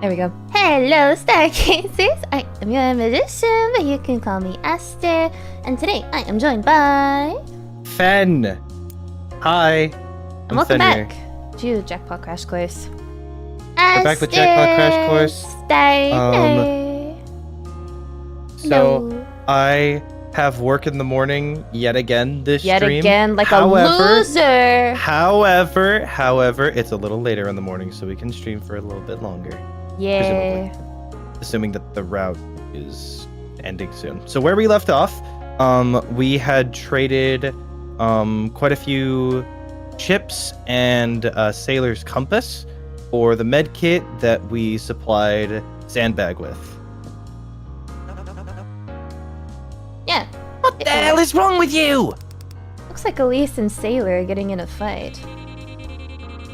There we go. Hello, Stargazers! I am your magician, but you can call me Aster. And today, I am joined by... Fen! Hi! And welcome back to Jackpot Crash Course. We're back with Jackpot Crash Course. So, I have work in the morning yet again this stream. Yet again, like a loser! However, it's a little later in the morning, so we can stream for a little bit longer. Yay. Assuming that the route is ending soon. So where we left off, we had traded quite a few chips and a sailor's compass for the med kit that we supplied Sandbag with. Yeah. What the hell is wrong with you? Looks like Elise and Sailor are getting in a fight.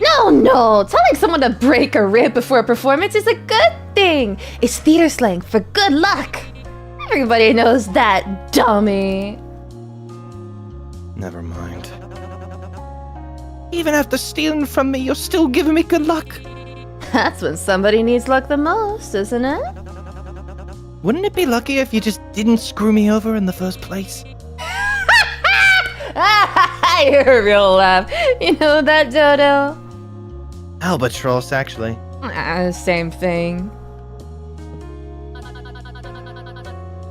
No! Telling someone to break a rib before a performance is a good thing! It's theater slang for good luck! Everybody knows that, dummy! Never mind. Even after stealing from me, you're still giving me good luck. That's when somebody needs luck the most, isn't it? Wouldn't it be lucky if you just didn't screw me over in the first place? You're a real laugh. You know that, Dodo? Albatross, actually. Same thing.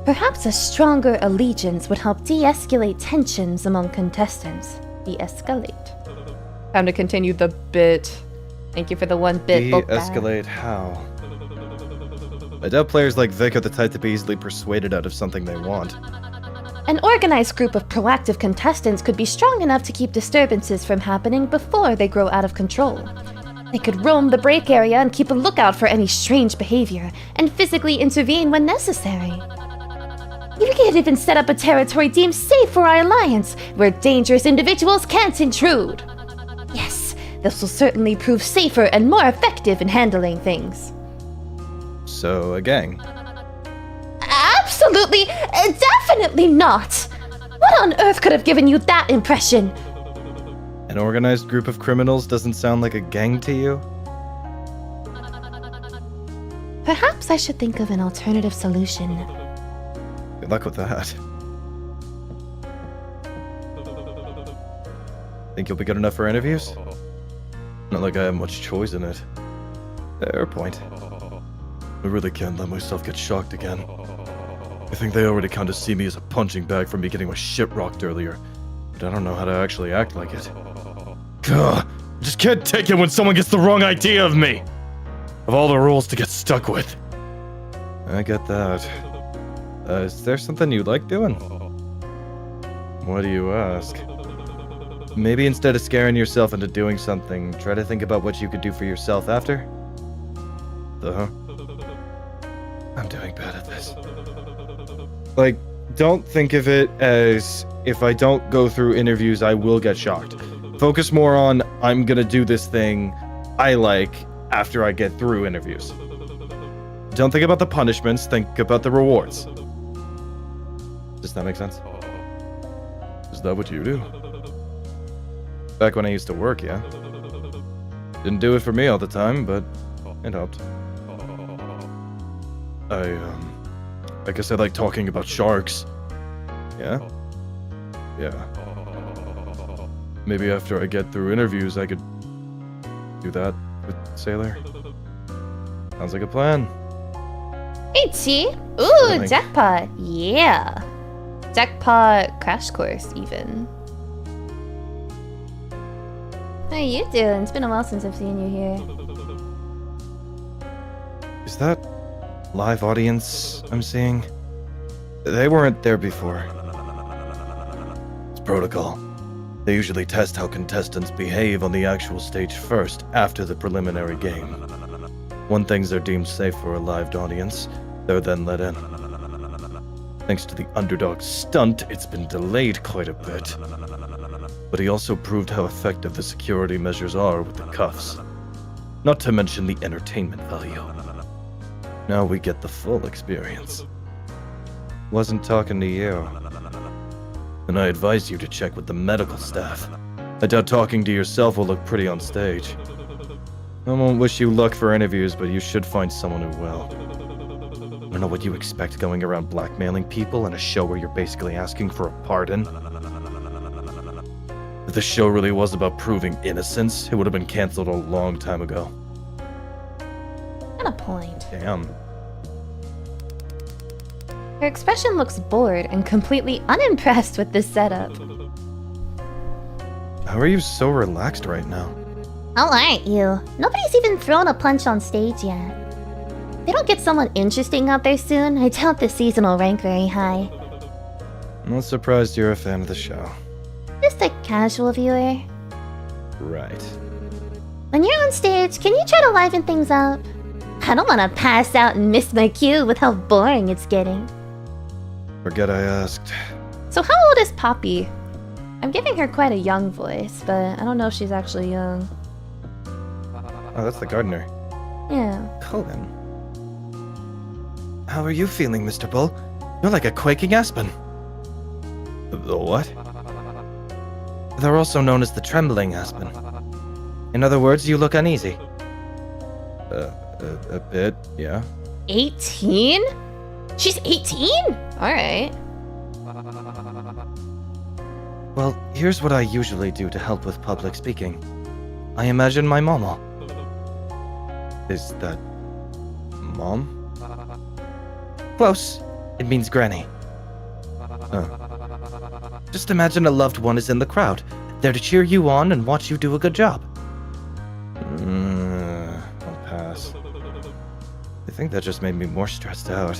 Perhaps a stronger allegiance would help de-escalate tensions among contestants. De-escalate. Time to continue the bit. Thank you for the 1 bit. De-escalate how? I doubt players like Vick are the type to be easily persuaded out of something they want. An organized group of proactive contestants could be strong enough to keep disturbances from happening before they grow out of control. They could roam the break area and keep a lookout for any strange behavior, and physically intervene when necessary. You could even set up a territory deemed safe for our alliance, where dangerous individuals can't intrude. Yes, this will certainly prove safer and more effective in handling things. So, a gang? Absolutely, definitely not! What on earth could have given you that impression? An organized group of criminals doesn't sound like a gang to you? Perhaps I should think of an alternative solution. Good luck with that. Think you'll be good enough for interviews? Not like I have much choice in it. Fair point. I really can't let myself get shocked again. I think they already kind of see me as a punching bag for me getting my shit rocked earlier, but I don't know how to actually act like it. Ugh, I just can't take it when someone gets the wrong idea of me! Of all the rules to get stuck with. I get that. Is there something you like doing? Why do you ask? Maybe instead of scaring yourself into doing something, try to think about what you could do for yourself after? I'm doing bad at this. Like, don't think of it as if I don't go through interviews, I will get shocked. Focus more on I'm gonna do this thing I like after I get through interviews. Don't think about the punishments, think about the rewards. Does that make sense? Is that what you do? Back when I used to work, yeah. Didn't do it for me all the time, but it helped. I guess I like talking about sharks. Yeah? Yeah. Maybe after I get through interviews, I could do that with Sailor. Sounds like a plan. Hey, T. Ooh, Jackpot. Yeah. Jackpot Crash Course, even. How you doing? It's been a while since I've seen you here. Is that live audience I'm seeing? They weren't there before. It's protocol. They usually test how contestants behave on the actual stage first, after the preliminary game. When things are deemed safe for a live audience, they're then let in. Thanks to the underdog's stunt, it's been delayed quite a bit. But he also proved how effective the security measures are with the cuffs. Not to mention the entertainment value. Now we get the full experience. Wasn't talking to you. And I advise you to check with the medical staff. I doubt talking to yourself will look pretty on stage. I won't wish you luck for interviews, but you should find someone who will. I don't know what you expect going around blackmailing people in a show where you're basically asking for a pardon. If the show really was about proving innocence, it would have been cancelled a long time ago. Got a point. Damn. Her expression looks bored and completely unimpressed with this setup. How are you so relaxed right now? How aren't you? Nobody's even thrown a punch on stage yet. If they don't get someone interesting out there soon, I doubt the season will rank very high. I'm not surprised you're a fan of the show. Just a casual viewer. Right. When you're on stage, can you try to liven things up? I don't want to pass out and miss my cue with how boring it's getting. Forget I asked. So how old is Poppy? I'm giving her quite a young voice, but I don't know if she's actually young. Oh, that's the gardener. Yeah. Cullen. How are you feeling, Mr. Bull? You're like a quaking aspen. The what? They're also known as the trembling aspen. In other words, you look uneasy. A bit, yeah. 18? She's 18? Alright. Well, here's what I usually do to help with public speaking. I imagine my mama. Is that... Mom? Close. It means granny. Just imagine a loved one is in the crowd, there to cheer you on and watch you do a good job. I'll pass. I think that just made me more stressed out.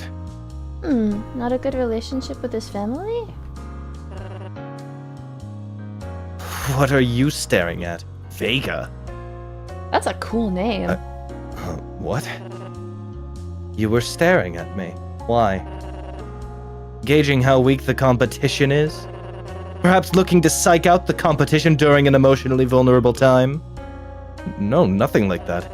Not a good relationship with his family? What are you staring at? Vega? That's a cool name. What? You were staring at me. Why? Gauging how weak the competition is? Perhaps looking to psych out the competition during an emotionally vulnerable time? No, nothing like that.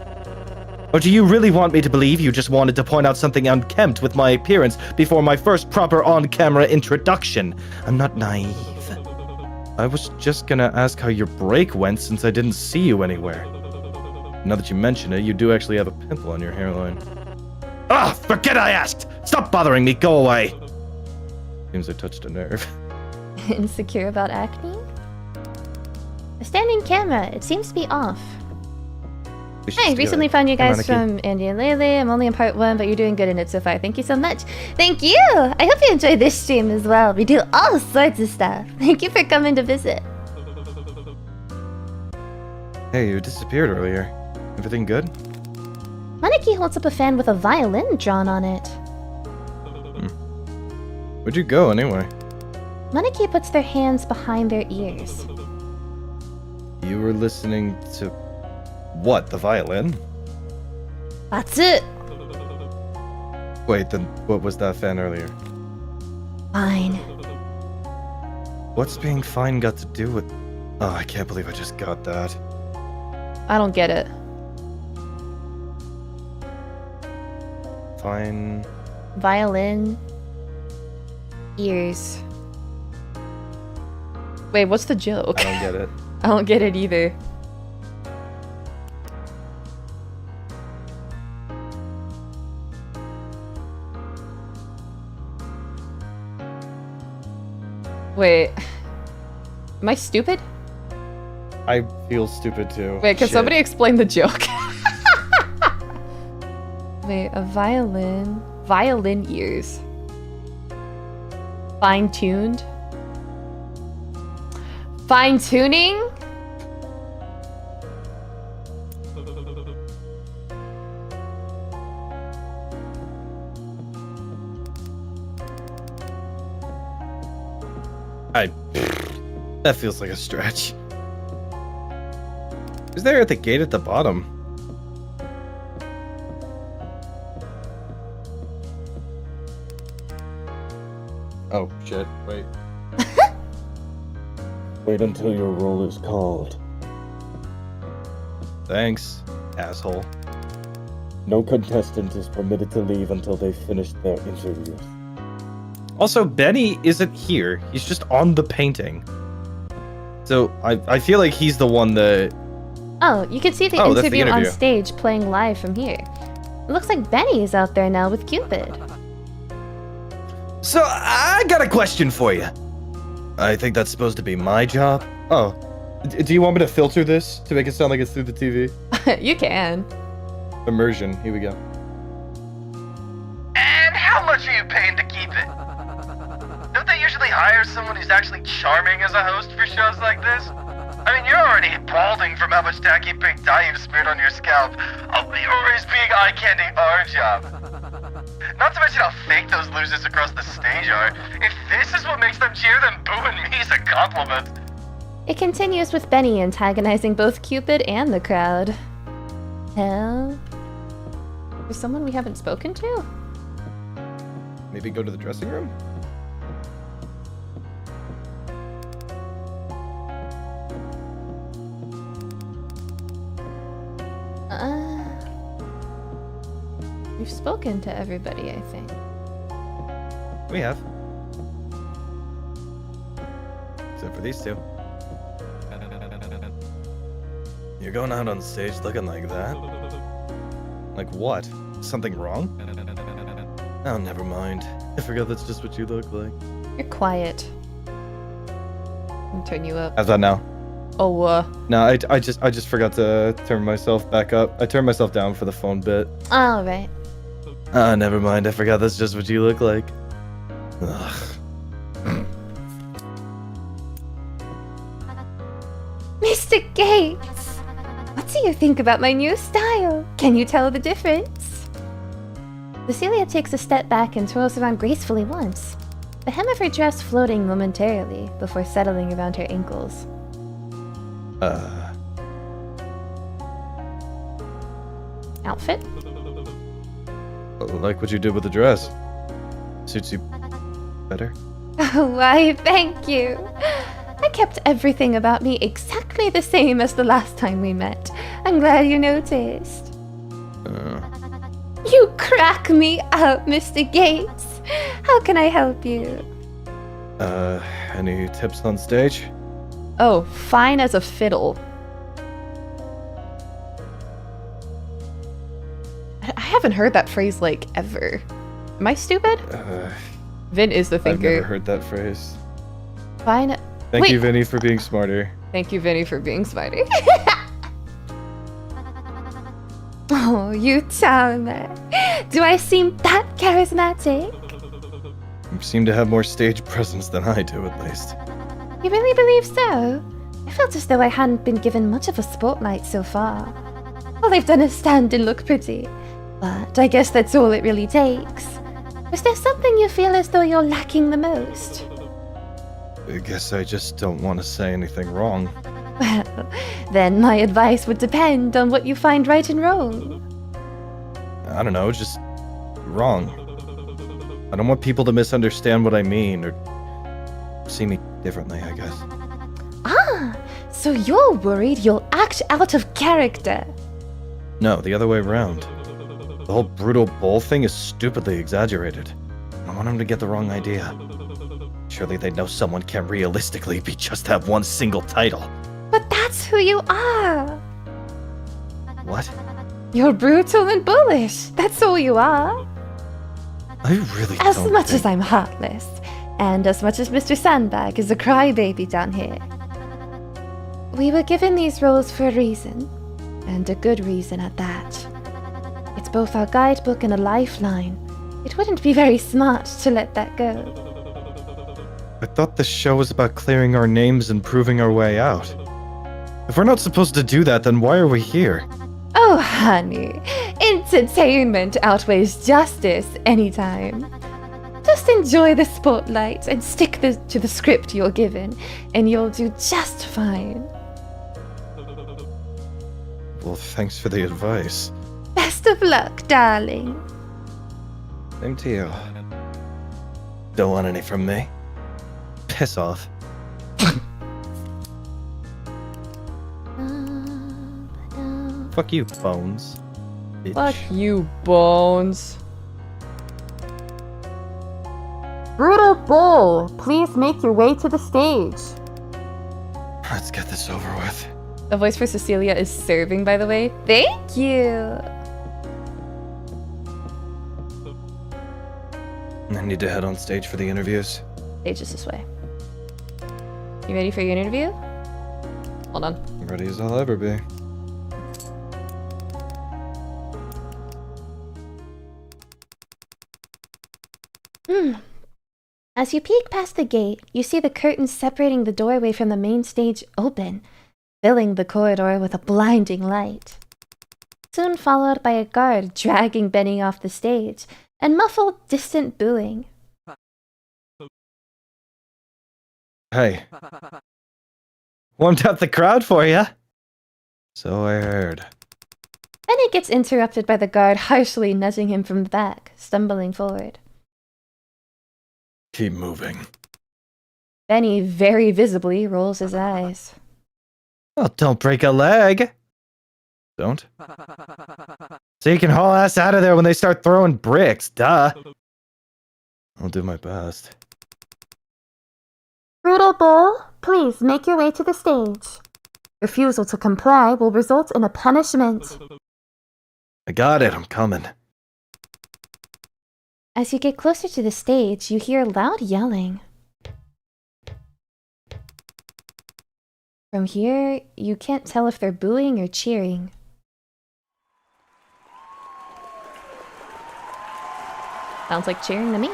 Or do you really want me to believe you just wanted to point out something unkempt with my appearance before my first proper on-camera introduction? I'm not naive. I was just gonna ask how your break went since I didn't see you anywhere. Now that you mention it, you do actually have a pimple on your hairline. Ah, forget I asked! Stop bothering me, go away! Seems I touched a nerve. Insecure about acne? A standing camera, it seems to be off. Hi, recently found you guys from Andy and Lele. I'm only in part 1, but you're doing good in it so far. Thank you so much. Thank you! I hope you enjoy this stream as well. We do all sorts of stuff. Thank you for coming to visit. Hey, you disappeared earlier. Everything good? Maneki holds up a fan with a violin drawn on it. Where'd you go, anyway? Maneki puts their hands behind their ears. You were listening to... what, the violin? That's it! Wait, then what was that fan earlier? Fine. What's being fine got to do with... Oh, I can't believe I just got that. I don't get it. Fine... Violin. Ears. Wait, what's the joke? I don't get it. I don't get it either. Wait. Am I stupid? I feel stupid too. Wait, can Shit. somebody explain the joke? Wait, a violin. Violin ears. Fine-tuned? Fine-tuning? That feels like a stretch. Who's there at the gate at the bottom? Oh, shit. Wait. Wait until your roll is called. Thanks, asshole. No contestant is permitted to leave until they've finished their interviews. Also, Benny isn't here. He's just on the painting. So, I feel like he's the one that Oh, you can see the Oh, that's the interview on interview. stage playing live from here. It looks like Benny's out there now with Cupid. So, I got a question for you. I think that's supposed to be my job. Oh. Do you want me to filter this to make it sound like it's through the TV? You can. Immersion. Here we go. And how much are you paying to keep it? Don't they usually hire someone who's actually charming as a host for shows like this? I mean, you're already balding from how much tacky pink dye you've smeared on your scalp. I'll be always being eye candy our job. Not to mention how fake those losers across the stage are. If this is what makes them cheer, then booing me is a compliment. It continues with Benny antagonizing both Cupid and the crowd. Hell? There's someone we haven't spoken to? Maybe go to the dressing room? We've spoken to everybody, I think. We have. Except for these two. You're going out on stage looking like that? Like what? Something wrong? Oh, never mind. I forgot that's just what you look like. You're quiet. I'll turn you up. How's that now? Oh, No, I just forgot to turn myself back up. I turned myself down for the phone bit. alright. Ah, never mind. I forgot that's just what you look like. Ugh. Mr. Gates! What do you think about my new style? Can you tell the difference? Cecilia takes a step back and twirls around gracefully once, the hem of her dress floating momentarily before settling around her ankles. Outfit? Like what you did with the dress. Suits you better. Oh, why, thank you. I kept everything about me exactly the same as the last time we met. I'm glad you noticed. You crack me up, Mr. Gates. How can I help you? Any tips on stage? Oh, fine as a fiddle. I haven't heard that phrase, like, ever. Am I stupid? Vin is the I've thinker. never heard that phrase. Fine. Thank Wait. you, Vinny, for being smarter. Thank you, Vinny, for being smarty. Oh, you charmer. Do I seem that charismatic? You seem to have more stage presence than I do, at least. You really believe so? I felt as though I hadn't been given much of a spotlight so far. All I've done is stand and look pretty. But I guess that's all it really takes. Is there something you feel as though you're lacking the most? I guess I just don't want to say anything wrong. Well, then my advice would depend on what you find right and wrong. I don't know, just wrong. I don't want people to misunderstand what I mean or see me differently, I guess. Ah, so you're worried you'll act out of character. No, the other way around. The whole brutal bull thing is stupidly exaggerated. I want them to get the wrong idea. Surely they know someone can't realistically be just that one single title. But that's who you are. What? You're brutal and bullish. That's all you are. I really As don't much think... as I'm heartless, and as much as Mr. Sandbag is a crybaby down here. We were given these roles for a reason, and a good reason at that. It's both our guidebook and a lifeline. It wouldn't be very smart to let that go. I thought this show was about clearing our names and proving our way out. If we're not supposed to do that, then why are we here? Oh, honey, entertainment outweighs justice anytime. Just enjoy the spotlight and stick to the script you're given, and you'll do just fine. Well, thanks for the advice. Best of luck, darling. Same to you. Don't want any from me. Piss off. Fuck you, Bones. Bitch. Fuck you, Bones. Brutal Bull, please make your way to the stage. Let's get this over with. The voice for Cecilia is serving, by the way. Thank you! I need to head on stage for the interviews. Stage is this way. You ready for your interview? Hold on. Ready as I'll ever be. As you peek past the gate, you see the curtains separating the doorway from the main stage open, filling the corridor with a blinding light. Soon followed by a guard dragging Benny off the stage, and muffled, distant booing. Hey. Warmed up the crowd for ya. So I heard. Benny gets interrupted by the guard harshly nudging him from the back, stumbling forward. Keep moving. Benny very visibly rolls his eyes. Oh, don't break a leg. Don't? So you can haul ass out of there when they start throwing bricks, duh. I'll do my best. Brutal Bull, please make your way to the stage. Refusal to comply will result in a punishment. I got it, I'm coming. As you get closer to the stage, you hear loud yelling. From here, you can't tell if they're booing or cheering. Sounds like cheering to me.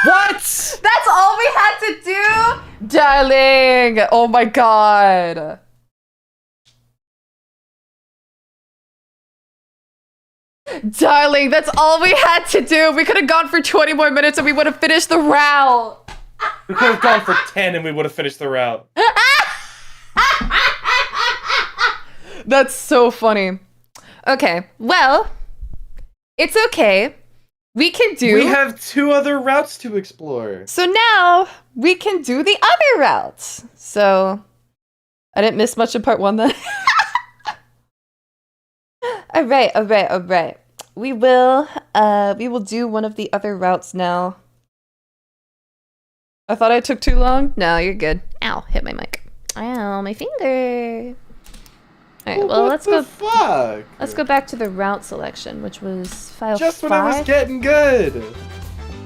What? That's all we had to do? Darling! Oh my god. Darling, that's all we had to do. We could have gone for 20 more minutes and we would have finished the route. We could have gone for 10 and we would have finished the route. That's so funny. Okay, well, it's okay. We can do... We have 2 other routes to explore. So now, we can do the other routes. So, I didn't miss much in part 1 then. Alright. We will do one of the other routes now. I thought I took too long. No, you're good. Ow, hit my mic. Ow, my finger. Alright, well, let's go. Fuck? Let's go back to the route selection, which was file 5. Just when I was getting good.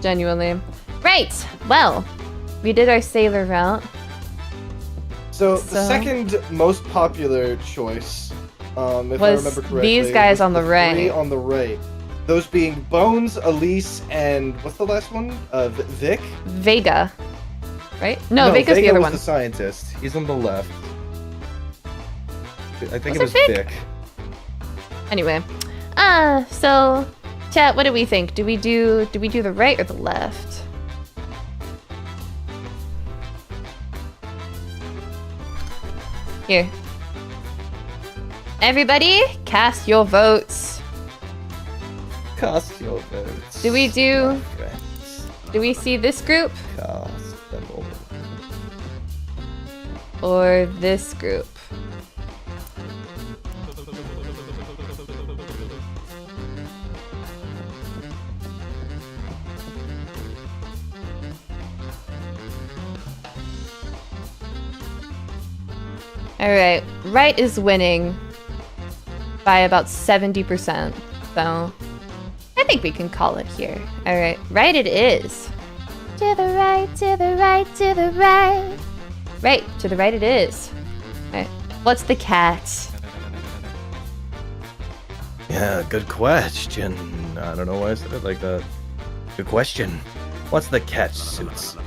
Genuinely. Right, well, we did our sailor route. So the second most popular choice, if I was remember correctly, these guys was on the right. 3 on the right. Those being Bones, Elise, and what's the last one? Vick? Vega. Right? No, Vega's Vega the other was one. the scientist. He's on the left. I think Was it was it Vick. Anyway. So chat, what do we think? Do we do the right or the left? Here. Everybody, cast your votes. Cast your votes. Do we do... my friends. Do we see this group? Cast them all. Or this group? Alright, right is winning by about 70%, so I think we can call it here. Alright, right it is. To the right, to the right, to the right. Right, to the right it is. Alright, what's the catch? Yeah, good question. I don't know why I said it like that. Good question. What's the catch, Suits?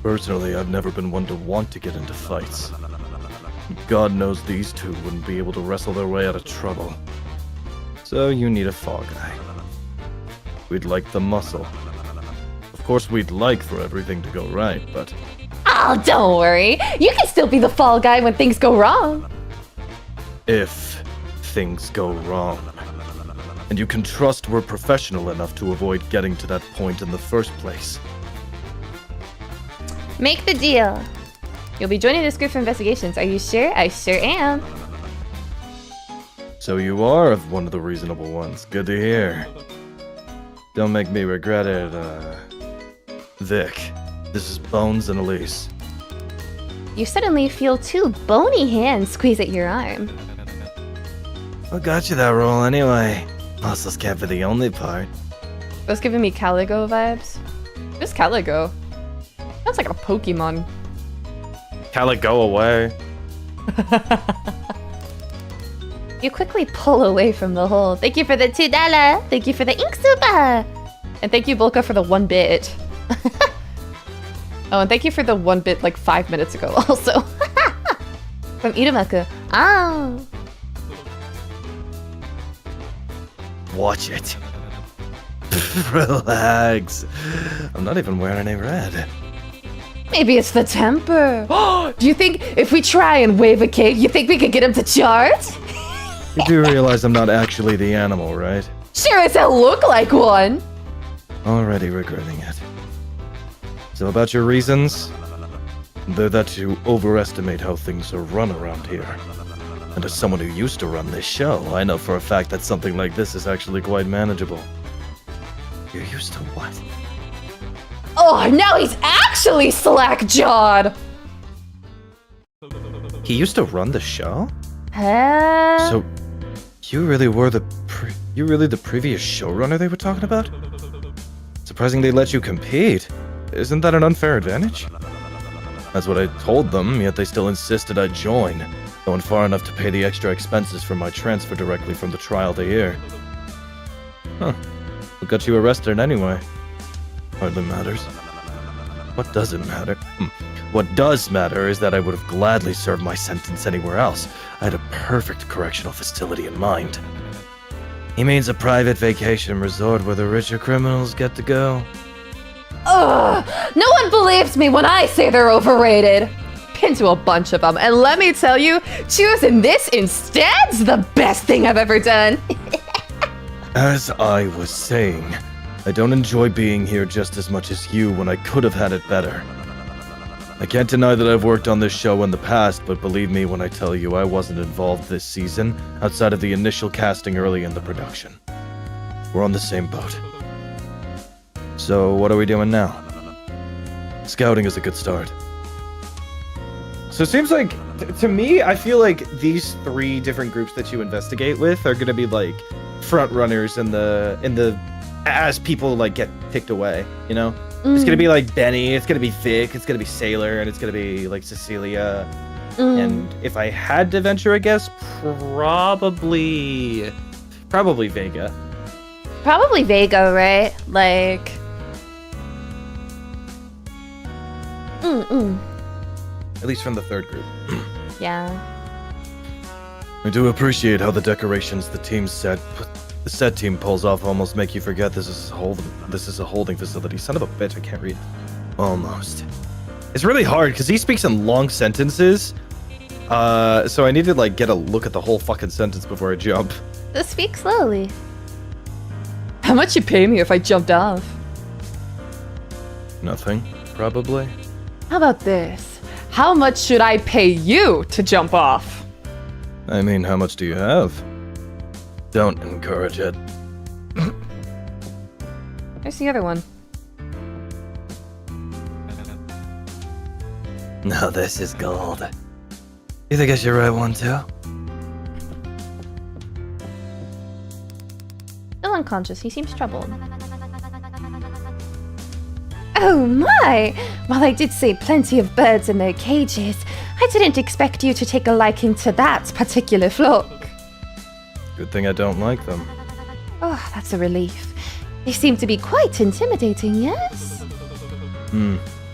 Personally, I've never been one to want to get into fights. God knows these two wouldn't be able to wrestle their way out of trouble. So you need a fall guy. We'd like the muscle. Of course we'd like for everything to go right, but... Oh, don't worry. You can still be the fall guy when things go wrong. If things go wrong. And you can trust we're professional enough to avoid getting to that point in the first place. Make the deal. You'll be joining this group for investigations. Are you sure? I sure am. So you are one of the reasonable ones. Good to hear. Don't make me regret it, Vick, this is Bones and Elise. You suddenly feel two bony hands squeeze at your arm. What got you that role anyway? Muscles can't be the only part. That's giving me Caligo vibes. Who's Caligo? Sounds like a Pokemon. Cali, go away. You quickly pull away from the hole. Thank you for the $2. Thank you for the ink super. And thank you, Bolka, for the 1 bit. Oh, and thank you for the 1 bit like 5 minutes ago also. From Irumaku. Oh. Watch it. Relax. I'm not even wearing any red. Maybe it's the temper. Do you think if we try and wave a cape, you think we could get him to charge? You do realize I'm not actually the animal, right? Sure as hell look like one. Already regretting it. So about your reasons? They're that you overestimate how things are run around here. And as someone who used to run this show, I know for a fact that something like this is actually quite manageable. You're used to what? Oh, now he's actually slack-jawed. He used to run the show? Huh? So, you really were the previous showrunner they were talking about? Surprising they let you compete. Isn't that an unfair advantage? That's what I told them, yet they still insisted I join, going far enough to pay the extra expenses for my transfer directly from the trial to here. Huh. What got you arrested anyway? Hardly matters. What doesn't matter? What does matter is that I would have gladly served my sentence anywhere else. I had a perfect correctional facility in mind. He means a private vacation resort where the richer criminals get to go. Ugh! No one believes me when I say they're overrated. Been to a bunch of them, and let me tell you, choosing this instead's the best thing I've ever done. As I was saying, I don't enjoy being here just as much as you when I could have had it better. I can't deny that I've worked on this show in the past, but believe me when I tell you I wasn't involved this season outside of the initial casting early in the production. We're on the same boat. So what are we doing now? Scouting is a good start. So it seems like, to me, I feel like these 3 different groups that you investigate with are gonna be like front runners in the as people like get picked away, you know? It's gonna be like Benny, it's gonna be Vick, it's gonna be Sailor, and it's gonna be like Cecilia. And if I had to venture a guess, probably Vega. Probably Vega, right? Like... At least from the 3rd group. Yeah. I do appreciate how the decorations the set team pulls off almost make you forget this is a holding facility. Son of a bitch, I can't read. Almost. It's really hard because he speaks in long sentences. So I need to like get a look at the whole fucking sentence before I jump. Just speak slowly. How much you pay me if I jumped off? Nothing, probably. How about this? How much should I pay you to jump off? I mean, how much do you have? Don't encourage it. There's the other one. Now this is gold. You think I should write one too? Still unconscious, he seems troubled. Oh my! While I did see plenty of birds in their cages, I didn't expect you to take a liking to that particular flock. Good thing I don't like them. Oh, that's a relief. They seem to be quite intimidating, yes?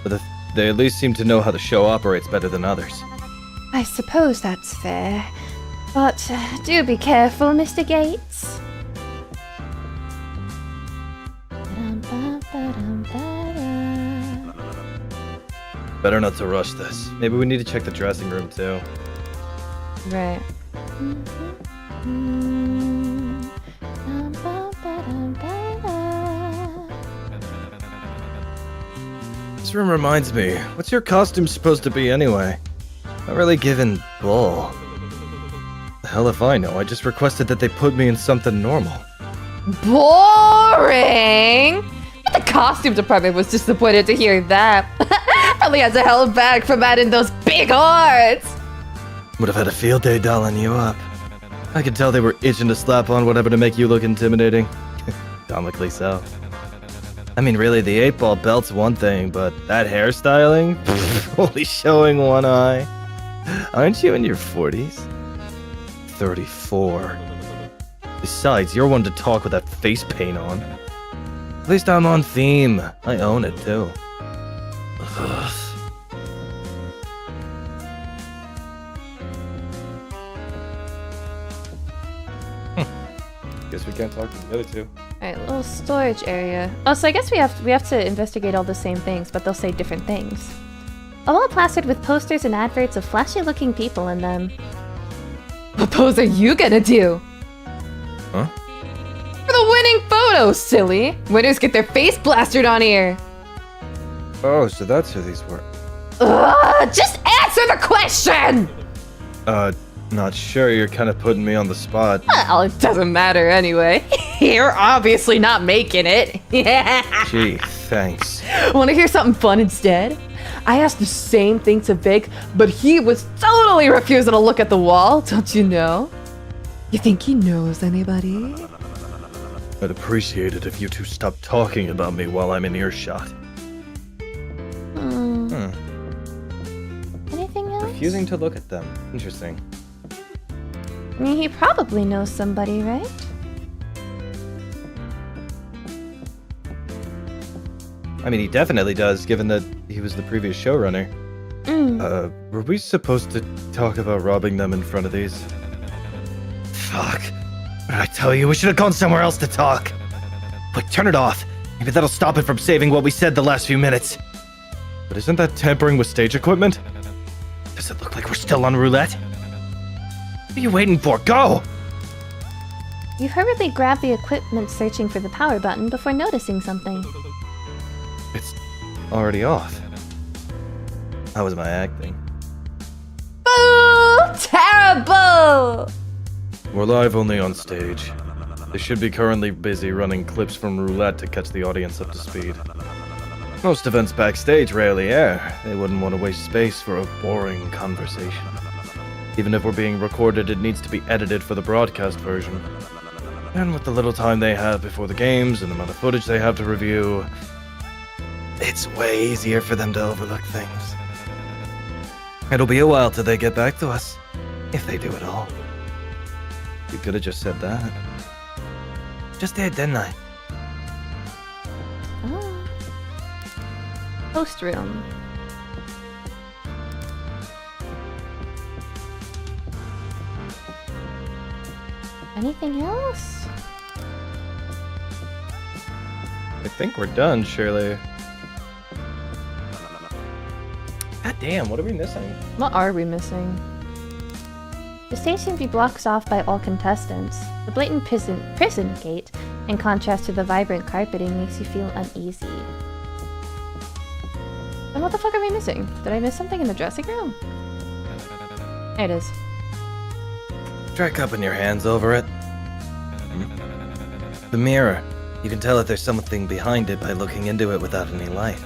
But they at least seem to know how the show operates better than others. I suppose that's fair. But do be careful, Mr. Gates. Better not to rush this. Maybe we need to check the dressing room too. Right. This room reminds me. What's your costume supposed to be anyway? Not really giving bull. The hell if I know. I just requested that they put me in something normal. Boring! But the costume department was disappointed to hear that. Probably has a hell of bag from adding those big hearts. Would have had a field day dolling you up. I could tell they were itching to slap on whatever to make you look intimidating. Comically so. I mean, really, the 8-ball belt's one thing, but that hairstyling? Only showing one eye. Aren't you in your 40s? 34. Besides, you're one to talk with that face paint on. At least I'm on theme. I own it, too. Ugh. Guess we can't talk to the other two. Alright, little storage area. Oh, so I guess we have to investigate all the same things, but they'll say different things. A wall plastered with posters and adverts of flashy-looking people in them. What pose are you gonna do? Huh? For the winning photo, silly! Winners get their face plastered on here! Oh, so that's who these were. Ugh, just answer the question! Not sure. You're kind of putting me on the spot. Well, it doesn't matter anyway. You're obviously not making it. Gee, thanks. Want to hear something fun instead? I asked the same thing to Vick, but he was totally refusing to look at the wall, don't you know? You think he knows anybody? I'd appreciate it if you two stopped talking about me while I'm in earshot. Anything else? Refusing to look at them. Interesting. I mean, he probably knows somebody, right? I mean, he definitely does, given that he was the previous showrunner. Were we supposed to talk about robbing them in front of these? Fuck. What did I tell you? We should have gone somewhere else to talk. Quick, turn it off. Maybe that'll stop it from saving what we said the last few minutes. But isn't that tampering with stage equipment? Does it look like we're still on roulette? What are you waiting for? Go! You hurriedly grabbed the equipment, searching for the power button before noticing something. It's already off. How was my acting? Boo! Terrible! We're live only on stage. They should be currently busy running clips from roulette to catch the audience up to speed. Most events backstage rarely air. They wouldn't want to waste space for a boring conversation. Even if we're being recorded, it needs to be edited for the broadcast version. And with the little time they have before the games and the amount of footage they have to review, it's way easier for them to overlook things. It'll be a while till they get back to us, if they do at all. You could have just said that. Just did, didn't I? Oh. Post room. Anything else? I think we're done, surely. God damn, what are we missing? What are we missing? The stage seems to be blocked off by all contestants. The blatant prison gate, in contrast to the vibrant carpeting, makes you feel uneasy. And what the fuck are we missing? Did I miss something in the dressing room? There it is. Try cupping your hands over it. The mirror. You can tell if there's something behind it by looking into it without any light.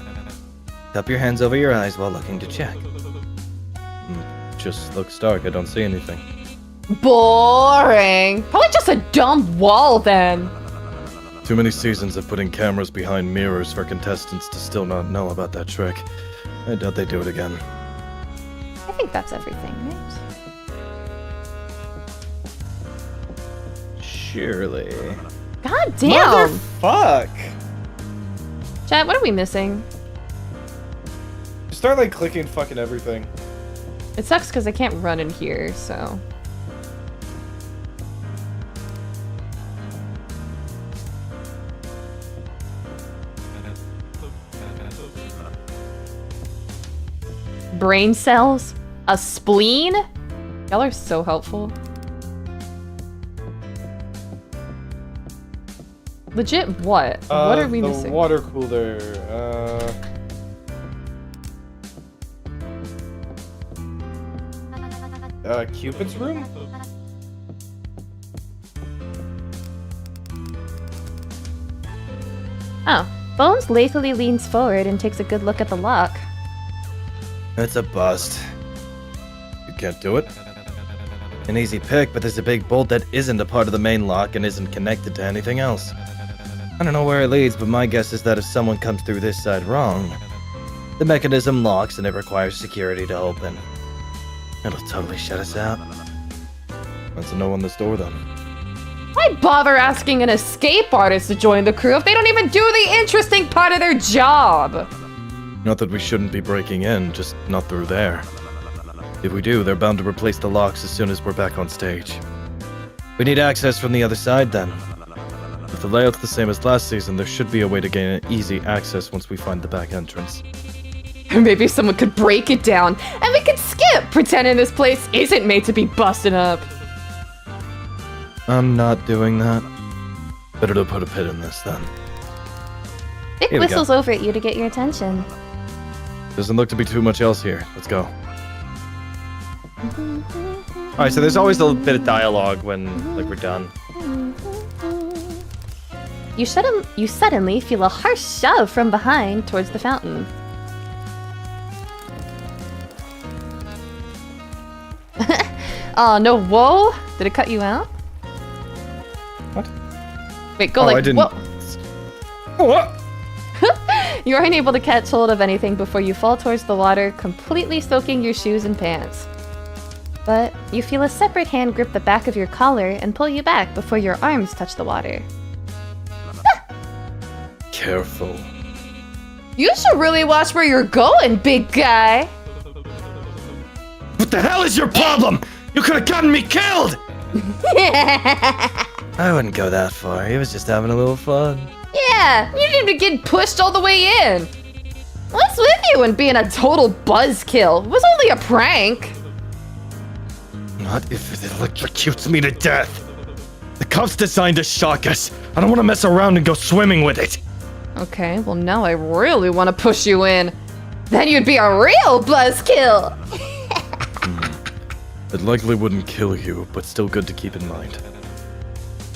Cup your hands over your eyes while looking to check. Just looks dark, I don't see anything. Boring! Probably just a dumb wall then. Too many seasons of putting cameras behind mirrors for contestants to still not know about that trick. I doubt they do it again. I think that's everything, right? Surely. God damn! Fuck! Chat, what are we missing? Start like clicking fucking everything. It sucks because I can't run in here, so... Brain cells? A spleen? Y'all are so helpful. Legit what? What are we the missing? Water cooler. Cupid's room? Oh. Bones lazily leans forward and takes a good look at the lock. It's a bust. You can't do it? An easy pick, but there's a big bolt that isn't a part of the main lock and isn't connected to anything else. I don't know where it leads, but my guess is that if someone comes through this side wrong, the mechanism locks and it requires security to open. It'll totally shut us out. That's a no on this door then. Why bother asking an escape artist to join the crew if they don't even do the interesting part of their job? Not that we shouldn't be breaking in, just not through there. If we do, they're bound to replace the locks as soon as we're back on stage. We need access from the other side then. If the layout's the same as last season, there should be a way to gain easy access once we find the back entrance. Or maybe someone could break it down and we could skip, pretending this place isn't made to be busted up. I'm not doing that. Better to put a pin in this then. Vick Here we whistles over at you to get your attention. Doesn't look to be too much else here. Let's go. Alright, so there's always a bit of dialogue when like we're done. You suddenly feel a harsh shove from behind towards the fountain. Oh, no, whoa! Did it cut you out? What? Wait, go Oh, like, I didn't. whoa! What? You aren't able to catch hold of anything before you fall towards the water, completely soaking your shoes and pants. But you feel a separate hand grip the back of your collar and pull you back before your arms touch the water. Careful. You should really watch where you're going, big guy! What the hell is your problem? You could have gotten me killed! I wouldn't go that far. He was just having a little fun. Yeah, you didn't even get pushed all the way in. What's with you and being a total buzzkill? It was only a prank. Not if it electrocutes me to death. The cuff's designed to shock us. I don't want to mess around and go swimming with it. Okay, well now I really want to push you in. Then you'd be a real buzzkill. It likely wouldn't kill you, but still good to keep in mind.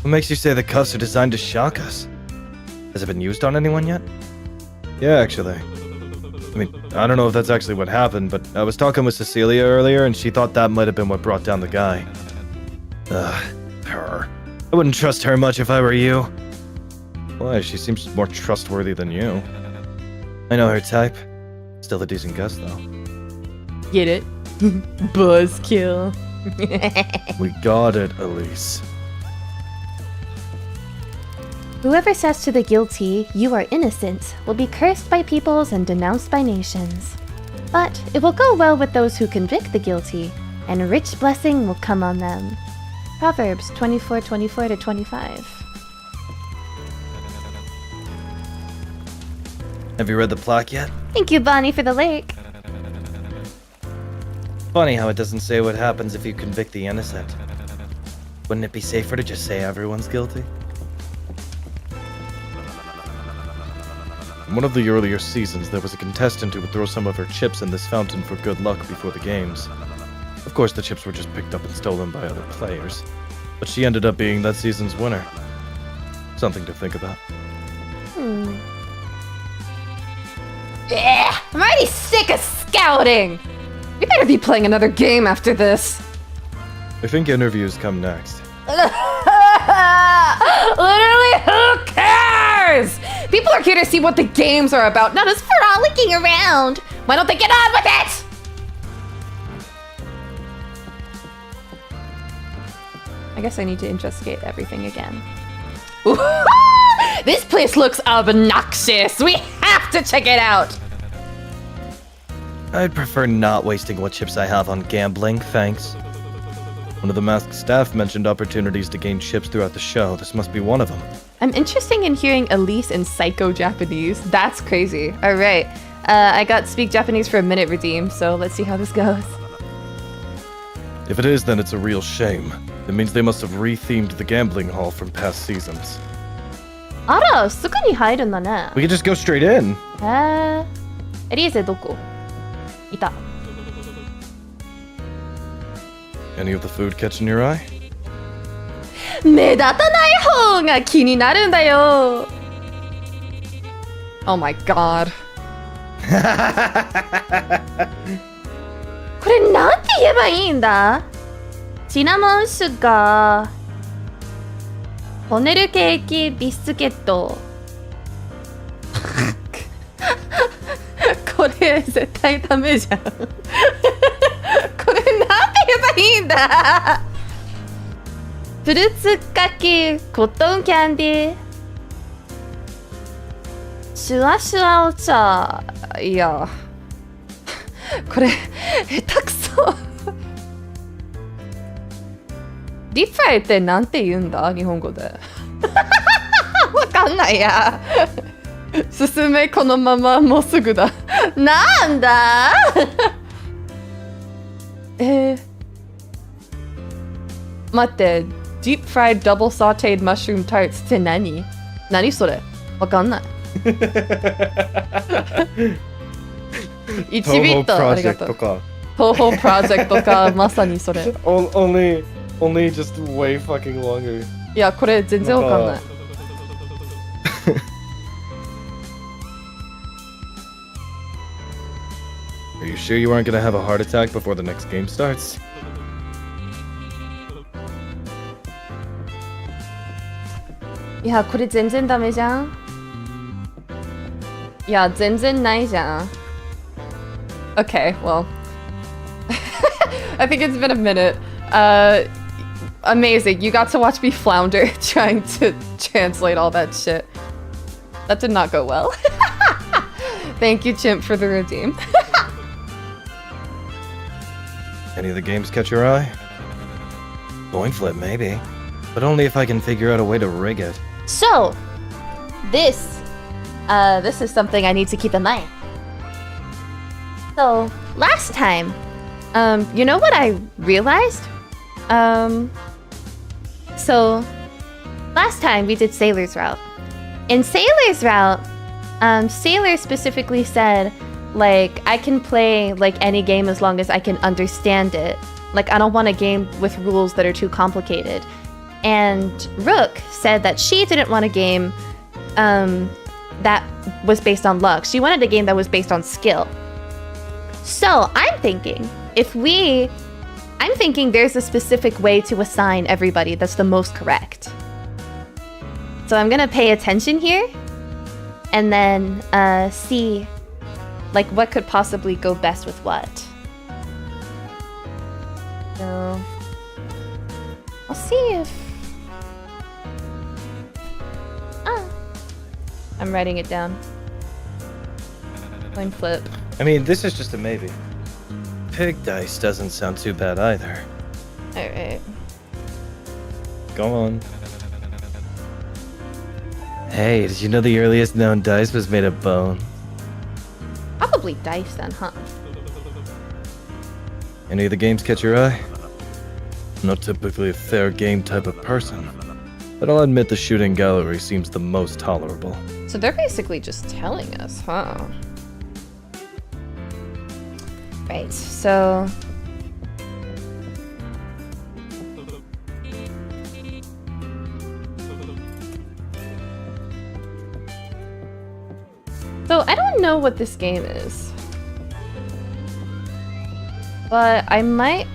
What makes you say the cuffs are designed to shock us? Has it been used on anyone yet? Yeah, actually. I mean, I don't know if that's actually what happened, but I was talking with Cecilia earlier, and she thought that might have been what brought down the guy. Her. I wouldn't trust her much if I were you. Why? She seems more trustworthy than you. I know her type. Still a decent guess, though. Get it? Buzzkill. We got it, Elise. Whoever says to the guilty, "You are innocent," will be cursed by peoples and denounced by nations. But it will go well with those who convict the guilty, and rich blessing will come on them. Proverbs 24:24-25. Have you read the plaque yet? Thank you, Bonnie, for the lake. Funny how it doesn't say what happens if you convict the innocent. Wouldn't it be safer to just say everyone's guilty? In one of the earlier seasons, there was a contestant who would throw some of her chips in this fountain for good luck before the games. Of course, the chips were just picked up and stolen by other players, but she ended up being that season's winner. Something to think about. Yeah, I'm already sick of scouting! We better be playing another game after this. I think interviews come next. Literally, who cares? People are here to see what the games are about, not us frolicking around. Why don't they get on with it? I guess I need to investigate everything again. This place looks obnoxious. We have to check it out. I'd prefer not wasting what chips I have on gambling, thanks. One of the masked staff mentioned opportunities to gain chips throughout the show. This must be one of them. I'm interested in hearing Elise in Psycho-Japanese. That's crazy. All right. I got Speak Japanese for a minute redeemed, so let's see how this goes. If it is, then it's a real shame. It means they must have re-themed the gambling hall from past seasons. あら、すぐに入るんだね。 We could just go straight in. エリーゼどこ？いた。 Any of the food catching your eye? 目立たない方が気になるんだよ。Oh my god. これなんて言えばいいんだ？シナモンシュガー、ホネルケーキビスケット。これ絶対ダメじゃん。これなんて言えばいいんだ？フルーツかきコットンキャンディー、シュワシュワお茶。いや、これ下手くそ。ディープフライってなんて言うんだ日本語で。わかんないや。進め、このままもうすぐだ。なんだ。待って、Deep Fried Double Sauteed Mushroom Tarts って何？何それ？わかんない。1ビットありがとう。東宝プロジェクトか、まさにそれ。Only just way fucking longer. いや、これ全然わかんない。Are you sure you aren't gonna have a heart attack before the next game starts? いや、これ全然ダメじゃん。いや、全然ないじゃん。Okay, well. I think it's been a minute. Amazing. You got to watch me flounder trying to translate all that shit. That did not go well. Thank you, Chimp, for the redeem. Any of the games catch your eye? Coin flip, maybe. But only if I can figure out a way to rig it. So, this is something I need to keep in mind. So, last time, you know what I realized? So, last time we did Sailor's Route. In Sailor's Route, Sailor specifically said, like, I can play, like, any game as long as I can understand it. Like, I don't want a game with rules that are too complicated. And Rook said that she didn't want a game that was based on luck. She wanted a game that was based on skill. So I'm thinking there's a specific way to assign everybody that's the most correct. So I'm gonna pay attention here and then see like what could possibly go best with what. So I'll see if I'm writing it down. Coin flip. I mean, this is just a maybe. Pig dice doesn't sound too bad either. Alright. Go on. Hey, did you know the earliest known dice was made of bone? Probably dice then, huh? Any of the games catch your eye? I'm not typically a fair game type of person, but I'll admit the shooting gallery seems the most tolerable. So they're basically just telling us, huh? Right, so... So, I don't know what this game is. But I might...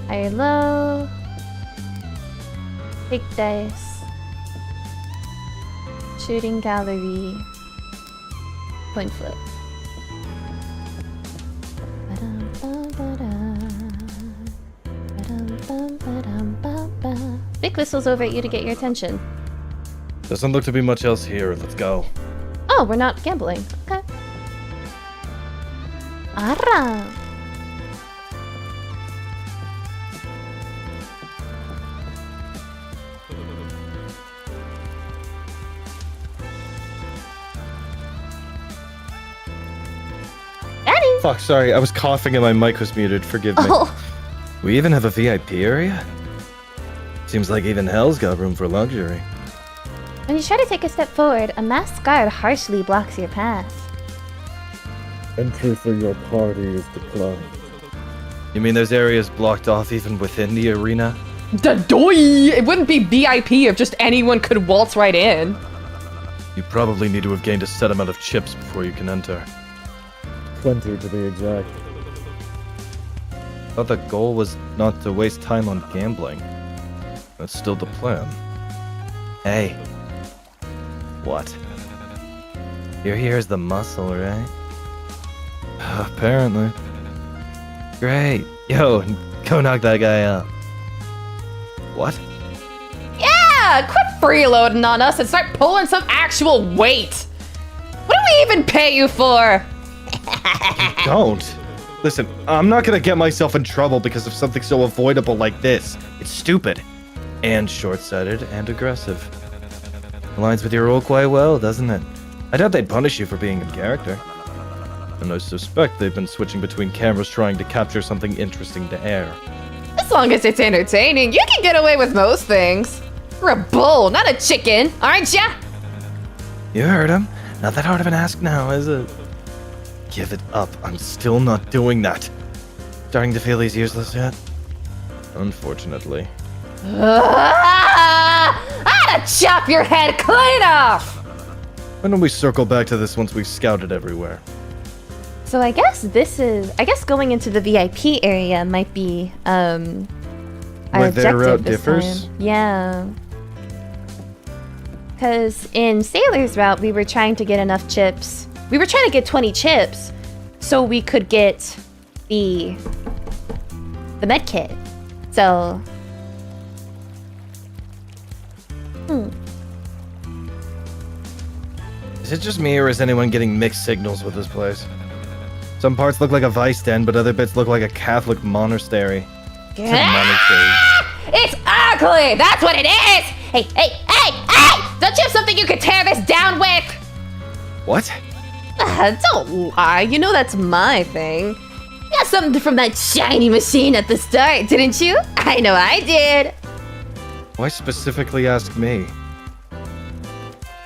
Hello. Big dice. Shooting gallery. Coin flip. Vick whistles over at you to get your attention. Doesn't look to be much else here. Let's go. Oh, we're not gambling. Okay. Arra. Daddy. Fuck, sorry. I was coughing and my mic was muted. Forgive me. Oh. We even have a VIP area? Seems like even hell's got room for luxury. When you try to take a step forward, a masked guard harshly blocks your path. Entry for your party is declined. You mean there's areas blocked off even within the arena? It wouldn't be VIP if just anyone could waltz right in. You probably need to have gained a set amount of chips before you can enter. Plenty to be exact. Thought the goal was not to waste time on gambling. That's still the plan. Hey. What? You're here as the muscle, right? Apparently. Great. Yo, go knock that guy out. What? Yeah, quit freeloading on us and start pulling some actual weight. What do we even pay you for? Don't. Listen, I'm not gonna get myself in trouble because of something so avoidable like this. It's stupid. And short-sighted and aggressive. Aligns with your role quite well, doesn't it? I doubt they'd punish you for being in character. And I suspect they've been switching between cameras trying to capture something interesting to air. As long as it's entertaining, you can get away with most things. You're a bull, not a chicken, aren't ya? You heard him. Not that hard of an ask now, is it? Give it up. I'm still not doing that. Starting to feel he's useless yet? Unfortunately. I'd chop your head clean off! Why don't we circle back to this once we've scouted everywhere? So I guess going into the VIP area might be our Where their route objective this differs? time. Yeah. Because in Sailor's route, we were trying to get enough chips. We were trying to get 20 chips so we could get the med kit. So Is it just me, or is anyone getting mixed signals with this place? Some parts look like a vice den, but other bits look like a Catholic monastery. It's ugly! That's what it is! Hey! Don't you have something you could tear this down with? What? Don't lie, you know that's my thing. You got something from that shiny machine at the start, didn't you? I know I did. Why specifically ask me?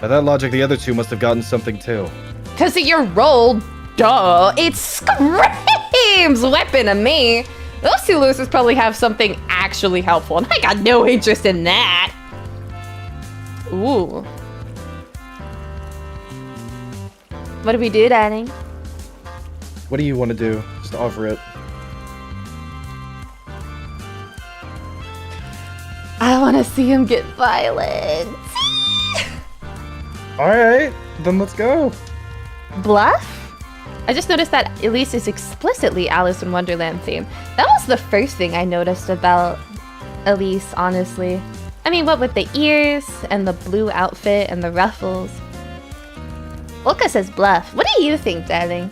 By that logic, the other two must have gotten something too. Cause of your role, duh. It screams weapon to me. Those two losers probably have something actually helpful, and I got no interest in that. Ooh. what do we do, darling? What do you want to do? Just offer it. I want to see him get violent. Alright, then let's go. Bluff? I just noticed that Elise is explicitly Alice in Wonderland themed. That was the first thing I noticed about Elise, honestly. I mean, what with the ears and the blue outfit and the ruffles. Olka says bluff. What do you think, darling?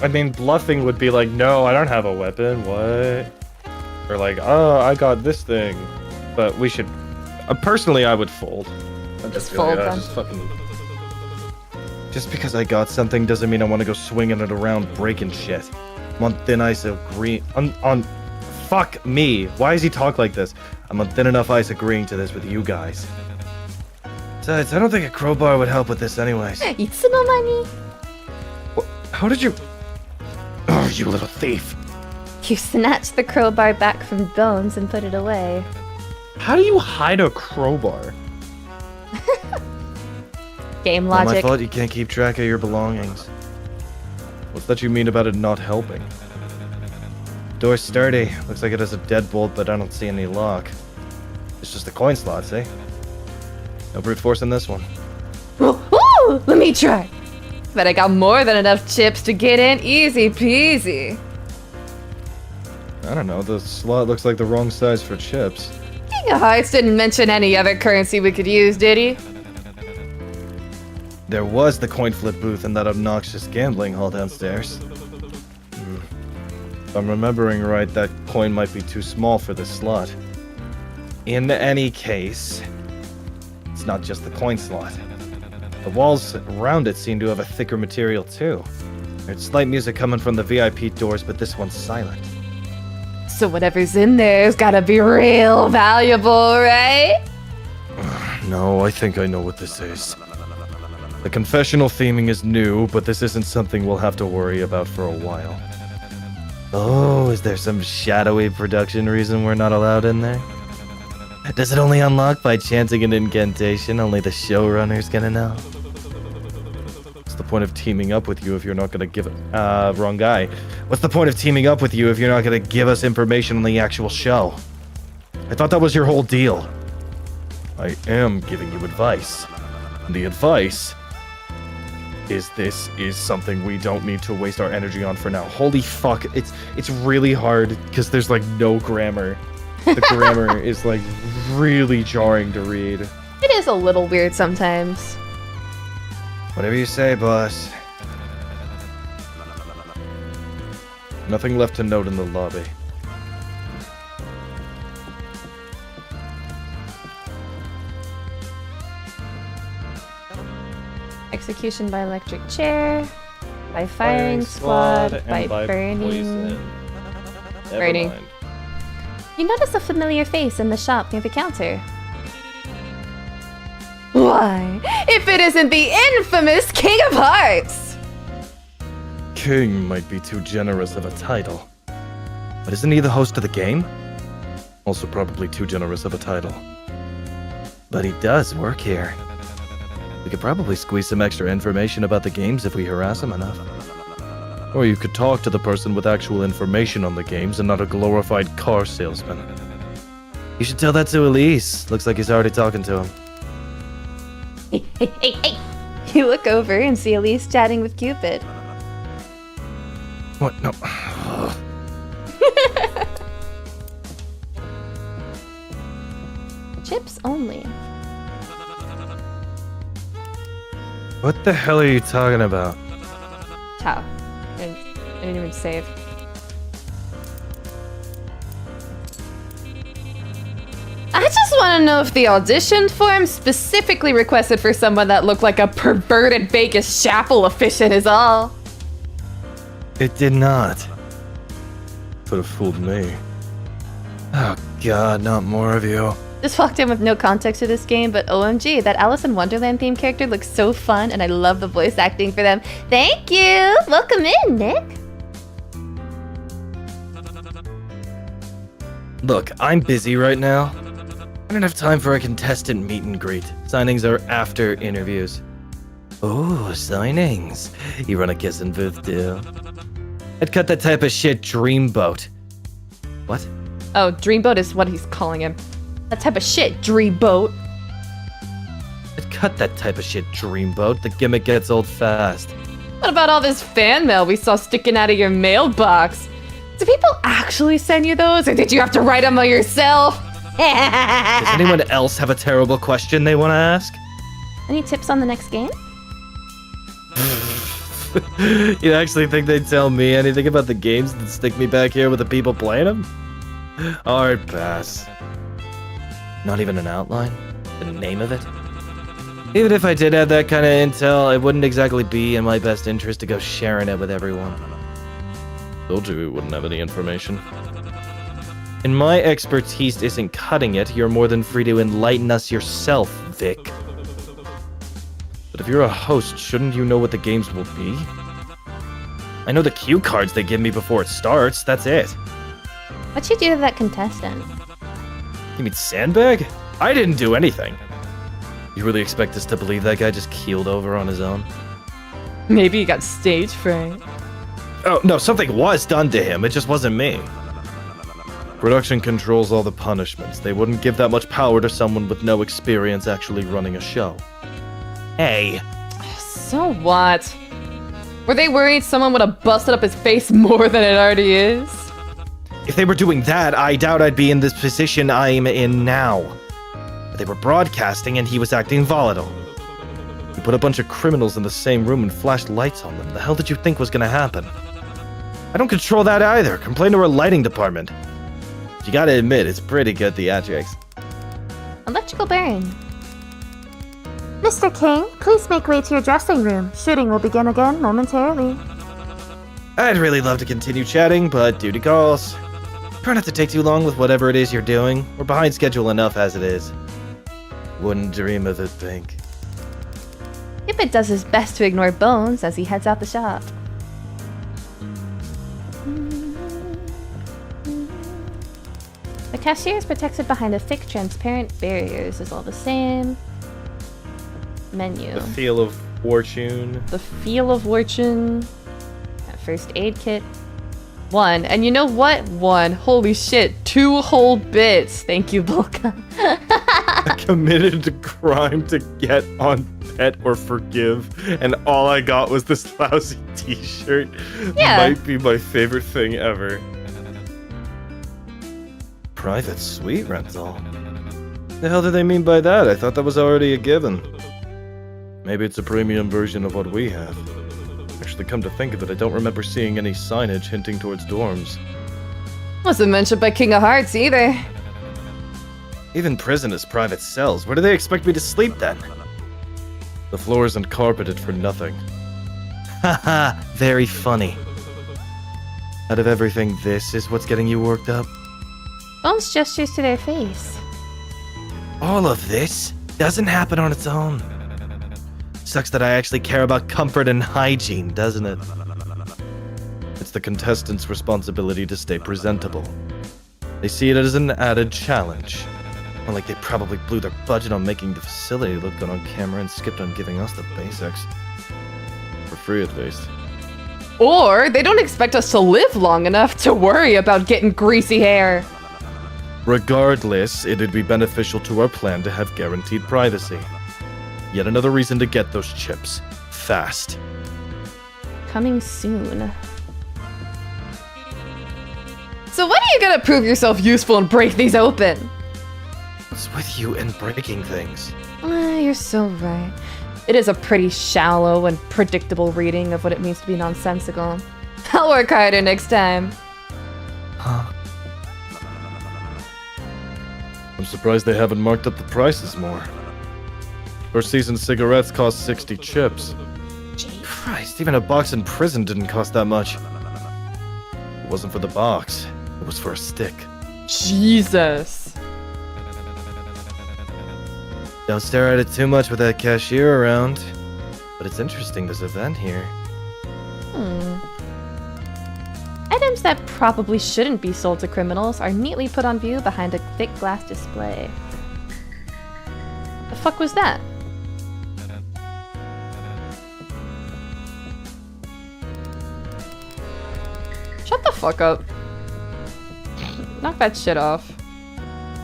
I mean, bluffing would be like, no, I don't have a weapon, what? Or like, oh, I got this thing. But we should... personally, I would fold. Just fold them. Just because I got something doesn't mean I want to go swinging it around breaking shit. I'm on thin ice agreeing... Fuck me. Why does he talk like this? I'm on thin enough ice agreeing to this with you guys. Besides, I don't think a crowbar would help with this anyways. Itsuno mani? How did you... Oh, you little thief. You snatched the crowbar back from Bones and put it away. How do you hide a crowbar? Game Not my logic. fault you can't keep track of your belongings. What's that you mean about it not helping? Door's sturdy. Looks like it has a deadbolt, but I don't see any lock. It's just a coin slot, see? No brute force in this one. Ooh, let me try. Bet I got more than enough chips to get in. Easy peasy. I don't know, the slot looks like the wrong size for chips. King of Hearts didn't mention any other currency we could use, did he? There was the coin flip booth in that obnoxious gambling hall downstairs. If I'm remembering right, that coin might be too small for this slot. In any case, it's not just the coin slot. The walls around it seem to have a thicker material too. There's slight music coming from the VIP doors, but this one's silent. So whatever's in there's gotta be real valuable, right? No, I think I know what this is. The confessional theming is new, but this isn't something we'll have to worry about for a while. Oh, is there some shadowy production reason we're not allowed in there? Does it only unlock by chanting an incantation? Only the showrunner's gonna know. What's the point of teaming up with you if you're not gonna give it? Wrong guy. What's the point of teaming up with you if you're not gonna give us information on the actual show? I thought that was your whole deal. I am giving you advice. And the advice is this is something we don't need to waste our energy on for now. Holy fuck, it's really hard because there's like no grammar. The grammar is like really jarring to read. It is a little weird sometimes. Whatever you say, boss. Nothing left to note in the lobby. Execution by electric chair, by firing squad, by burning. Poison. Never Burning. mind. You notice a familiar face in the shop near the counter. Why? If it isn't the infamous King of Hearts! King might be too generous of a title. But isn't he the host of the game? Also probably too generous of a title. But he does work here. We could probably squeeze some extra information about the games if we harass him enough. Or you could talk to the person with actual information on the games and not a glorified car salesman. You should tell that to Elise. Looks like he's already talking to him. Hey. You look over and see Elise chatting with Cupid. What? No. Chips only. What the hell are you talking about? Ciao. I didn't even save. I just want to know if the audition form specifically requested for someone that looked like a perverted Vegas chapel officiant is all. It did not. Could have fooled me. Oh god, not more of you. Just walked in with no context to this game, but OMG, that Alice in Wonderland theme character looks so fun, and I love the voice acting for them. Thank you! Welcome in, Nick! Look, I'm busy right now. I don't have time for a contestant meet and greet. Signings are after interviews. Oh, signings. You run a kissing booth too? I'd cut that type of shit dreamboat. What? Oh, Dreamboat is what he's calling him. That type of shit, Dreamboat. I'd cut that type of shit dreamboat. The gimmick gets old fast. What about all this fan mail we saw sticking out of your mailbox? Do people actually send you those, or did you have to write them all yourself? Does anyone else have a terrible question they want to ask? Any tips on the next game? You actually think they'd tell me anything about the games and stick me back here with the people playing them? Hard pass. Not even an outline? The name of it? Even if I did have that kind of intel, it wouldn't exactly be in my best interest to go sharing it with everyone. Told you we wouldn't have any information. And my expertise isn't cutting it. You're more than free to enlighten us yourself, Vick. But if you're a host, shouldn't you know what the games will be? I know the cue cards they give me before it starts, that's it. What'd you do to that contestant? You mean sandbag? I didn't do anything. You really expect us to believe that guy just keeled over on his own? Maybe you got stage fright. Oh, no, something was done to him. It just wasn't me. Production controls all the punishments. They wouldn't give that much power to someone with no experience actually running a show. Hey. So what? Were they worried someone would have busted up his face more than it already is? If they were doing that, I doubt I'd be in this position I'm in now. But they were broadcasting and he was acting volatile. We put a bunch of criminals in the same room and flashed lights on them. The hell did you think was gonna happen? I don't control that either. Complain to our lighting department. But you gotta admit, it's pretty good theatrics. Electrical burn. Mr. King, please make way to your dressing room. Shooting will begin again momentarily. I'd really love to continue chatting, but duty calls. Try not to take too long with whatever it is you're doing. We're behind schedule enough as it is. Wouldn't dream of it, Pink. Cupid does his best to ignore Bones as he heads out the shop. The cashier is protected behind a thick, transparent barrier. This is all the same. Menu. The feel of fortune. The feel of fortune. First aid kit. 1. And you know what? 1. Holy shit. 2 whole bits. Thank you, Volka. I committed a crime to get on Pet or Forgive, and all I got was this lousy t-shirt. Yeah. Might be my favorite thing ever. Private suite rental? The hell do they mean by that? I thought that was already a given. Maybe it's a premium version of what we have. Actually, come to think of it, I don't remember seeing any signage hinting towards dorms. Wasn't mentioned by King of Hearts either. Even prison is private cells. Where do they expect me to sleep then? The floor isn't carpeted for nothing. Haha, very funny. Out of everything, this is what's getting you worked up? Bones gestures to their face. All of this doesn't happen on its own. Sucks that I actually care about comfort and hygiene, doesn't it? It's the contestants' responsibility to stay presentable. They see it as an added challenge. More like they probably blew their budget on making the facility look good on camera and skipped on giving us the basics. For free, at least. Or they don't expect us to live long enough to worry about getting greasy hair. Regardless, it'd be beneficial to our plan to have guaranteed privacy. Yet another reason to get those chips. Fast. Coming soon. So when are you gonna prove yourself useful and break these open? What's with you and breaking things? You're so right. It is a pretty shallow and predictable reading of what it means to be nonsensical. I'll work harder next time. Huh? I'm surprised they haven't marked up the prices more. First season cigarettes cost 60 chips. Christ, even a box in prison didn't cost that much. It wasn't for the box. It was for a stick. Jesus. Don't stare at it too much with that cashier around. But it's interesting, there's a vent here. Items that probably shouldn't be sold to criminals are neatly put on view behind a thick glass display. The fuck was that? Shut the fuck up. Knock that shit off.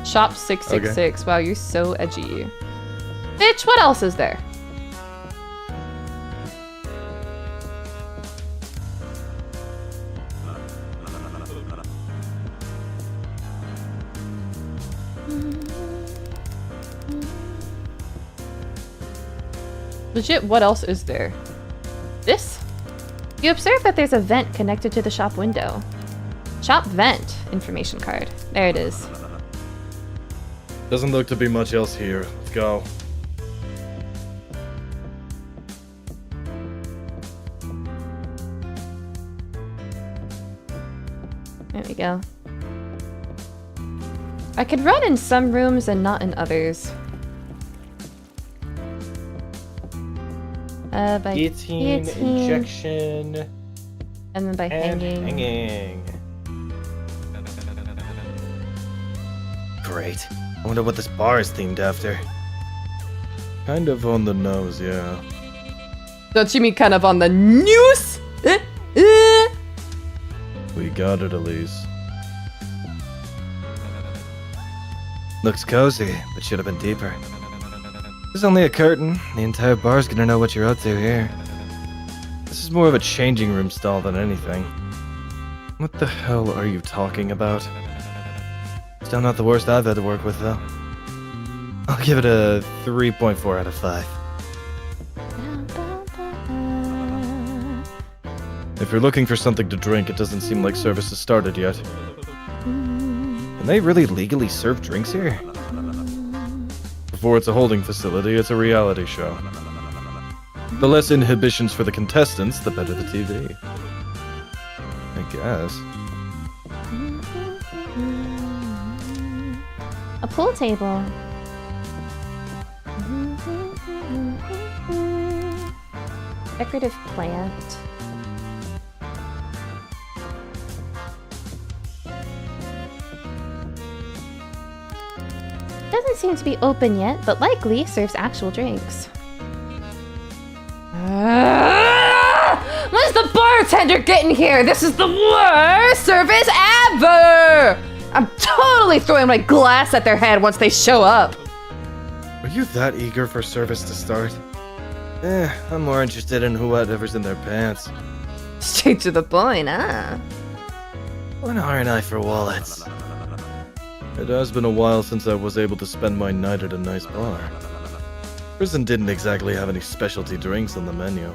Shop 666. Wow, you're so edgy. Bitch, what else is there? Legit, what else is there? This? You observe that there's a vent connected to the shop window. Shop vent information card. There it is. Doesn't look to be much else here. Let's go. There we go. I could run in some rooms and not in others. By Guillotine, guillotine, injection, and then by and hanging. Great. I wonder what this bar is themed after. Kind of on the nose, yeah. Don't you mean kind of on the news? We got it, Elise. Looks cozy, but should have been deeper. There's only a curtain. The entire bar's gonna know what you're up to here. This is more of a changing room stall than anything. What the hell are you talking about? Still not the worst I've had to work with, though. I'll give it a 3.4 out of 5. If you're looking for something to drink, it doesn't seem like service has started yet. Can they really legally serve drinks here? Before it's a holding facility, it's a reality show. The less inhibitions for the contestants, the better the TV. I guess. A pool table. Decorative plant. doesn't seem to be open yet, but likely serves actual drinks. When's the bartender getting here? This is the worst service ever! I'm totally throwing my glass at their head once they show up. Are you that eager for service to start? I'm more interested in whatever's in their pants. Straight to the point, huh? When aren't I for wallets? It has been a while since I was able to spend my night at a nice bar. Prison didn't exactly have any specialty drinks on the menu.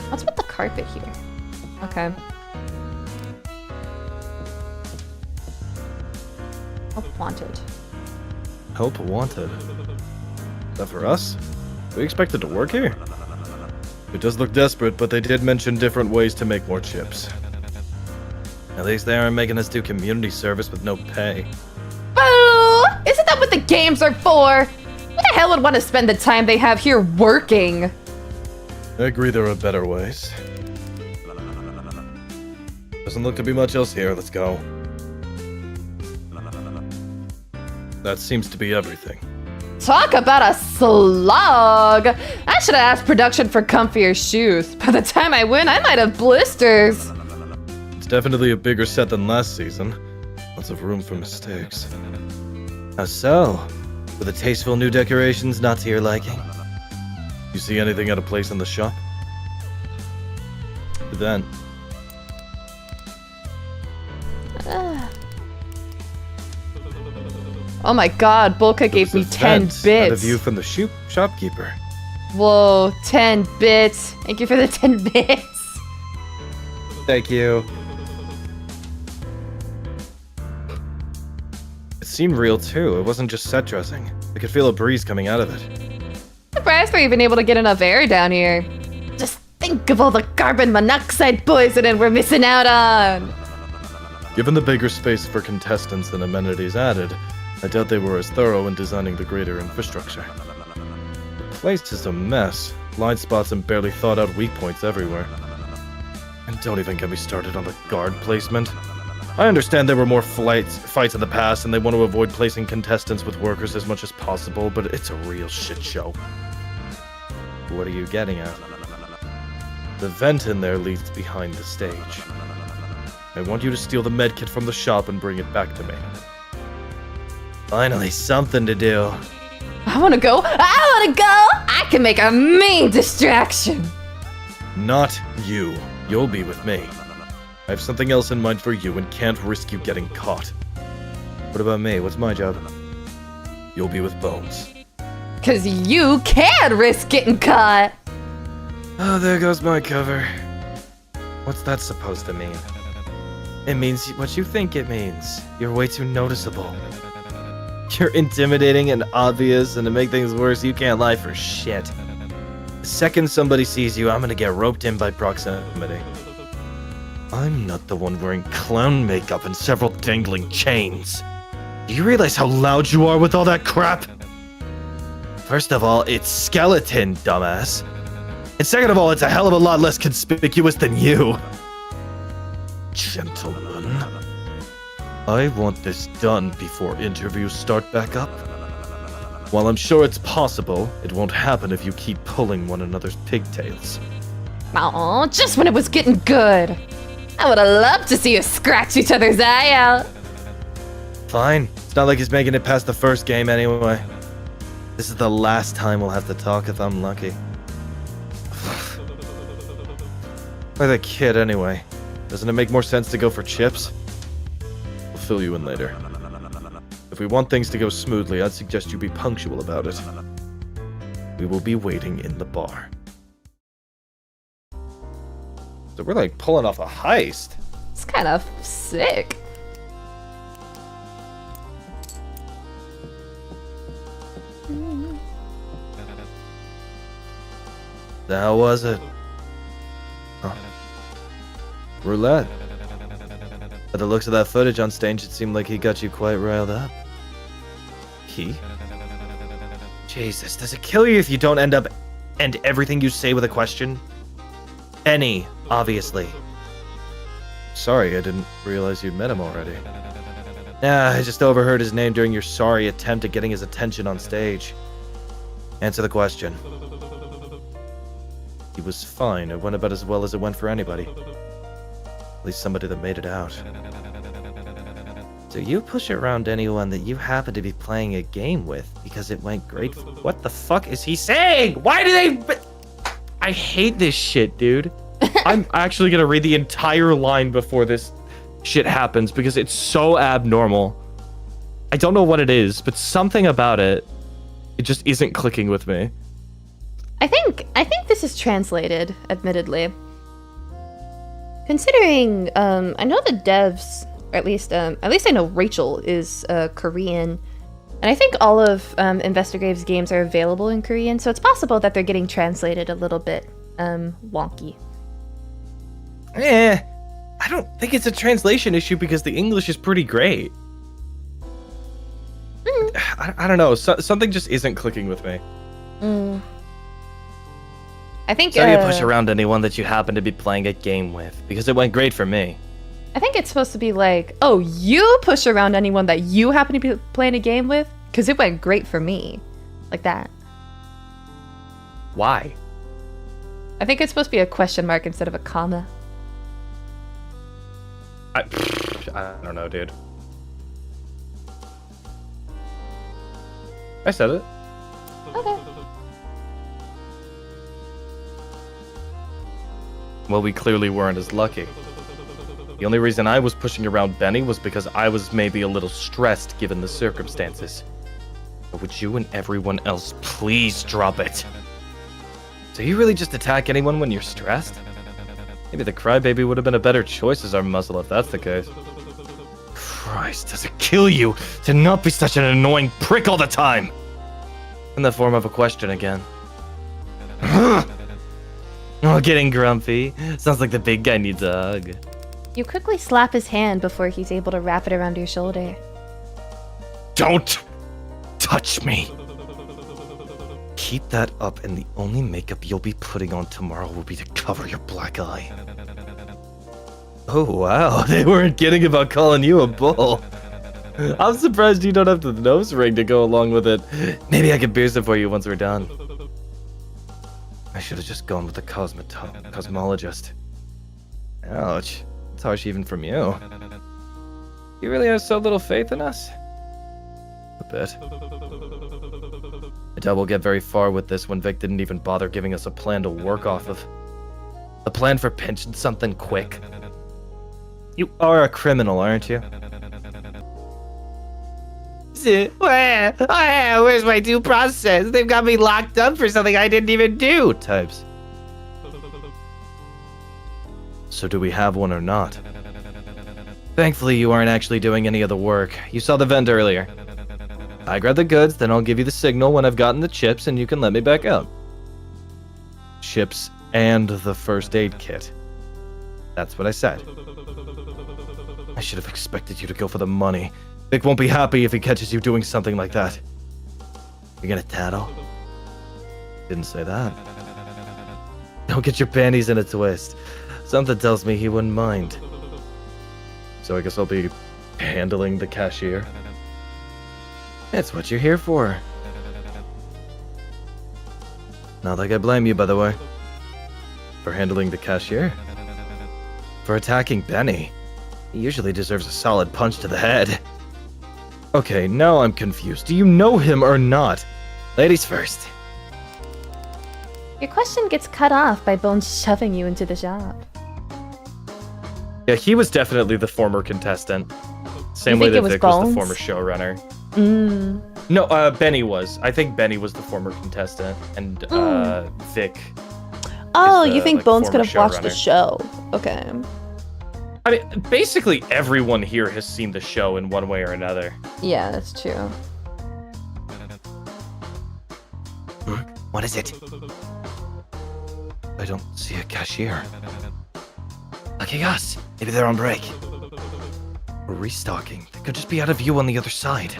What's with the carpet here? Okay. Help wanted. Help wanted. Is that for us? We expected to work here? It does look desperate, but they did mention different ways to make more chips. At least they aren't making us do community service with no pay. Boo! Isn't that what the games are for? Who the hell would want to spend the time they have here working? I agree there are better ways. Doesn't look to be much else here, let's go. That seems to be everything. Talk about a slog! I should have asked production for comfier shoes. By the time I win, I might have blisters. It's definitely a bigger set than last season. Lots of room for mistakes. How so? Were the tasteful new decorations not to your liking? You see anything out of place in the shop? Then. Oh my god, Bulka gave me 10 Not a bits. view from the shopkeeper. Whoa, 10 bits. Thank you for the 10 bits. Thank you. It seemed real too. It wasn't just set dressing. I could feel a breeze coming out of it. Surprised we're even able to get enough air down here. Just think of all the carbon monoxide poisoning we're missing out on. Given the bigger space for contestants and amenities added, I doubt they were as thorough in designing the greater infrastructure. The place is a mess. Blind spots and barely thought out weak points everywhere. And don't even get me started on the guard placement. I understand there were more fights in the past and they want to avoid placing contestants with workers as much as possible, but it's a real shit show. What are you getting at? The vent in there leads behind the stage. I want you to steal the medkit from the shop and bring it back to me. Finally, something to do. I wanna go! I wanna go! I can make a mean distraction! Not you. You'll be with me. I have something else in mind for you and can't risk you getting caught. What about me? What's my job? You'll be with Bones. Cause you can risk getting caught! Oh, there goes my cover. What's that supposed to mean? It means what you think it means. You're way too noticeable. You're intimidating and obvious, and to make things worse, you can't lie for shit. The second somebody sees you, I'm gonna get roped in by proximity. I'm not the one wearing clown makeup and several dangling chains. Do you realize how loud you are with all that crap? First of all, it's skeleton, dumbass. And second of all, it's a hell of a lot less conspicuous than you. Gentlemen, I want this done before interviews start back up. While I'm sure it's possible, it won't happen if you keep pulling one another's pigtails. Aw, just when it was getting good. I would've loved to see you scratch each other's eye out. Fine. It's not like he's making it past the first game anyway. This is the last time we'll have to talk if I'm lucky. Why the kid anyway? Doesn't it make more sense to go for chips? We'll fill you in later. If we want things to go smoothly, I'd suggest you be punctual about it. We will be waiting in the bar. So we're like pulling off a heist. It's kind of sick. How was it? Oh. Roulette. By the looks of that footage on stage, it seemed like he got you quite riled up. He? Jesus, does it kill you if you don't end everything you say with a question? Any, obviously. Sorry, I didn't realize you'd met him already. I just overheard his name during your sorry attempt at getting his attention on stage. Answer the question. He was fine. It went about as well as it went for anybody. At least somebody that made it out. Do you push around anyone that you happen to be playing a game with because it went great? What the fuck is he saying? Why do they... I hate this shit, dude. I'm actually gonna read the entire line before this shit happens because it's so abnormal. I don't know what it is, but something about it, it just isn't clicking with me. I think this is translated, admittedly. Considering, I know the devs, or at least I know Rachel is Korean, and I think all of Investigrave's games are available in Korean, so it's possible that they're getting translated a little bit wonky. I don't think it's a translation issue because the English is pretty great. I don't know. Something just isn't clicking with me. I think. So you push around anyone that you happen to be playing a game with because it went great for me. I think it's supposed to be like, oh, you push around anyone that you happen to be playing a game with because it went great for me, like that. Why? I think it's supposed to be a question mark instead of a comma. I don't know, dude. I said it. Okay. Well, we clearly weren't as lucky. The only reason I was pushing around Benny was because I was maybe a little stressed given the circumstances. But would you and everyone else please drop it? Do you really just attack anyone when you're stressed? Maybe the crybaby would have been a better choice as our muzzle if that's the case. Christ, does it kill you to not be such an annoying prick all the time? In the form of a question again. Oh, getting grumpy. Sounds like the big guy needs a hug. You quickly slap his hand before he's able to wrap it around your shoulder. Don't touch me. Keep that up, and the only makeup you'll be putting on tomorrow will be to cover your black eye. Oh, wow. They weren't kidding about calling you a bull. I'm surprised you don't have the nose ring to go along with it. Maybe I can pierce it for you once we're done. I should have just gone with the cosmologist. Ouch. It's harsh even from you. You really have so little faith in us? A bit. I doubt we'll get very far with this when Vick didn't even bother giving us a plan to work off of. A plan for pinching something quick. You are a criminal, aren't you? Where's my due process? They've got me locked up for something I didn't even do, types. So do we have one or not? Thankfully, you aren't actually doing any of the work. You saw the vent earlier. I grab the goods, then I'll give you the signal when I've gotten the chips and you can let me back out. Chips and the first aid kit. That's what I said. I should have expected you to go for the money. Vick won't be happy if he catches you doing something like that. You're gonna tattle? Didn't say that. Don't get your panties in a twist. Something tells me he wouldn't mind. So I guess I'll be handling the cashier. That's what you're here for. Not like I blame you, by the way. For handling the cashier? For attacking Benny. He usually deserves a solid punch to the head. Okay, now I'm confused. Do you know him or not? Ladies first. Your question gets cut off by Bones shoving you into the shop. Yeah, he was definitely the former contestant. Same way that Vick was the former showrunner. No, Benny was. I think Benny was the former contestant, and Vick. Oh, you think Bones could have watched the show? Okay. I mean, basically everyone here has seen the show in one way or another. Yeah, that's true. What is it? I don't see a cashier. Lucky us. Maybe they're on break. We're restocking. They could just be out of view on the other side.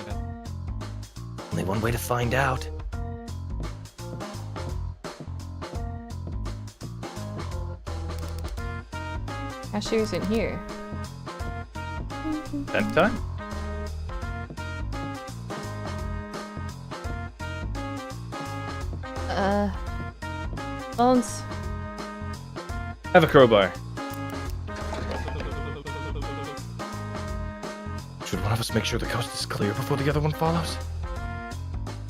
Only one way to find out. Cashier's in here. Vent time? Bones. Have a crowbar. Should one of us make sure the coast is clear before the other one follows?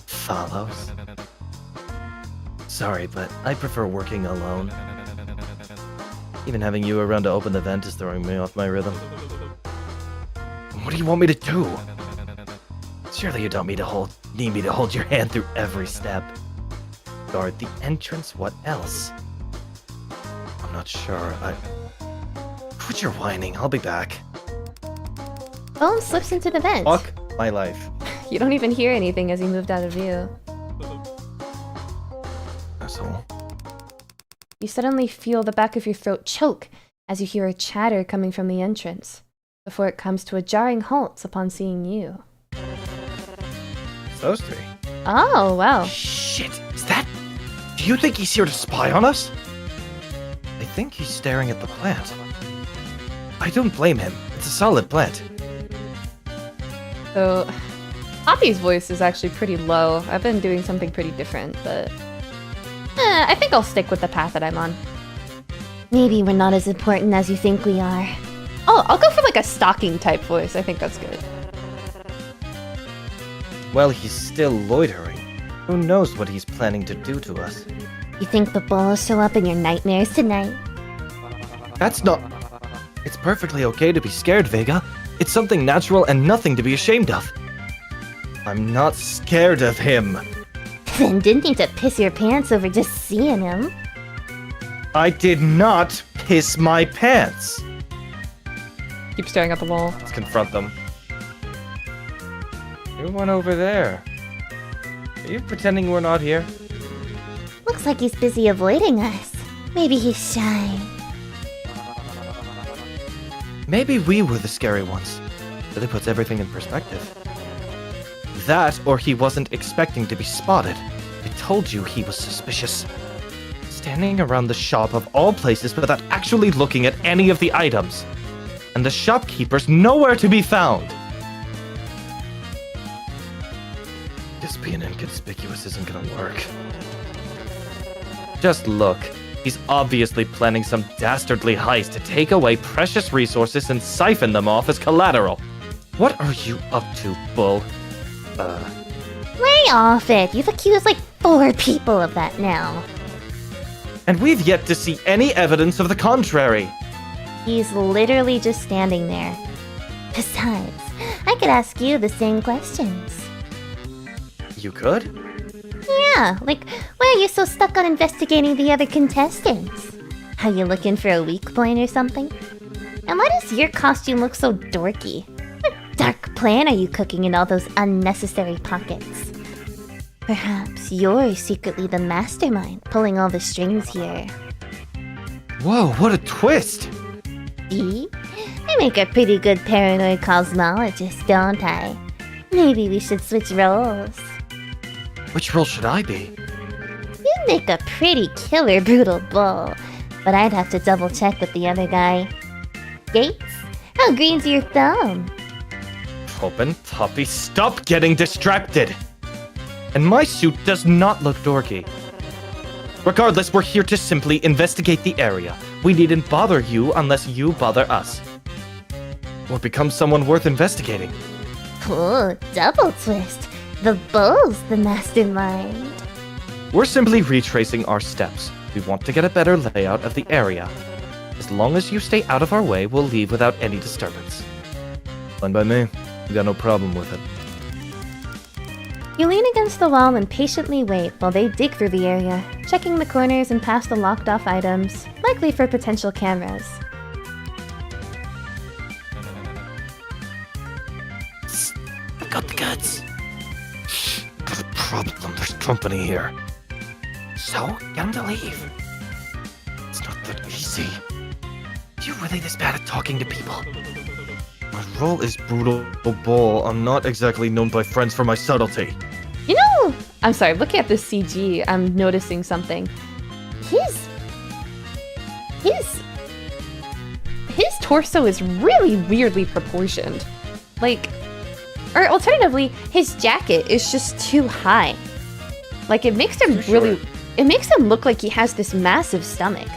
Follows? Sorry, but I prefer working alone. Even having you around to open the vent is throwing me off my rhythm. What do you want me to do? Surely you don't need me to hold your hand through every step. Guard the entrance, what else? I'm not sure, Quit your whining, I'll be back. Bones slips into the vent. Fuck my life. You don't even hear anything as he moved out of view. Asshole. You suddenly feel the back of your throat choke as you hear a chatter coming from the entrance, before it comes to a jarring halt upon seeing you. It's those three. Oh, wow. Shit, is that... Do you think he's here to spy on us? I think he's staring at the plant. I don't blame him. It's a solid plant. So, Poppy's voice is actually pretty low. I've been doing something pretty different, but... I think I'll stick with the path that I'm on. Maybe we're not as important as you think we are. Oh, I'll go for like a stalking type voice. I think that's good. Well, he's still loitering. Who knows what he's planning to do to us? You think the bull will show up in your nightmares tonight? That's not... It's perfectly okay to be scared, Vega. It's something natural and nothing to be ashamed of. I'm not scared of him. Then didn't need to piss your pants over just seeing him. I did not piss my pants. Keep staring at the wall. Let's confront them. There's one over there. Are you pretending we're not here? Looks like he's busy avoiding us. Maybe he's shy. Maybe we were the scary ones. Really puts everything in perspective. That, or he wasn't expecting to be spotted. I told you he was suspicious. Standing around the shop of all places without actually looking at any of the items. And the shopkeeper's nowhere to be found. Just being inconspicuous isn't gonna work. Just look. He's obviously planning some dastardly heist to take away precious resources and siphon them off as collateral. What are you up to, Bull? Lay off it. You've accused like 4 people of that now. And we've yet to see any evidence of the contrary. He's literally just standing there. Besides, I could ask you the same questions. You could? Yeah, like, why are you so stuck on investigating the other contestants? Are you looking for a weak point or something? And why does your costume look so dorky? What dark plan are you cooking in all those unnecessary pockets? Perhaps you're secretly the mastermind pulling all the strings here. Whoa, what a twist! See? I make a pretty good paranoid cosmologist, don't I? Maybe we should switch roles. Which role should I be? You make a pretty killer brutal bull, but I'd have to double check with the other guy. Gates? How green's your thumb? Open, Poppy, stop getting distracted! And my suit does not look dorky. Regardless, we're here to simply investigate the area. We needn't bother you unless you bother us. Or become someone worth investigating. Cool, double twist. The bull's the mastermind. We're simply retracing our steps. We want to get a better layout of the area. As long as you stay out of our way, we'll leave without any disturbance. Fine by me. We got no problem with it. You lean against the wall and patiently wait while they dig through the area, checking the corners and past the locked-off items, likely for potential cameras. I got the goods. Got a problem. There's company here. So, get him to leave. It's not that easy. Are you really this bad at talking to people? My role is brutal bull. I'm not exactly known by friends for my subtlety. You know, I'm sorry, looking at this CG, I'm noticing something. His torso is really weirdly proportioned. Like, or alternatively, his jacket is just too high. Like, it makes him really... it makes him look like he has this massive stomach.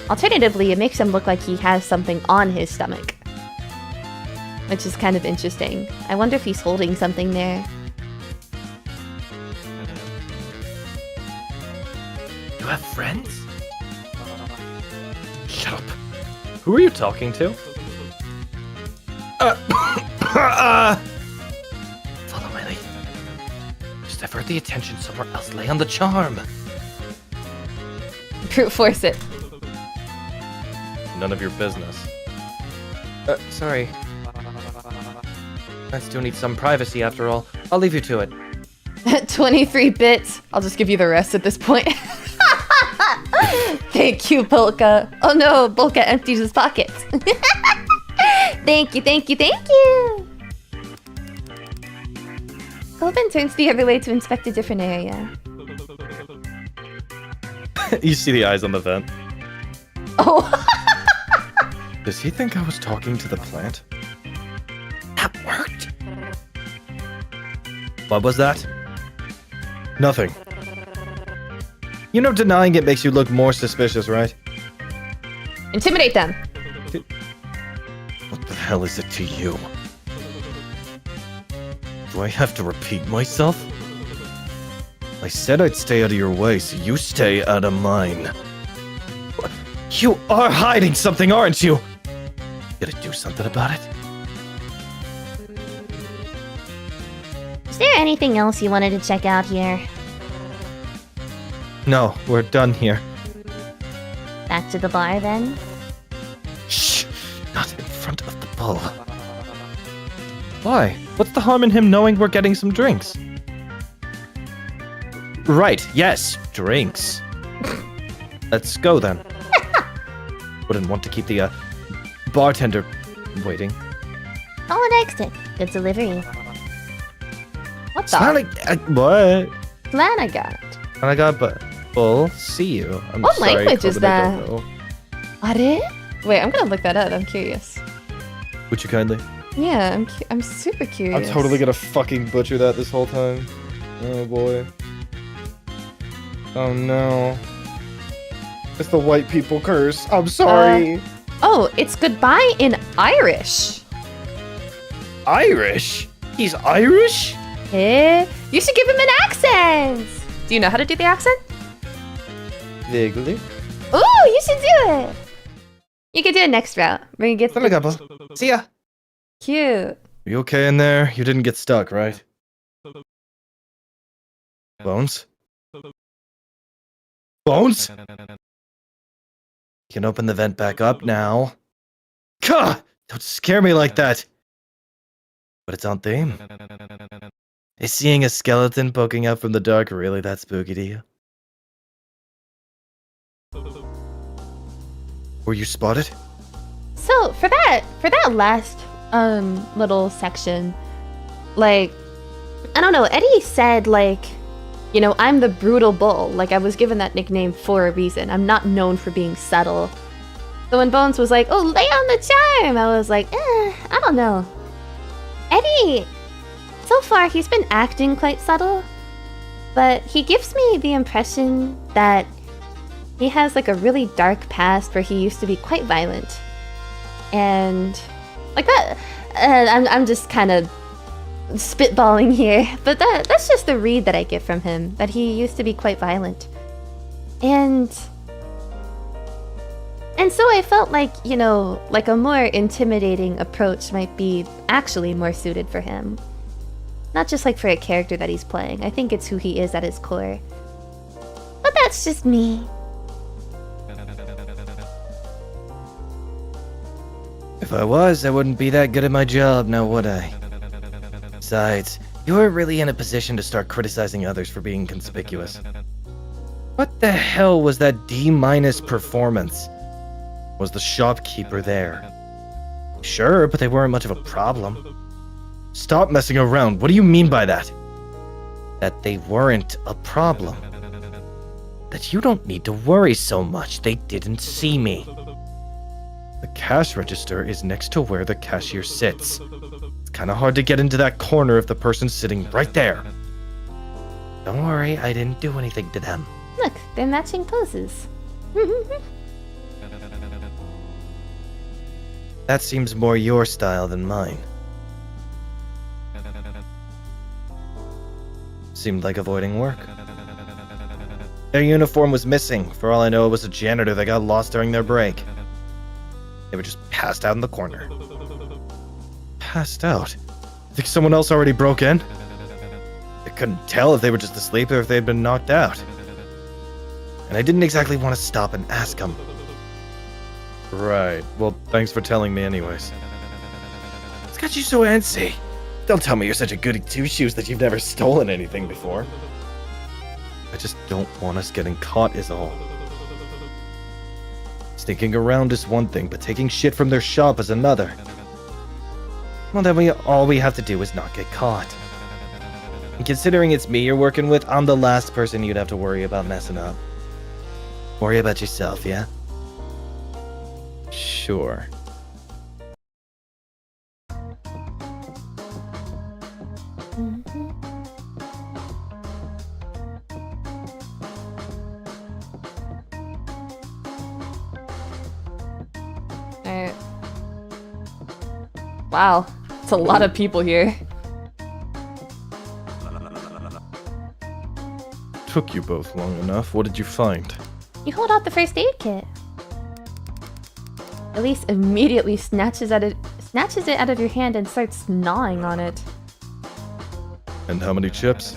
Alternatively, it makes him look like he has something on his stomach. Which is kind of interesting. I wonder if he's holding something there. You have friends? Shut up. Who are you talking to? Follow my lead. Just divert the attention somewhere else. Lay on the charm. Brute force it. None of your business. Sorry. I still need some privacy after all. I'll leave you to it. 23 bits. I'll just give you the rest at this point. Thank you, Polka. Oh no, Polka empties his pockets. Thank you, thank you, thank you! Coben turns the other way to inspect a different area. You see the eyes on the vent. Oh. Does he think I was talking to the plant? That worked. What was that? Nothing. You know denying it makes you look more suspicious, right? Intimidate them. What the hell is it to you? Do I have to repeat myself? I said I'd stay out of your way, so you stay out of mine. You are hiding something, aren't you? Gotta do something about it. Is there anything else you wanted to check out here? No, we're done here. Back to the bar then? Shh! Not in front of the bull. Why? What's the harm in him knowing we're getting some drinks? Right, yes, drinks. Let's go then. Wouldn't want to keep the bartender waiting. Oh, an exit. Good delivery. What It's not the like what? plan I got? And I got bull. See you. I'm What sorry, language is Coben, I don't that? know. Are? Wait, I'm gonna look that up. I'm curious. Would you kindly? Yeah, I'm super curious. I'm totally gonna fucking butcher that this whole time. Oh boy. Oh no. It's the white people curse. I'm sorry. Oh, it's goodbye in Irish. Irish? He's Irish? Eh? You should give him an accent. Do you know how to do the accent? Vaguely. Ooh, you should do it! You can do it next route. We're gonna get See ya. cute. You okay in there? You didn't get stuck, right? Bones? Bones? You can open the vent back up now. Gah! Don't scare me like that! But it's on theme. Is seeing a skeleton poking up from the dark really that spooky to you? Were you spotted? So for that last little section, like, I don't know, Eddie said, like, you know, I'm the brutal bull. Like, I was given that nickname for a reason. I'm not known for being subtle. So when Bones was like, oh, lay on the charm, I was like, I don't know. Eddie, so far he's been acting quite subtle, but he gives me the impression that he has like a really dark past where he used to be quite violent. And like that, I'm just kind of spitballing here, but that's just the read that I get from him, that he used to be quite violent. And so I felt like, you know, like a more intimidating approach might be actually more suited for him. Not just like for a character that he's playing. I think it's who he is at his core. But that's just me. If I was, I wouldn't be that good at my job, now would I? Besides, you aren't really in a position to start criticizing others for being conspicuous. What the hell was that D- performance? Was the shopkeeper there? Sure, but they weren't much of a problem. Stop messing around. What do you mean by that? That they weren't a problem. That you don't need to worry so much. They didn't see me. The cash register is next to where the cashier sits. It's kind of hard to get into that corner if the person's sitting right there. Don't worry, I didn't do anything to them. Look, they're matching poses. That seems more your style than mine. Seemed like avoiding work. Their uniform was missing. For all I know, it was a janitor that got lost during their break. They were just passed out in the corner. Passed out? Think someone else already broke in? I couldn't tell if they were just asleep or if they'd been knocked out. And I didn't exactly want to stop and ask them. Right. Well, thanks for telling me anyways. What's got you so antsy? Don't tell me you're such a goody two-shoes that you've never stolen anything before. I just don't want us getting caught is all. Sneaking around is one thing, but taking shit from their shop is another. Well, then all we have to do is not get caught. And considering it's me you're working with, I'm the last person you'd have to worry about messing up. Worry about yourself, yeah? Sure. Alright. Wow, it's a lot of people here. Took you both long enough. What did you find? You hold out the first aid kit. Elise immediately snatches it out of your hand and starts gnawing on it. And how many chips?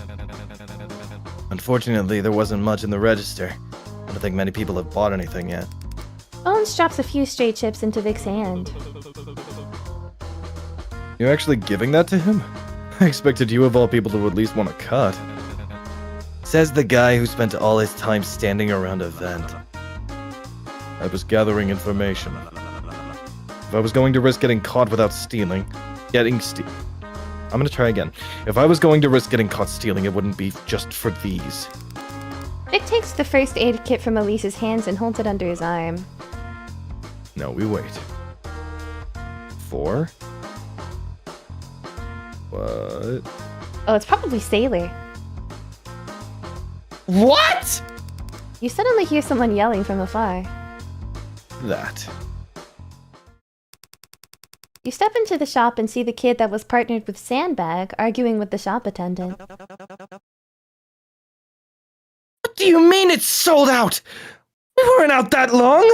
Unfortunately, there wasn't much in the register. I don't think many people have bought anything yet. Bones drops a few stray chips into Vick's hand. You're actually giving that to him? I expected you of all people to at least want a cut. Says the guy who spent all his time standing around a vent. I was gathering information. If I was going to risk getting caught without stealing, I'm gonna try again. If I was going to risk getting caught stealing, it wouldn't be just for these. Vick takes the first aid kit from Elise's hands and holds it under his arm. No, we wait. 4? What? Oh, it's probably Sailor. What?! You suddenly hear someone yelling from afar. That. You step into the shop and see the kid that was partnered with Sandbag arguing with the shop attendant. What do you mean it's sold out? We weren't out that long!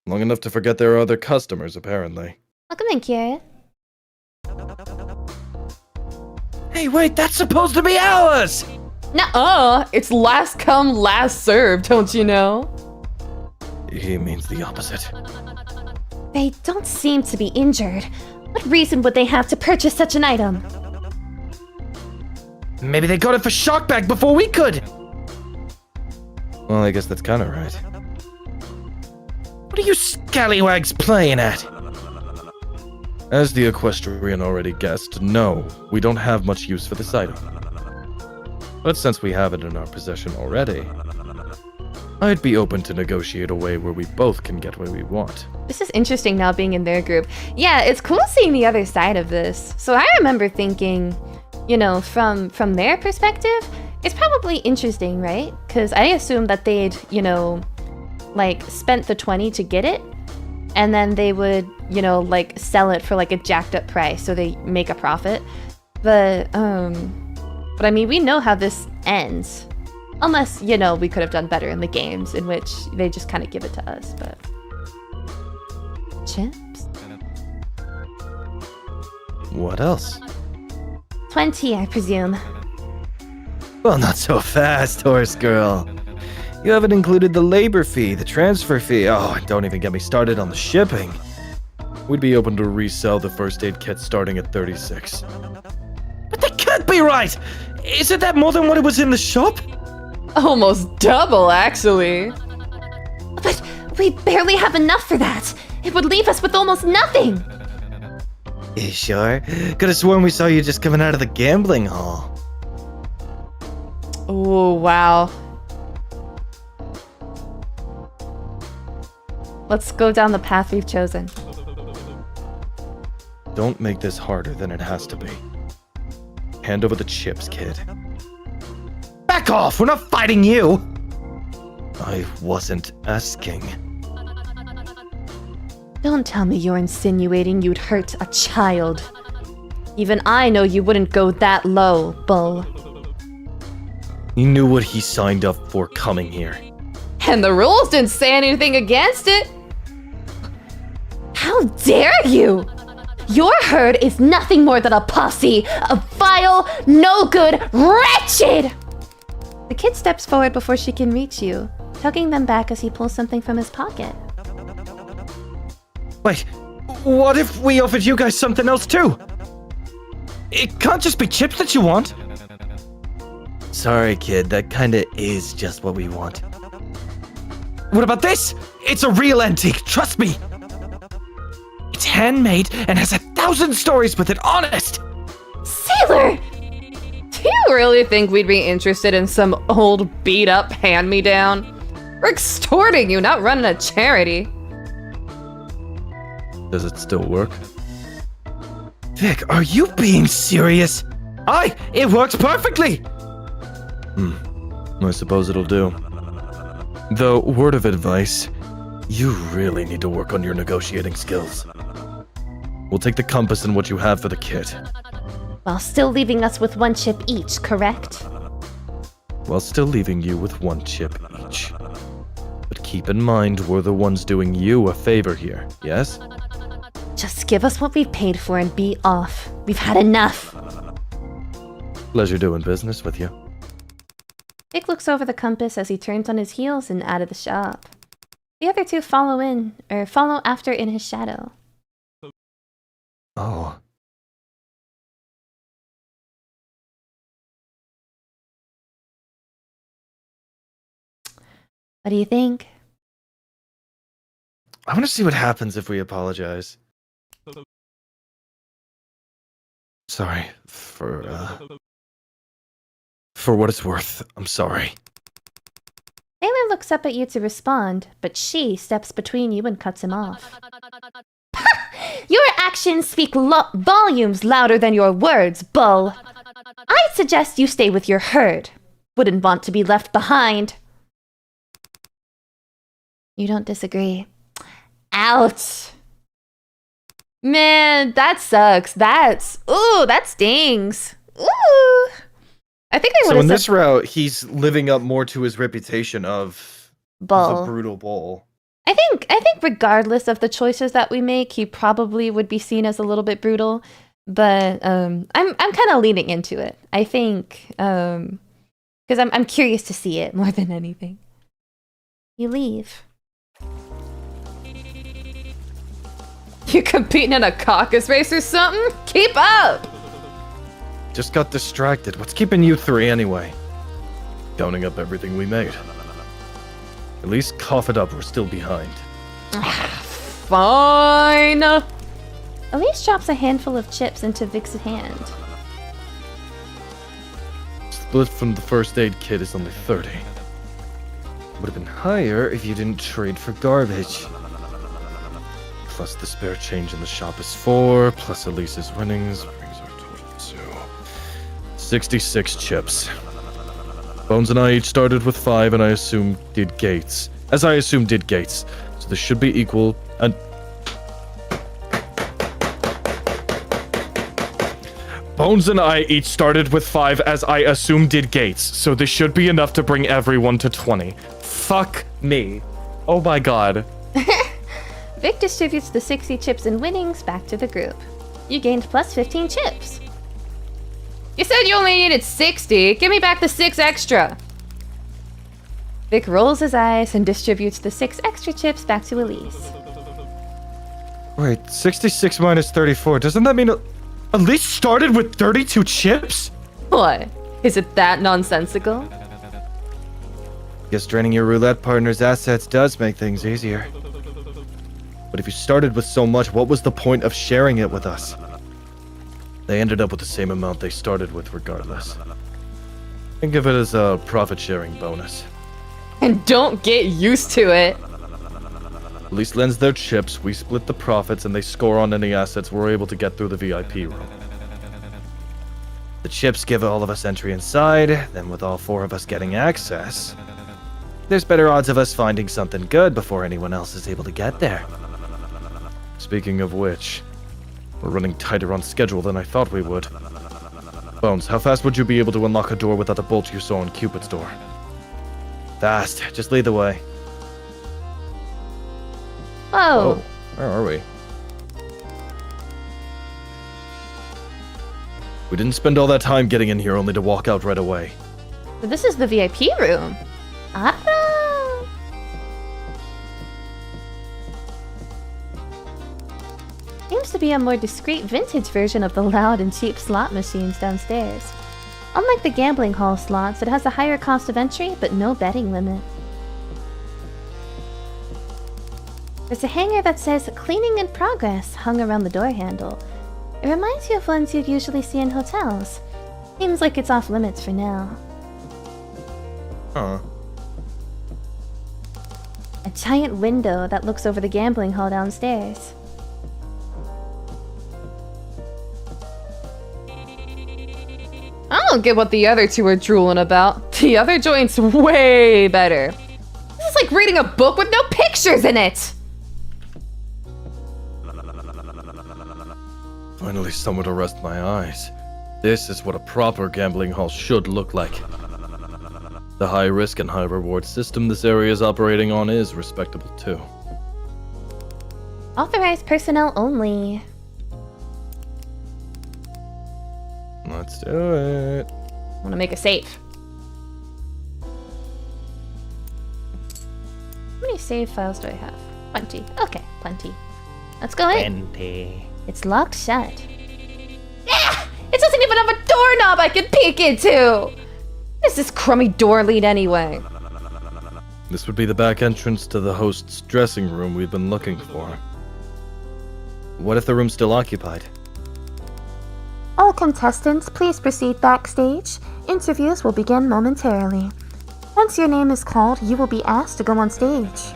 Long enough to forget there are other customers, apparently. Welcome in, Kira. Hey, wait, that's supposed to be ours! Nuh-uh! It's last come, last served, don't you know? He means the opposite. They don't seem to be injured. What reason would they have to purchase such an item? Maybe they got it for Shockback before we could! Well, I guess that's kind of right. What are you scallywags playing at? As the equestrian already guessed, no, we don't have much use for this item. But since we have it in our possession already, I'd be open to negotiate a way where we both can get what we want. This is interesting now being in their group. Yeah, it's cool seeing the other side of this. So I remember thinking, you know, from their perspective, it's probably interesting, right? Because I assumed that they'd, you know, like spent the 20 to get it, and then they would, you know, like sell it for like a jacked up price so they make a profit. But I mean, we know how this ends. Unless, you know, we could have done better in the games in which they just kind of give it to us, but... Chips? What else? 20, I presume. Well, not so fast, horse girl. You haven't included the labor fee, the transfer fee. Oh, and don't even get me started on the shipping. We'd be open to resell the first aid kit starting at 36. But that can't be right! Isn't that more than what it was in the shop? Almost double, actually. But we barely have enough for that. It would leave us with almost nothing. You sure? Could have sworn we saw you just coming out of the gambling hall. Oh, wow. Let's go down the path we've chosen. Don't make this harder than it has to be. Hand over the chips, kid. back off! We're not fighting you! I wasn't asking. Don't tell me you're insinuating you'd hurt a child. Even I know you wouldn't go that low, Bull. He knew what he signed up for coming here. And the rules didn't say anything against it. How dare you! Your herd is nothing more than a posse of vile, no-good, wretched! The kid steps forward before she can reach you, tugging them back as he pulls something from his pocket. Wait, what if we offered you guys something else too? It can't just be chips that you want. Sorry, kid, that kinda is just what we want. What about this? It's a real antique, trust me. It's handmade and has 1,000 stories with it, honest. Sailor! Do you really think we'd be interested in some old beat-up hand-me-down? We're extorting you, not running a charity. Does it still work? Vic, are you being serious? Aye, it works perfectly. I suppose it'll do. Though, word of advice, you really need to work on your negotiating skills. We'll take the compass and what you have for the kit. While still leaving us with 1 chip each, correct? While still leaving you with 1 chip each. But keep in mind, we're the ones doing you a favor here, yes? Just give us what we've paid for and be off. We've had enough. Pleasure doing business with you. Vick looks over the compass as he turns on his heels and out of the shop. The other two follow after in his shadow. Oh. What do you think? I want to see what happens if we apologize. Sorry for what it's worth. I'm sorry. Taylor looks up at you to respond, but she steps between you and cuts him off. Your actions speak volumes louder than your words, Bull. I'd suggest you stay with your herd. Wouldn't want to be left behind. You don't disagree. Ouch! Man, that sucks. That stings. Ooh! I think I would So have in this route, he's living up more to his reputation of Bull. the brutal bull. I think regardless of the choices that we make, he probably would be seen as a little bit brutal. But I'm kind of leaning into it. I think because I'm curious to see it more than anything. You leave. You competing in a caucus race or something? Keep up! Just got distracted. What's keeping you 3 anyway? Counting up everything we made. At least cough it up, we're still behind. Fine. Elise drops a handful of chips into Vick's hand. Split from the first aid kit is only 30. Would have been higher if you didn't trade for garbage. Plus the spare change in the shop is 4, plus Elise's winnings brings our total to 66 chips. Bones and I each started with 5, and I assume did Gates. So this should be equal, and... Bones and I each started with 5, as I assume did Gates. So this should be enough to bring everyone to 20. Fuck me. Oh my god. Vick distributes the 60 chips and winnings back to the group. You gained plus 15 chips. You said you only needed 60. Give me back the 6 extra. Vick rolls his eyes and distributes the 6 extra chips back to Elise. Wait, 66 minus 34. Doesn't that mean Elise started with 32 chips? What? Is it that nonsensical? Guess draining your roulette partner's assets does make things easier. But if you started with so much, what was the point of sharing it with us? They ended up with the same amount they started with regardless. Think of it as a profit-sharing bonus. And don't get used to it. At least lends their chips, we split the profits, and they score on any assets we're able to get through the VIP room. The chips give all of us entry inside, then with all 4 of us getting access, there's better odds of us finding something good before anyone else is able to get there. Speaking of which, we're running tighter on schedule than I thought we would. Bones, how fast would you be able to unlock a door without the bolt you saw in Cupid's door? Fast. Just lead the way. Whoa. Where are we? We didn't spend all that time getting in here only to walk out right away. So this is the VIP room. Ah. Seems to be a more discreet vintage version of the loud and cheap slot machines downstairs. Unlike the gambling hall slots, it has a higher cost of entry, but no betting limit. There's a hanger that says "Cleaning in Progress" hung around the door handle. It reminds you of ones you'd usually see in hotels. Seems like it's off limits for now. Huh. A giant window that looks over the gambling hall downstairs. I don't get what the other two are drooling about. The other joint's way better. This is like reading a book with no pictures in it! Finally someone to rest my eyes. This is what a proper gambling hall should look like. The high risk and high reward system this area is operating on is respectable too. Authorized personnel only. Let's do it. I want to make a save. How many save files do I have? 20. Okay, plenty. Let's go in. 20. It's locked shut. Yeah! It doesn't even have a doorknob I can peek into! Where's this crummy door lead anyway? This would be the back entrance to the host's dressing room we've been looking for. What if the room's still occupied? All contestants, please proceed backstage. Interviews will begin momentarily. Once your name is called, you will be asked to go on stage.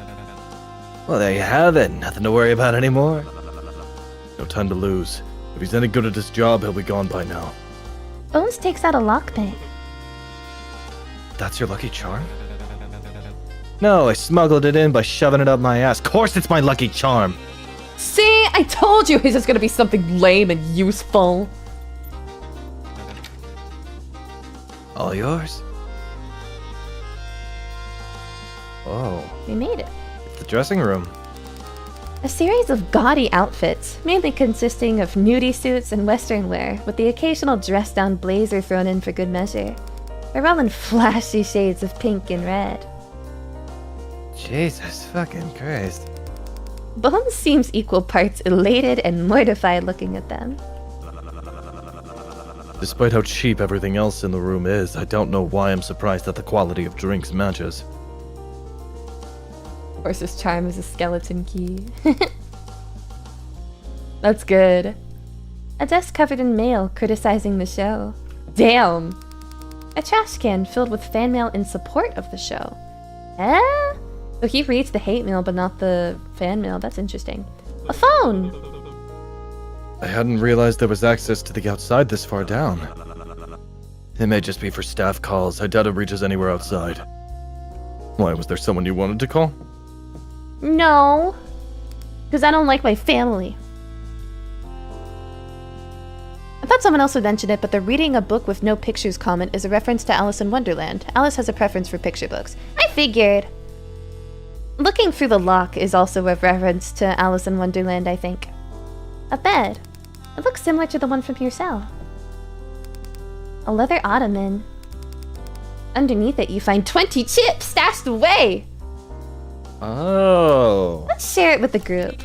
Well, there you have it. Nothing to worry about anymore. No time to lose. If he's any good at his job, he'll be gone by now. Bones takes out a lockpick. That's your lucky charm? No, I smuggled it in by shoving it up my ass. Of course it's my lucky charm! See? I told you his is gonna be something lame and useful. All yours? Oh, We made it. the dressing room. A series of gaudy outfits, mainly consisting of nudie suits and western wear, with the occasional dress-down blazer thrown in for good measure. They're all in flashy shades of pink and red. Jesus fucking Christ. Bones seems equal parts elated and mortified looking at them. Despite how cheap everything else in the room is, I don't know why I'm surprised that the quality of drinks matches. Of course, his charm is a skeleton key. That's good. A desk covered in mail criticizing the show. Damn! A trash can filled with fan mail in support of the show. Eh? So he reads the hate mail but not the fan mail. That's interesting. A phone! I hadn't realized there was access to the outside this far down. It may just be for staff calls. I doubt it reaches anywhere outside. Why, was there someone you wanted to call? No. Because I don't like my family. I thought someone else would mention it, but the reading a book with no pictures comment is a reference to Alice in Wonderland. Alice has a preference for picture books. I figured. Looking through the lock is also a reference to Alice in Wonderland, I think. A bed. It looks similar to the one from your cell. A leather ottoman. Underneath it, you find 20 chips stashed away. Oh. Let's share it with the group.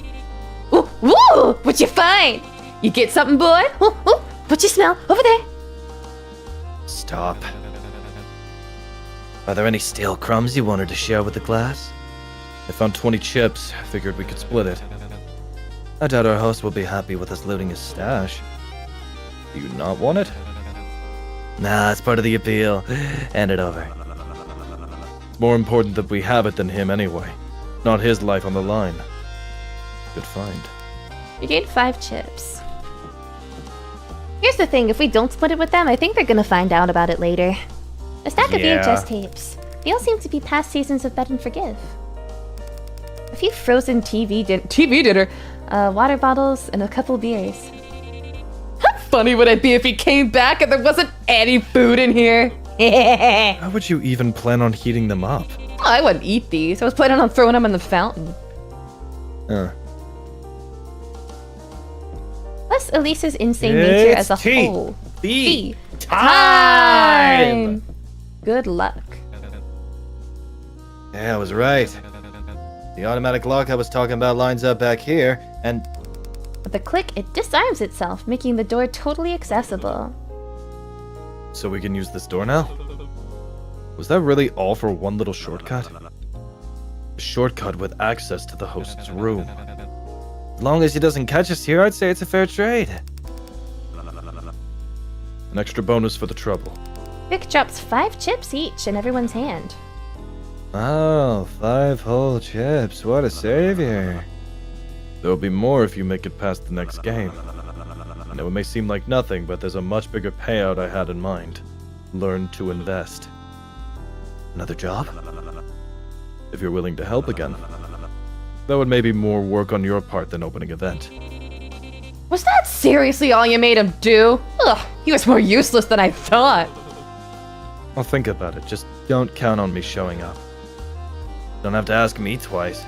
Ooh, ooh, what you find? You get something, boy? Ooh, ooh, what you smell? Over there. Stop. Are there any stale crumbs you wanted to share with the class? I found 20 chips. Figured we could split it. I doubt our host will be happy with us looting his stash. Do you not want it? Nah, it's part of the appeal. Hand it over. It's more important that we have it than him anyway. Not his life on the line. Good find. You gained 5 chips. Here's the thing, if we don't split it with them, I think they're gonna find out about it later. A stack of Yeah. VHS tapes. They all seem to be past seasons of Bet and Forgive. A few frozen TV dinner, water bottles, and a couple beers. How funny would it be if he came back and there wasn't any food in here? How would you even plan on heating them up? I wouldn't eat these. I was planning on throwing them in the fountain. Plus Elise's insane nature as a tea. whole. Tea. Time! Good luck. Yeah, I was right. The automatic lock I was talking about lines up back here, and With a click, it disarms itself, making the door totally accessible. so we can use this door now? Was that really all for one little shortcut? A shortcut with access to the host's room. As long as he doesn't catch us here, I'd say it's a fair trade. An extra bonus for the trouble. Vick drops 5 chips each in everyone's hand. Oh, 5 whole chips. What a savior. There'll be more if you make it past the next game. I know it may seem like nothing, but there's a much bigger payout I had in mind. Learn to invest. Another job? If you're willing to help again. That would maybe more work on your part than opening a vent. Was that seriously all you made him do? Ugh, he was more useless than I thought. I'll think about it. Just don't count on me showing up. Don't have to ask me twice.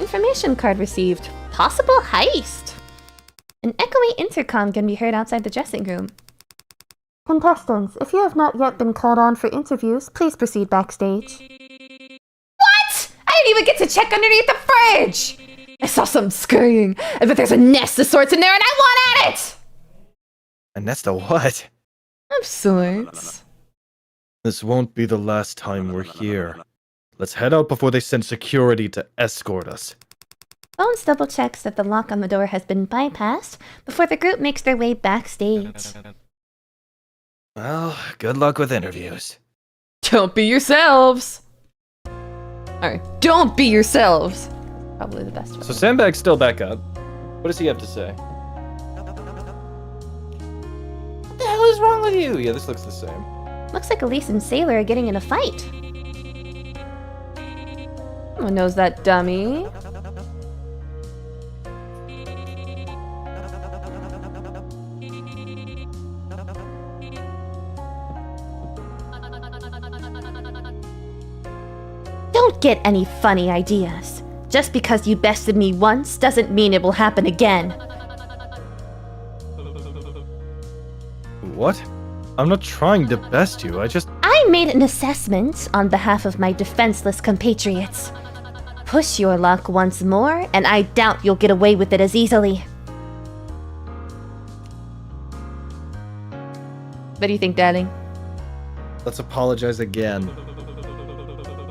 Information card received. Possible heist. An echoey intercom can be heard outside the dressing room. Contestants, if you have not yet been called on for interviews, please proceed backstage. What? I didn't even get to check underneath the fridge! I saw something scurrying. I bet there's a nest of sorts in there and I want at it! A nest of what? Of sorts. This won't be the last time we're here. Let's head out before they send security to escort us. Bones double checks that the lock on the door has been bypassed before the group makes their way backstage. Well, good luck with interviews. Don't be yourselves! Alright, don't be yourselves! Probably the best one. So Sandbag's still back up. What does he have to say? What the hell is wrong with you? Yeah, this looks the same. Looks like Elise and Sailor are getting in a fight. Who knows that dummy? Don't get any funny ideas. Just because you bested me once doesn't mean it will happen again. What? I'm not trying to best you, I made an assessment on behalf of my defenseless compatriots. Push your luck once more, and I doubt you'll get away with it as easily. What do you think, darling? Let's apologize again.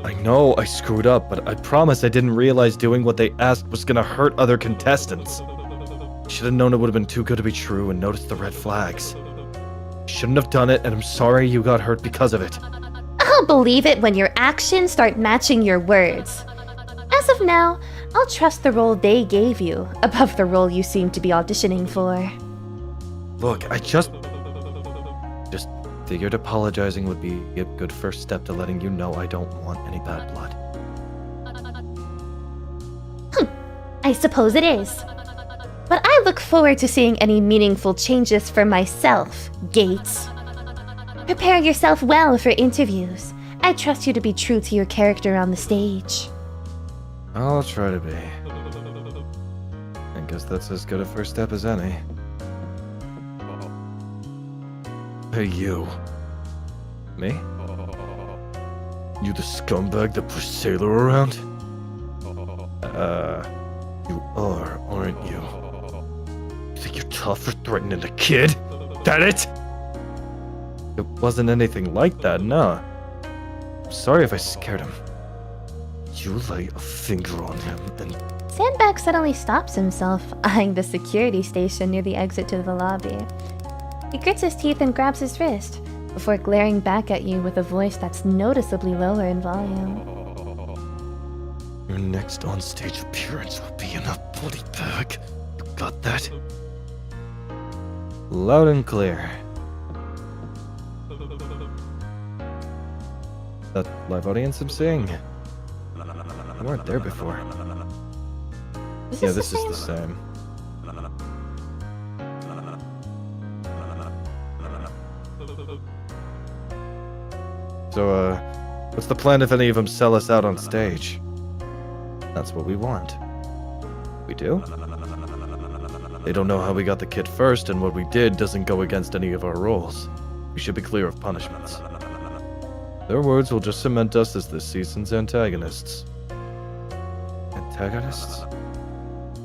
I know I screwed up, but I promise I didn't realize doing what they asked was gonna hurt other contestants. Should have known it would have been too good to be true and noticed the red flags. Shouldn't have done it, and I'm sorry you got hurt because of it. I'll believe it when your actions start matching your words. As of now, I'll trust the role they gave you above the role you seem to be auditioning for. Look, I just figured apologizing would be a good first step to letting you know I don't want any bad blood. I suppose it is. But I look forward to seeing any meaningful changes for myself, Gates. Prepare yourself well for interviews. I trust you to be true to your character on the stage. I'll try to be. I guess that's as good a first step as any. Hey, you. Me? You the scumbag that pushed Sailor around? You are, aren't you? You think you're tough for threatening a kid? That it? It wasn't anything like that, nah. I'm sorry if I scared him. You lay a finger on him and... Sandbag suddenly stops himself, eyeing the security station near the exit to the lobby. He grits his teeth and grabs his wrist, before glaring back at you with a voice that's noticeably lower in volume. Your next on-stage appearance will be in a body bag. You got that? Loud and clear. That live audience I'm seeing? You weren't there before. Yeah, this is the same. So, what's the plan if any of them sell us out on stage? That's what we want. We do? They don't know how we got the kid first, and what we did doesn't go against any of our rules. We should be clear of punishments. Their words will just cement us as this season's antagonists. Antagonists?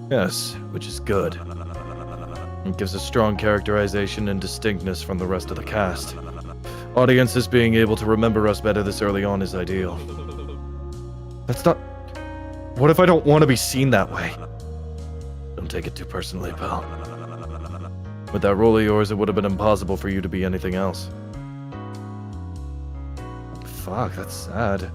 Yes, which is good. It gives a strong characterization and distinctness from the rest of the cast. Audiences being able to remember us better this early on is ideal. That's not... What if I don't want to be seen that way? Don't take it too personally, pal. With that role of yours, it would have been impossible for you to be anything else. Fuck, that's sad.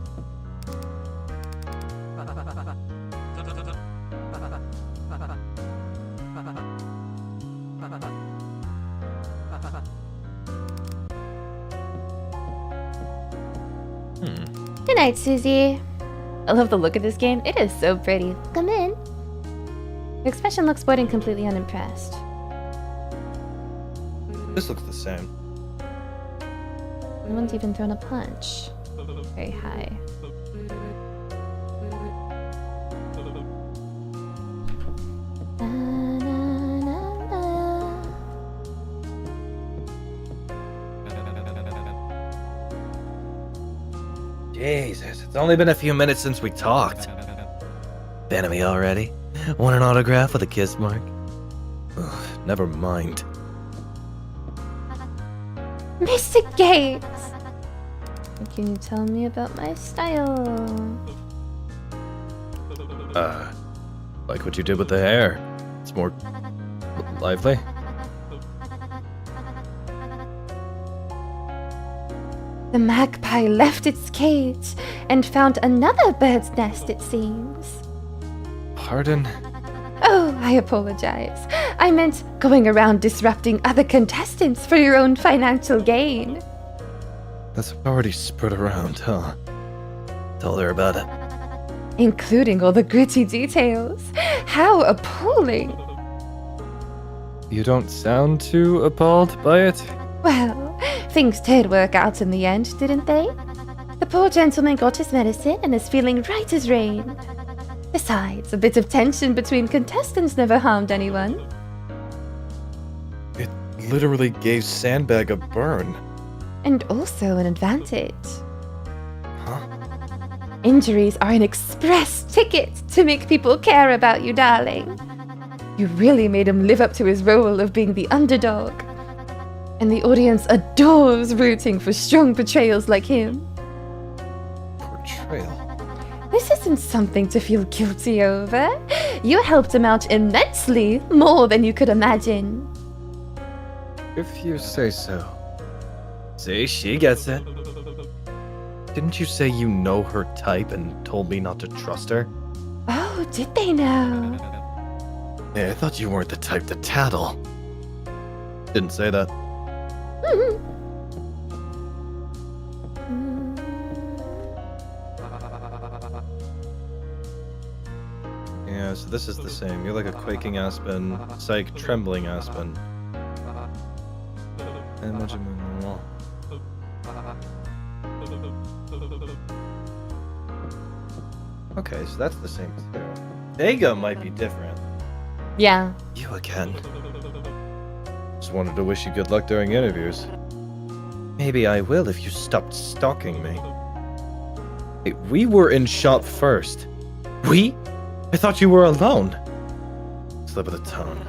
Good night, Susie. I love the look of this game. It is so pretty. Come in. Your expression looks bored and completely unimpressed. This looks the same. No one's even thrown a punch. Very high. Na, na, na, na. Jesus, it's only been a few minutes since we talked. Fan of me already? Want an autograph with a kiss mark? Ugh, never mind. Mr. Gates! Can you tell me about my style? Like what you did with the hair. It's more lively. The magpie left its cage and found another bird's nest, it seems. Pardon? Oh, I apologize. I meant going around disrupting other contestants for your own financial gain. That's already spread around, huh? Told her about it. Including all the gritty details. How appalling! You don't sound too appalled by it? Well, things did work out in the end, didn't they? The poor gentleman got his medicine and is feeling right as rain. Besides, a bit of tension between contestants never harmed anyone. It literally gave Sandbag a burn. And also an advantage. Huh? Injuries are an express ticket to make people care about you, darling. You really made him live up to his role of being the underdog. And the audience adores rooting for strong portrayals like him. Portrayal? This isn't something to feel guilty over. You helped him out immensely, more than you could imagine. If you say so. See, she gets it. Didn't you say you know her type and told me not to trust her? Oh, did they know? Yeah, I thought you weren't the type to tattle. Didn't say that. Yeah, so this is the same. You're like a quaking aspen, psych, trembling aspen. Okay, so that's the same too. Vega might be different. Yeah. You again. Just wanted to wish you good luck during interviews. Maybe I will if you stopped stalking me. Hey, we were in shop first. We? I thought you were alone. Slip of the tongue.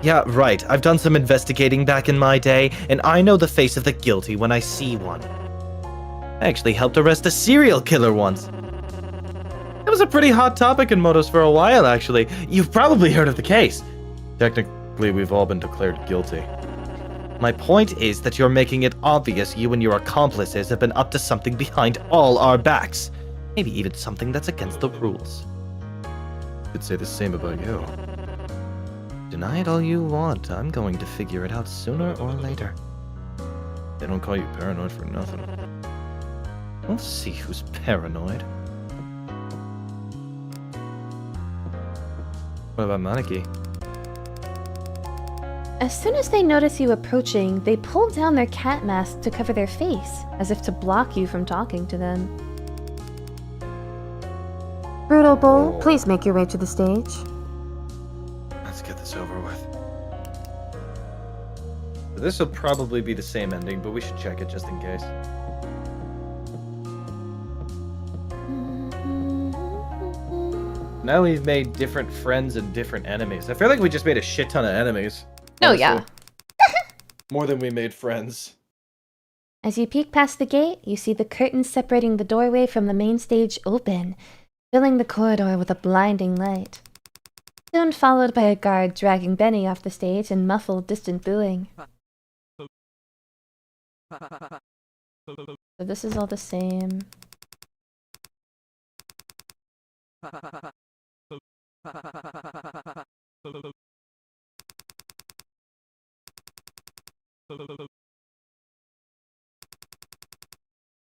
Yeah, right. I've done some investigating back in my day, and I know the face of the guilty when I see one. I actually helped arrest a serial killer once. It was a pretty hot topic in Motos for a while, actually. You've probably heard of the case. Technically, we've all been declared guilty. My point is that you're making it obvious you and your accomplices have been up to something behind all our backs. Maybe even something that's against the rules. Could say the same about you. Deny it all you want. I'm going to figure it out sooner or later. They don't call you paranoid for nothing. We'll see who's paranoid. What about Maneki? As soon as they notice you approaching, they pull down their cat mask to cover their face, as if to block you from talking to them. Brutal Bull, please make your way to the stage. Let's get this over with. This will probably be the same ending, but we should check it just in case. Now we've made different friends and different enemies. I feel like we just made a shit ton of enemies. Oh, honestly. yeah. More than we made friends. As you peek past the gate, you see the curtains separating the doorway from the main stage open, filling the corridor with a blinding light. Soon followed by a guard dragging Benny off the stage and muffled, distant booing. So this is all the same.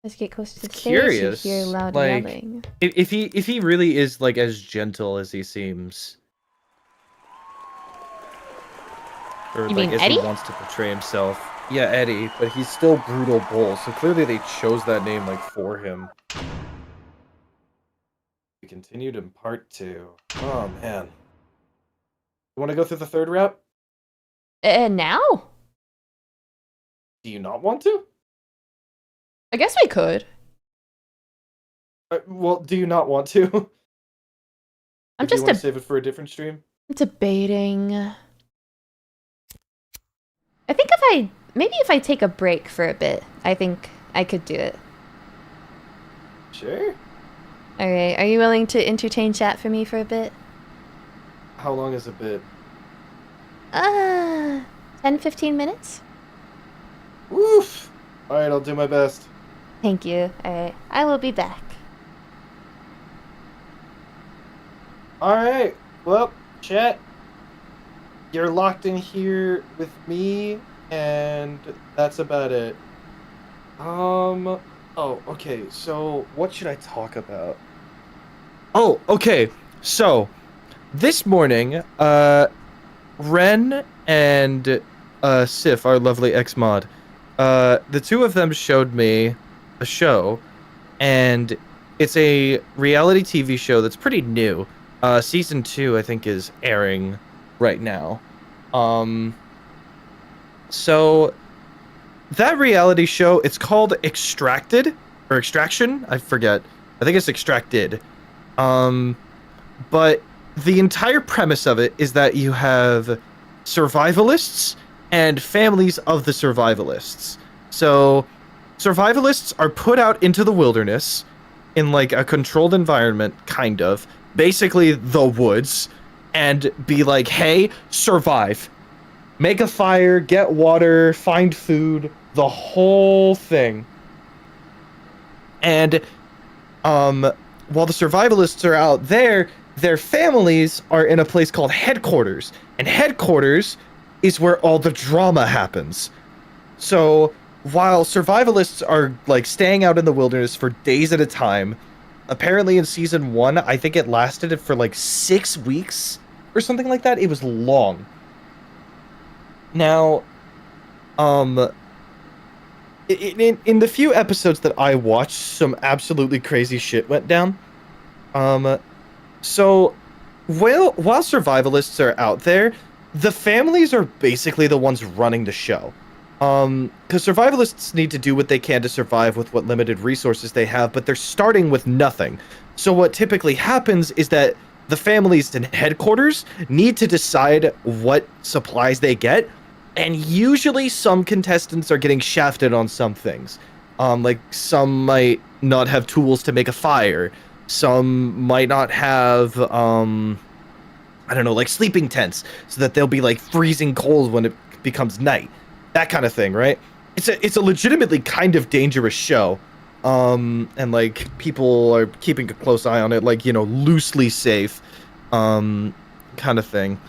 Let's get closer to the stage. Curious, You hear loud like, yelling. If he really is like as gentle as he seems, or You like mean as Eddie? he wants to portray himself. Yeah, Eddie, but he's still Brutal Bull, so clearly they chose that name like for him. We continued in part 2. Oh man. You want to go through the third route? Now? Do you not want to? I guess we could. Well, do you not want to? I'm Do you just want to save it for a different stream? debating. I think if I take a break for a bit, I think I could do it. Sure. Alright, are you willing to entertain chat for me for a bit? How long is a bit? 10-15 minutes? Oof. Alright, I'll do my best. Thank you. Alright, I will be back. Alright, well, chat, you're locked in here with me, and that's about it. Oh, okay, so what should I talk about? Oh, okay, so, this morning, Ren and, Sif, our lovely ex-mod, the two of them showed me a show, and it's a reality TV show that's pretty new. Season 2, I think, is airing right now. So that reality show, it's called Extracted or Extraction, I forget. I think it's Extracted. But the entire premise of it is that you have survivalists and families of the survivalists. So survivalists are put out into the wilderness in like a controlled environment, kind of, basically the woods, and be like, hey, survive. Make a fire, get water, find food, the whole thing. And while the survivalists are out there, their families are in a place called headquarters. And headquarters is where all the drama happens. So while survivalists are like staying out in the wilderness for days at a time, apparently in season 1, I think it lasted for like 6 weeks or something like that. It was long. Now, in the few episodes that I watched, some absolutely crazy shit went down. So while survivalists are out there, the families are basically the ones running the show. Because survivalists need to do what they can to survive with what limited resources they have, but they're starting with nothing. So what typically happens is that the families in headquarters need to decide what supplies they get, and usually some contestants are getting shafted on some things. Like some might not have tools to make a fire, some might not have, I don't know, like sleeping tents, so that they'll be like freezing cold when it becomes night. That kind of thing, right? It's a legitimately kind of dangerous show. And like people are keeping a close eye on it, like, you know, loosely safe, kind of thing.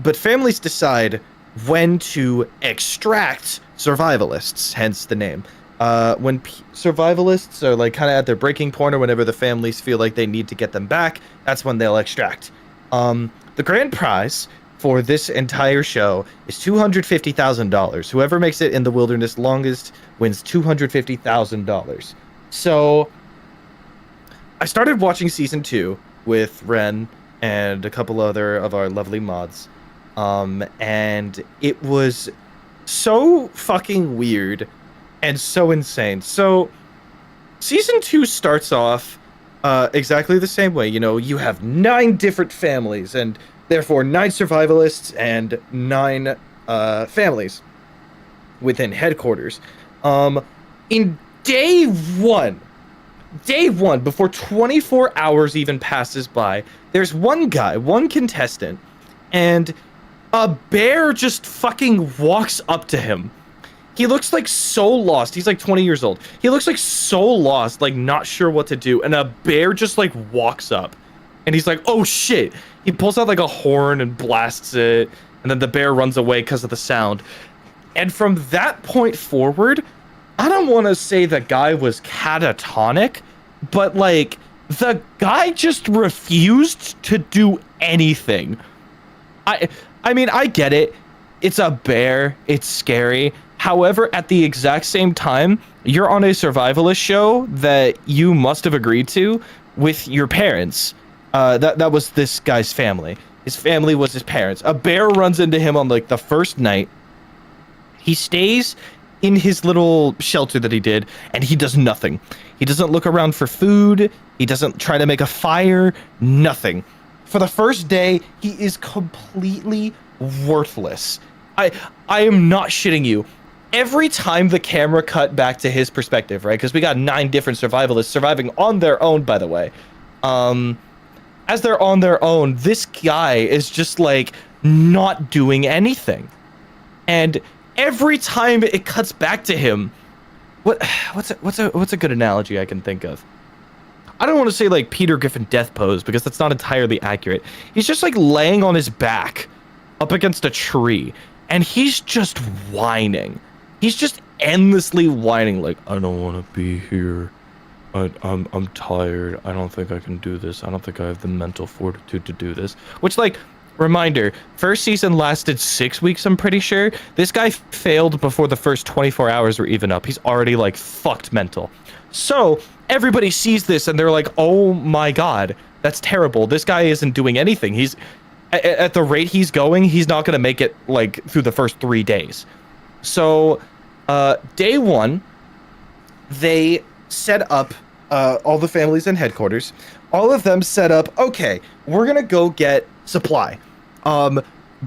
But families decide when to extract survivalists, hence the name. When survivalists are like kind of at their breaking point, or whenever the families feel like they need to get them back, that's when they'll extract. The grand prize for this entire show is $250,000. Whoever makes it in the wilderness longest wins $250,000. So I started watching season 2 with Ren and a couple other of our lovely mods. And it was so fucking weird and so insane. So season 2 starts off exactly the same way. You know, you have 9 different families, and therefore 9 survivalists and 9 families within headquarters. In day one, before 24 hours even passes by, there's one guy, one contestant, and a bear just fucking walks up to him. He looks like so lost. He's like 20 years old. He looks like so lost, like not sure what to do. And a bear just like walks up. And he's like, oh shit. He pulls out like a horn and blasts it. And then the bear runs away because of the sound. And from that point forward, I don't want to say the guy was catatonic, but like the guy just refused to do anything. I mean, I get it. It's a bear. It's scary. However, at the exact same time, you're on a survivalist show that you must have agreed to with your parents. That was this guy's family. His family was his parents. A bear runs into him on like the first night. He stays in his little shelter that he did, and he does nothing. He doesn't look around for food. He doesn't try to make a fire. Nothing. For the first day, he is completely worthless. I am not shitting you. Every time the camera cut back to his perspective, right? Because we got 9 different survivalists surviving on their own, by the way. As they're on their own, this guy is just like not doing anything. And every time it cuts back to him, what's a good analogy I can think of? I don't want to say like Peter Griffin death pose, because that's not entirely accurate. He's just like laying on his back up against a tree, and he's just whining. He's just endlessly whining, like, I don't want to be here. I'm tired. I don't think I can do this. I don't think I have the mental fortitude to do this. Which, like, reminder, first season lasted 6 weeks, I'm pretty sure. This guy failed before the first 24 hours were even up. He's already, like, fucked mental. So, everybody sees this, and they're like, oh my god, that's terrible. This guy isn't doing anything. He's... At the rate he's going, he's not going to make it, like, through the first 3 days. So, day 1, they set up all the families in headquarters. All of them set up, okay, we're going to go get supply.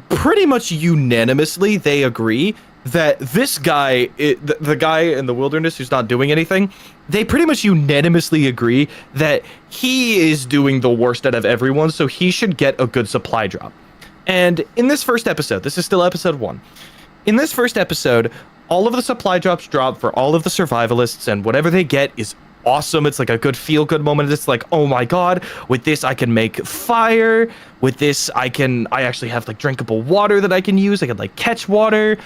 Pretty much unanimously, they agree that this guy, the guy in the wilderness who's not doing anything, they pretty much unanimously agree that he is doing the worst out of everyone, so he should get a good supply drop. And in this first episode, this is still episode 1. In this first episode, all of the supply drops drop for all of the survivalists, and whatever they get is awesome. It's like a good feel-good moment. It's like, oh my god, with this I can make fire. With this I actually have like drinkable water that I can use. I can like catch water.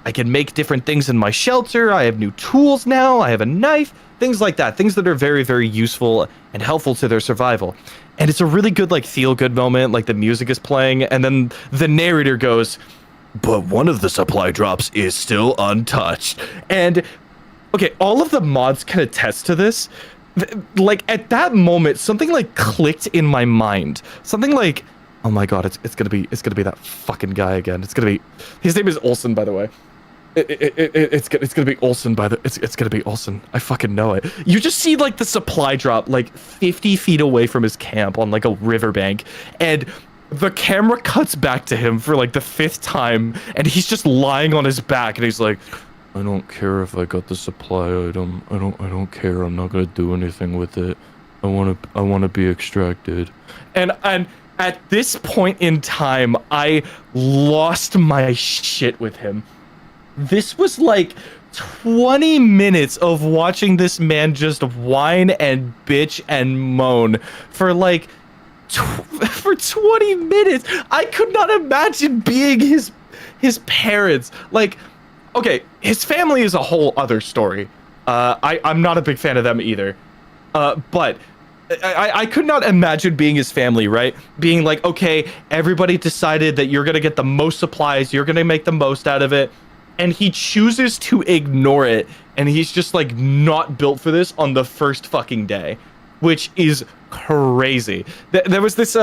I can make different things in my shelter. I have new tools now. I have a knife. Things like that. Things that are very, very useful and helpful to their survival. And it's a really good, like, feel-good moment. Like, the music is playing, and then the narrator goes, but one of the supply drops is still untouched. And, okay, all of the mods can attest to this. Like, at that moment, something, like, clicked in my mind. Something like, oh my god, it's gonna be that fucking guy again. It's gonna be... His name is Olsen, by the way. It's gonna be Olsen it's gonna be Olsen. I fucking know it. You just see like the supply drop like 50 feet away from his camp on like a riverbank, and the camera cuts back to him for like the 5th time, and he's just lying on his back, and he's like, I don't care if I got the supply item. I don't care. I'm not gonna do anything with it. I wanna be extracted. And at this point in time, I lost my shit with him. This was like 20 minutes of watching this man just whine and bitch and moan for like for 20 minutes. I could not imagine being his parents. Like, okay, his family is a whole other story. I'm not a big fan of them either. But I could not imagine being his family, right? Being like, okay, everybody decided that you're gonna get the most supplies, you're gonna make the most out of it, and he chooses to ignore it, and he's just like not built for this on the first fucking day, which is crazy. There was this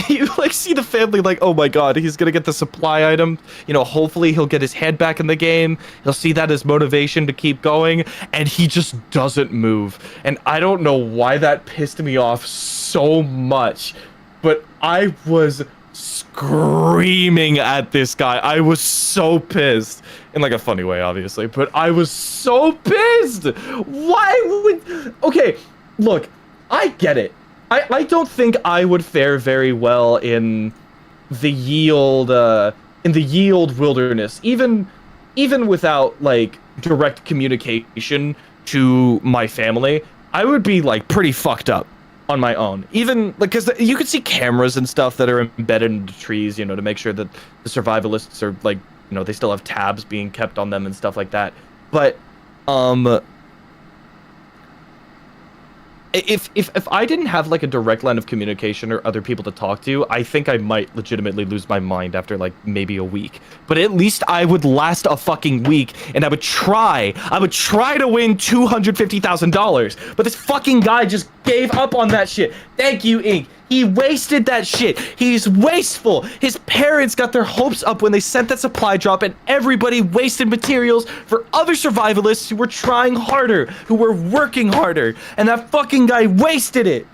you like see the family like, oh my god, he's gonna get the supply item, you know, hopefully he'll get his head back in the game, he'll see that as motivation to keep going, and he just doesn't move. And I don't know why that pissed me off so much, but I was screaming at this guy. I was so pissed, in like a funny way obviously, but I was so pissed. Why would, okay, look, I get it. I don't think I would fare very well in the yield wilderness, even without like direct communication to my family. I would be like pretty fucked up on my own, even like, because you could see cameras and stuff that are embedded into trees, you know, to make sure that the survivalists are like, you know, they still have tabs being kept on them and stuff like that. But if I didn't have like a direct line of communication or other people to talk to, I think I might legitimately lose my mind after like maybe a week. But at least I would last a fucking week, and I would try to win $250,000. But this fucking guy just gave up on that shit. Thank you, Ink. He wasted that shit. He's wasteful. His parents got their hopes up when they sent that supply drop, and everybody wasted materials for other survivalists who were trying harder, who were working harder, and that fucking guy wasted it.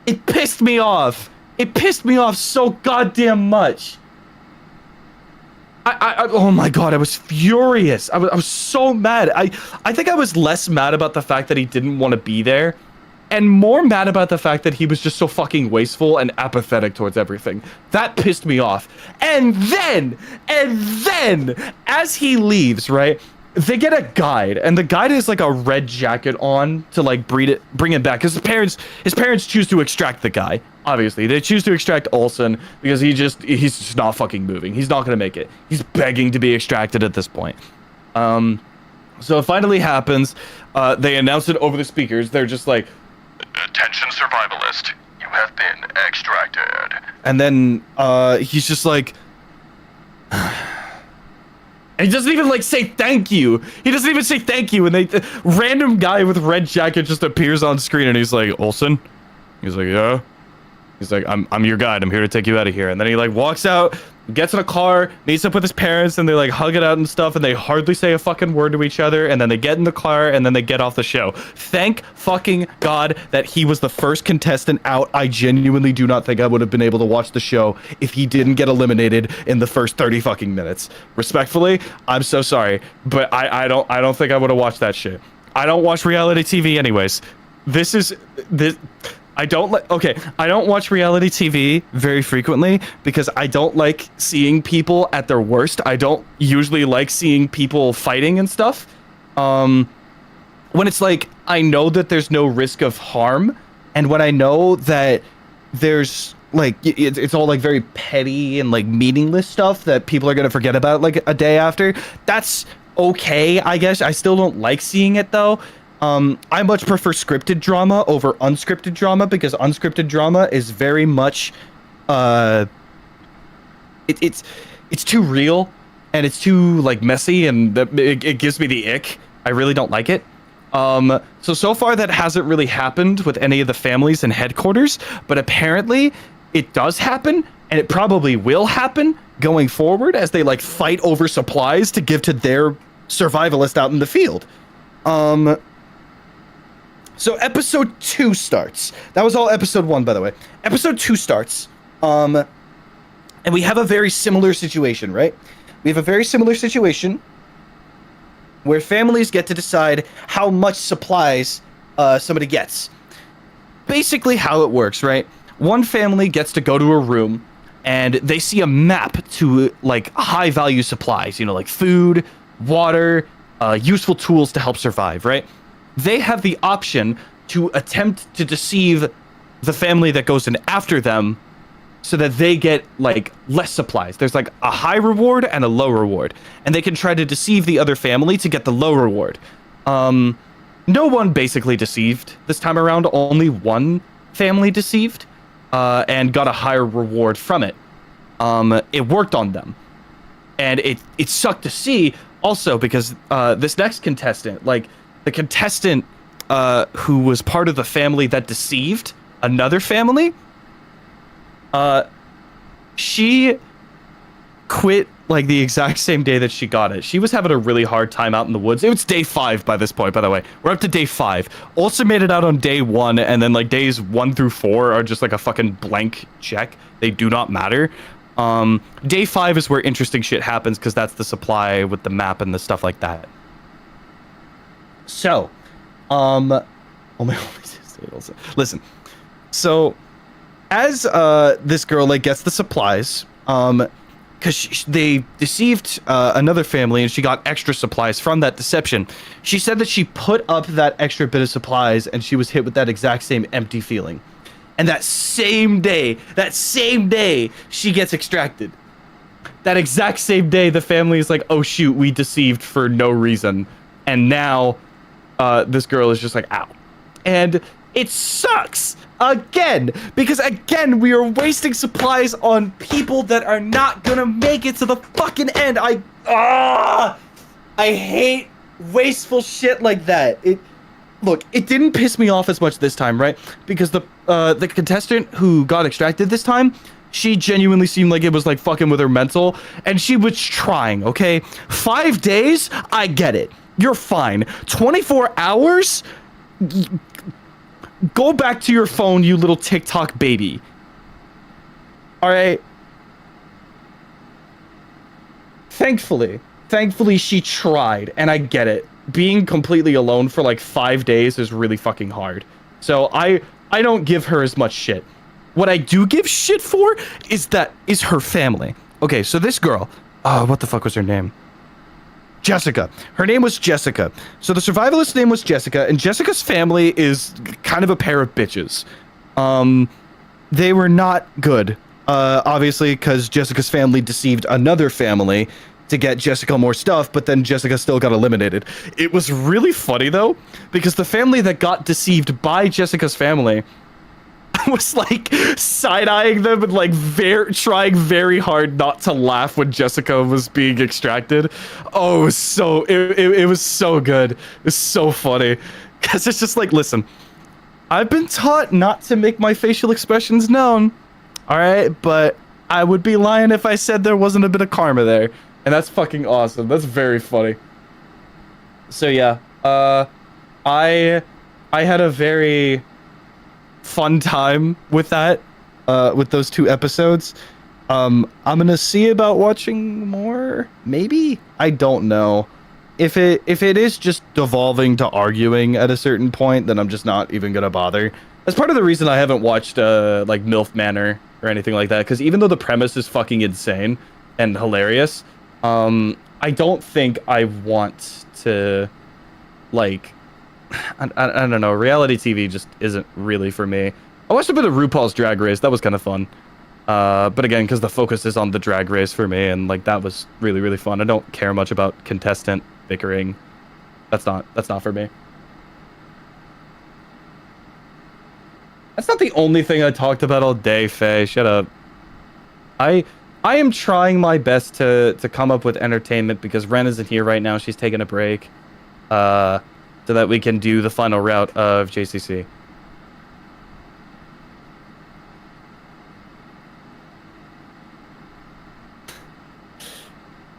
It pissed me off. It pissed me off so goddamn much. Oh my god, I was furious. I was so mad. I think I was less mad about the fact that he didn't want to be there, and more mad about the fact that he was just so fucking wasteful and apathetic towards everything. That pissed me off. And then, as he leaves, right, they get a guide, and the guide is like a red jacket on to like bring it back, because his parents choose to extract the guy. Obviously, they choose to extract Olsen because he's just not fucking moving. He's not gonna make it. He's begging to be extracted at this point. So it finally happens. They announce it over the speakers. They're just like, "Attention survivalist, you have been extracted." And then he's just like, he doesn't even like say thank you. He doesn't even say thank you. And the random guy with red jacket just appears on screen, and he's like, "Olsen?" He's like, "Yeah." He's like, I'm your guide. I'm here to take you out of here." And then he like walks out, gets in a car, meets up with his parents, and they like hug it out and stuff, and they hardly say a fucking word to each other, and then they get in the car, and then they get off the show. Thank fucking God that he was the first contestant out. I genuinely do not think I would have been able to watch the show if he didn't get eliminated in the first 30 fucking minutes. Respectfully, I'm so sorry, but I don't think I would have watched that shit. I don't watch reality TV anyways. I don't watch reality TV very frequently because I don't like seeing people at their worst. I don't usually like seeing people fighting and stuff. When it's like, I know that there's no risk of harm, and when I know that there's like, it's all like very petty and like meaningless stuff that people are gonna forget about like a day after, that's okay, I guess. I still don't like seeing it though. I much prefer scripted drama over unscripted drama, because unscripted drama is very much, it's too real, and it's too like messy, and it gives me the ick. I really don't like it. So far that hasn't really happened with any of the families in headquarters, but apparently it does happen, and it probably will happen going forward as they like fight over supplies to give to their survivalist out in the field. So episode 2 starts. That was all episode 1, by the way. Episode 2 starts. And we have a very similar situation, right? We have a very similar situation where families get to decide how much supplies somebody gets. Basically how it works, right? One family gets to go to a room, and they see a map to like high value supplies, you know, like food, water, useful tools to help survive, right? They have the option to attempt to deceive the family that goes in after them so that they get like less supplies. There's like a high reward and a low reward, and they can try to deceive the other family to get the low reward. No one basically deceived this time around. Only one family deceived and got a higher reward from it. It worked on them, and it sucked to see also because this next contestant, like the contestant who was part of the family that deceived another family, she quit like the exact same day that she got it. She was having a really hard time out in the woods. It was day 5 by this point, by the way. We're up to day 5. Also made it out on day 1, and then like days 1 through 4 are just like a fucking blank check. They do not matter. Day 5 is where interesting shit happens because that's the supply with the map and the stuff like that. So, listen. So, as this girl like gets the supplies, because they deceived another family and she got extra supplies from that deception. She said that she put up that extra bit of supplies and she was hit with that exact same empty feeling. And that same day, she gets extracted. That exact same day, the family is like, oh shoot, we deceived for no reason. And now this girl is just like, ow. And it sucks. Again, because again, we are wasting supplies on people that are not gonna make it to the fucking end. I hate wasteful shit like that. Look, it didn't piss me off as much this time, right? Because the contestant who got extracted this time, she genuinely seemed like it was like fucking with her mental, and she was trying, okay? 5 days, I get it. You're fine. 24 hours? Go back to your phone, you little TikTok baby. All right. Thankfully, she tried, and I get it. Being completely alone for like 5 days is really fucking hard. So I don't give her as much shit. What I do give shit for is her family. Okay, so this girl, what the fuck was her name? Jessica. Her name was Jessica. So the survivalist's name was Jessica, and Jessica's family is kind of a pair of bitches. They were not good, obviously, because Jessica's family deceived another family to get Jessica more stuff, but then Jessica still got eliminated. It was really funny, though, because the family that got deceived by Jessica's family was like side-eyeing them and like trying very hard not to laugh when Jessica was being extracted. Oh, it was so it was so good. It was so funny because it's just like, listen, I've been taught not to make my facial expressions known, all right, but I would be lying if I said there wasn't a bit of karma there, and that's fucking awesome. That's very funny. So yeah, I had a very fun time with that, with those 2 episodes. I'm gonna see about watching more, maybe. I don't know. If it is just devolving to arguing at a certain point, then I'm just not even gonna bother. That's part of the reason I haven't watched like MILF Manor or anything like that, because even though the premise is fucking insane and hilarious, I don't think I want to like I don't know. Reality TV just isn't really for me. I watched a bit of RuPaul's Drag Race. That was kind of fun. But again, because the focus is on the drag race for me, and like that was really, really fun. I don't care much about contestant bickering. That's not for me. That's not the only thing I talked about all day, Faye. Shut up. I am trying my best to come up with entertainment because Ren isn't here right now. She's taking a break. So that we can do the final route of JCC.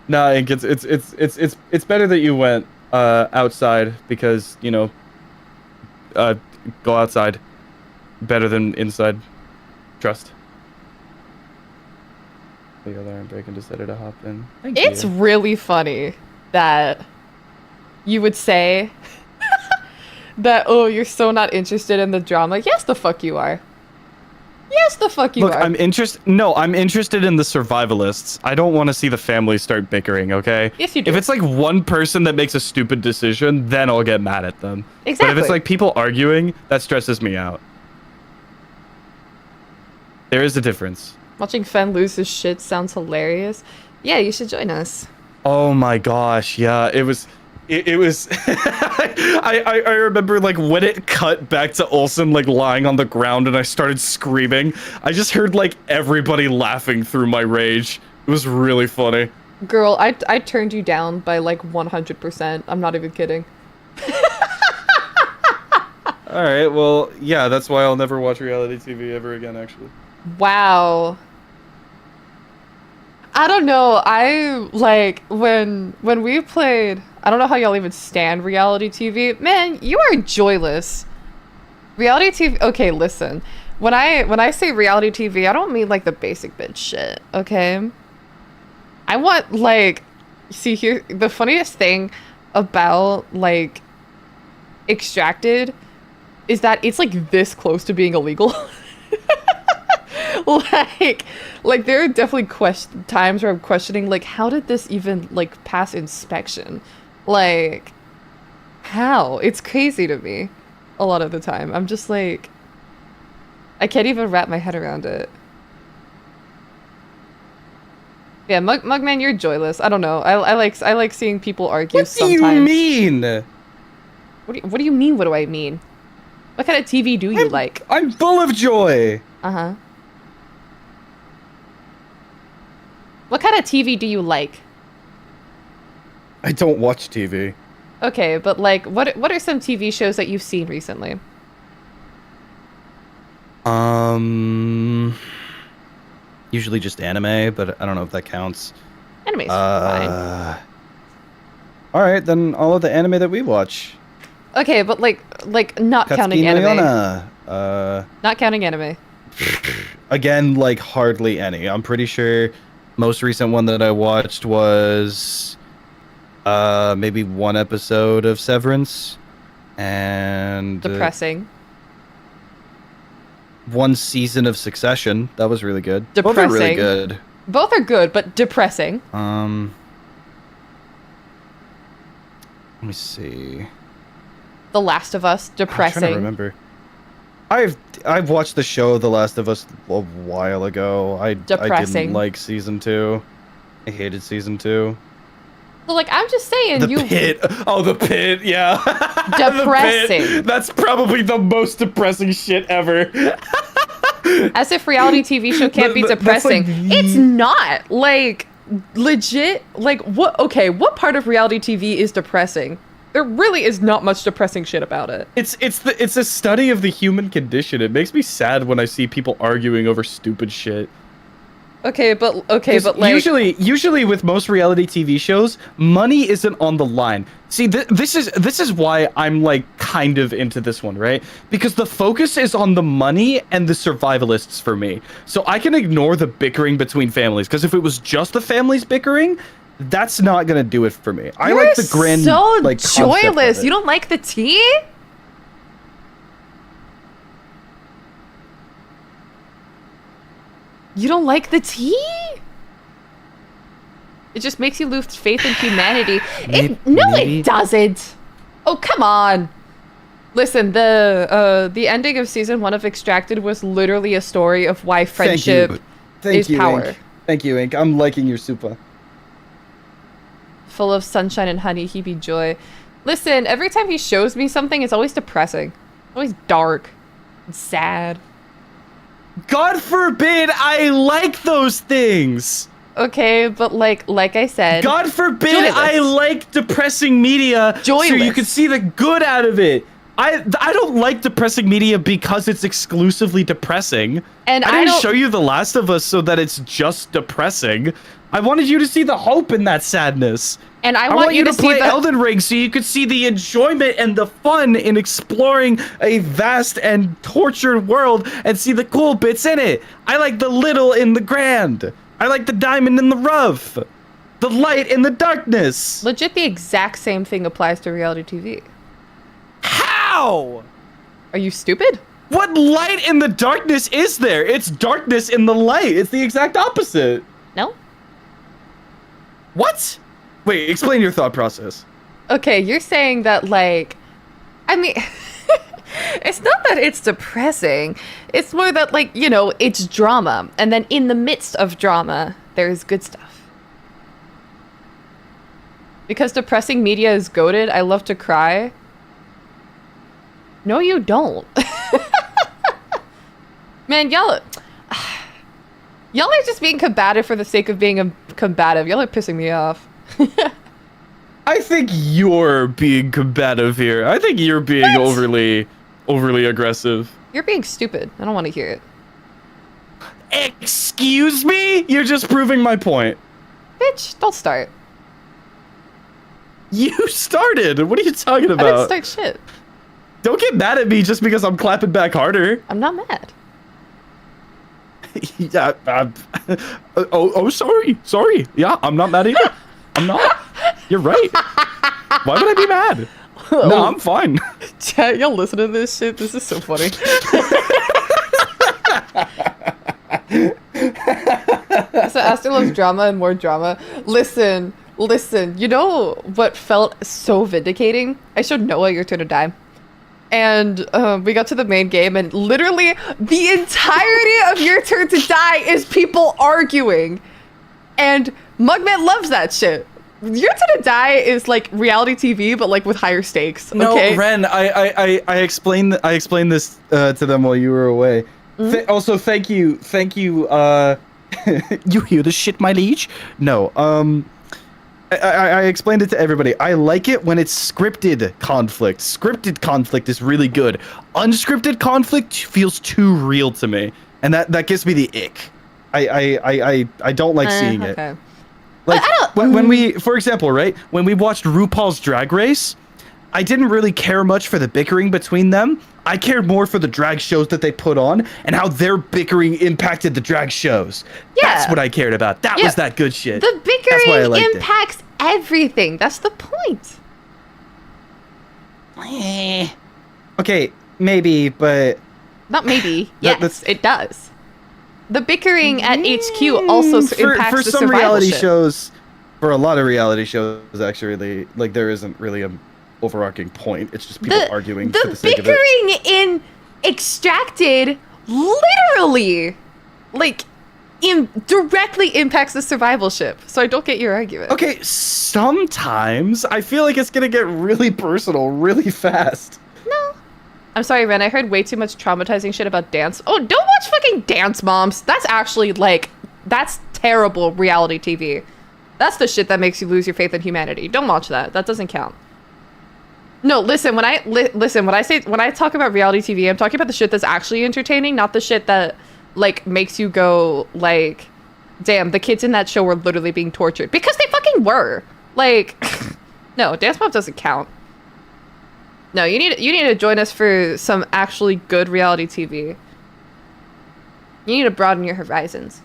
No, it's better that you went outside because, you know, go outside better than inside. Trust. The other break and decided to hop in. Thank you. It's really funny that you would say that, oh, you're so not interested in the drama. Yes, the fuck you are. Yes, the fuck you Look, are. I'm interested in the survivalists. I don't want to see the family start bickering, okay? Yes, you do. If it's like one person that makes a stupid decision, then I'll get mad at them. Exactly. But if it's like people arguing, that stresses me out. There is a difference. Watching Fen lose his shit sounds hilarious. Yeah, you should join us. Oh my gosh, yeah, it was I remember like when it cut back to Olsen like lying on the ground and I started screaming. I just heard like everybody laughing through my rage. It was really funny. Girl, I turned you down by like 100%. I'm not even kidding. All right, well, yeah, that's why I'll never watch reality TV ever again, actually. Wow. I don't know. I like when we played. I don't know how y'all even stand reality TV. Man, you are joyless. Reality TV. Okay, listen. When I say reality TV, I don't mean like the basic bitch shit. Okay. I want like, see here. The funniest thing about like Extracted is that it's like this close to being illegal. like there are definitely times where I'm questioning like, how did this even like pass inspection? Like, how? It's crazy to me a lot of the time. I'm just like, I can't even wrap my head around it. Yeah, Mugman, you're joyless. I don't know. I like seeing people argue sometimes. What do you mean? What do you mean? What do I mean? What kind of TV do you like? I'm full of joy. Uh-huh. What kind of TV do you like? I don't watch TV. Okay, but like, what are some TV shows that you've seen recently? Usually just anime, but I don't know if that counts. Anime's fine. All right, then all of the anime that we watch. Okay, but like not counting Katsuki no anime. Yona. Not counting anime. Again, like hardly any. I'm pretty sure most recent one that I watched was maybe one episode of Severance and Depressing. One season of Succession. That was really good. Depressing. Both are really good. Both are good, but depressing. Let me see. The Last of Us, depressing. I'm trying to remember. I've watched the show The Last of Us a while ago. I didn't like season 2. I hated season 2. So like, I'm just saying, The Pit. Oh, The Pit. Yeah. Depressing. The Pit. That's probably the most depressing shit ever. As if reality TV show can't be depressing. It's not. Like, legit. Like, what? Okay, what part of reality TV is depressing? There really is not much depressing shit about it. It's a study of the human condition. It makes me sad when I see people arguing over stupid shit. Okay, but like usually with most reality TV shows, money isn't on the line. See, this is why I'm like kind of into this one, right? Because the focus is on the money and the survivalists for me. So I can ignore the bickering between families, because if it was just the families bickering, that's not gonna do it for me. I like the grand, so like, joyless. You don't like the tea? You don't like the tea? It just makes you lose faith in humanity. It doesn't. Oh, come on. Listen, the ending of season 1 of Extracted was literally a story of why friendship is power. Ink. Thank you, Ink. I'm liking your super. Full of sunshine and honey, he be joy. Listen, every time he shows me something, it's always depressing. Always dark and sad. God forbid I like those things. Okay, but like I said, God forbid joyless. I like depressing media Joyless. so you can see the good out of it. I don't like depressing media because it's exclusively depressing. And I didn't show you The Last of Us so that it's just depressing. I wanted you to see the hope in that sadness. And I want you to play see Elden Ring so you could see the enjoyment and the fun in exploring a vast and tortured world and see the cool bits in it. I like the little in the grand. I like the diamond in the rough. The light in the darkness. Legit, the exact same thing applies to reality TV. How? Are you stupid? What light in the darkness is there? It's darkness in the light. It's the exact opposite. No? What? Wait, explain your thought process. Okay, you're saying that, like, I mean, It's not that it's depressing. It's more that, like, you know, it's drama. And then in the midst of drama, there's good stuff. Because depressing media is goated, I love to cry. No, you don't. Man, y'all are just being combative for the sake of being combative. Y'all are pissing me off. I think you're being combative here. I think you're being overly aggressive. You're being stupid. I don't want to hear it. Excuse me? You're just proving my point. Bitch, don't start. You started. What are you talking I didn't about? start shit. Don't get mad at me just because I'm clapping back harder. I'm not mad. Yeah. Sorry. Yeah, I'm not mad either. I'm not. You're right. Why would I be mad? No, I'm fine. Chat, y'all listen to this shit? This is so funny. So Aster loves drama and more drama. Listen. You know what felt so vindicating? I showed Noah Your Turn to Die. And we got to the main game, and literally the entirety of Your Turn to Die is people arguing. And Mugman loves that shit. Your Turn to Die is like reality TV, but like with higher stakes. No, okay? Ren, I explained this to them while you were away. Also, thank you. You hear the shit, my liege? No, I explained it to everybody. I like it when it's scripted conflict. Scripted conflict is really good. Unscripted conflict feels too real to me, and that gives me the ick. I don't like seeing it. Like when we, for example, right, when we watched RuPaul's Drag Race, I didn't really care much for the bickering between them. I cared more for the drag shows that they put on and how their bickering impacted the drag shows. Yeah. That's what I cared about. That was that good shit. The That's why I bickering liked impacts everything. That's the point. Okay, maybe, but Not maybe. That- Yes, it does. The bickering at HQ also impacts for the some reality survivalship. shows. For a lot of reality shows, actually, like there isn't really a overarching point. It's just people arguing for the sake of it. bickering in Extracted literally, like, directly impacts the survivalship. So I don't get your argument. Okay, sometimes I feel like it's gonna get really personal really fast. No. I'm sorry, Ren. I heard way too much traumatizing shit about dance. Oh, don't watch fucking Dance Moms. That's actually, like, that's terrible reality TV. That's the shit that makes you lose your faith in humanity. Don't watch that. That doesn't count. No, listen, when I talk about reality TV, I'm talking about the shit that's actually entertaining, not the shit that, like, makes you go, like, damn, the kids in that show were literally being tortured. Because they fucking were. Like, no, Dance Moms doesn't count. No, you need to join us for some actually good reality TV. You need to broaden your horizons.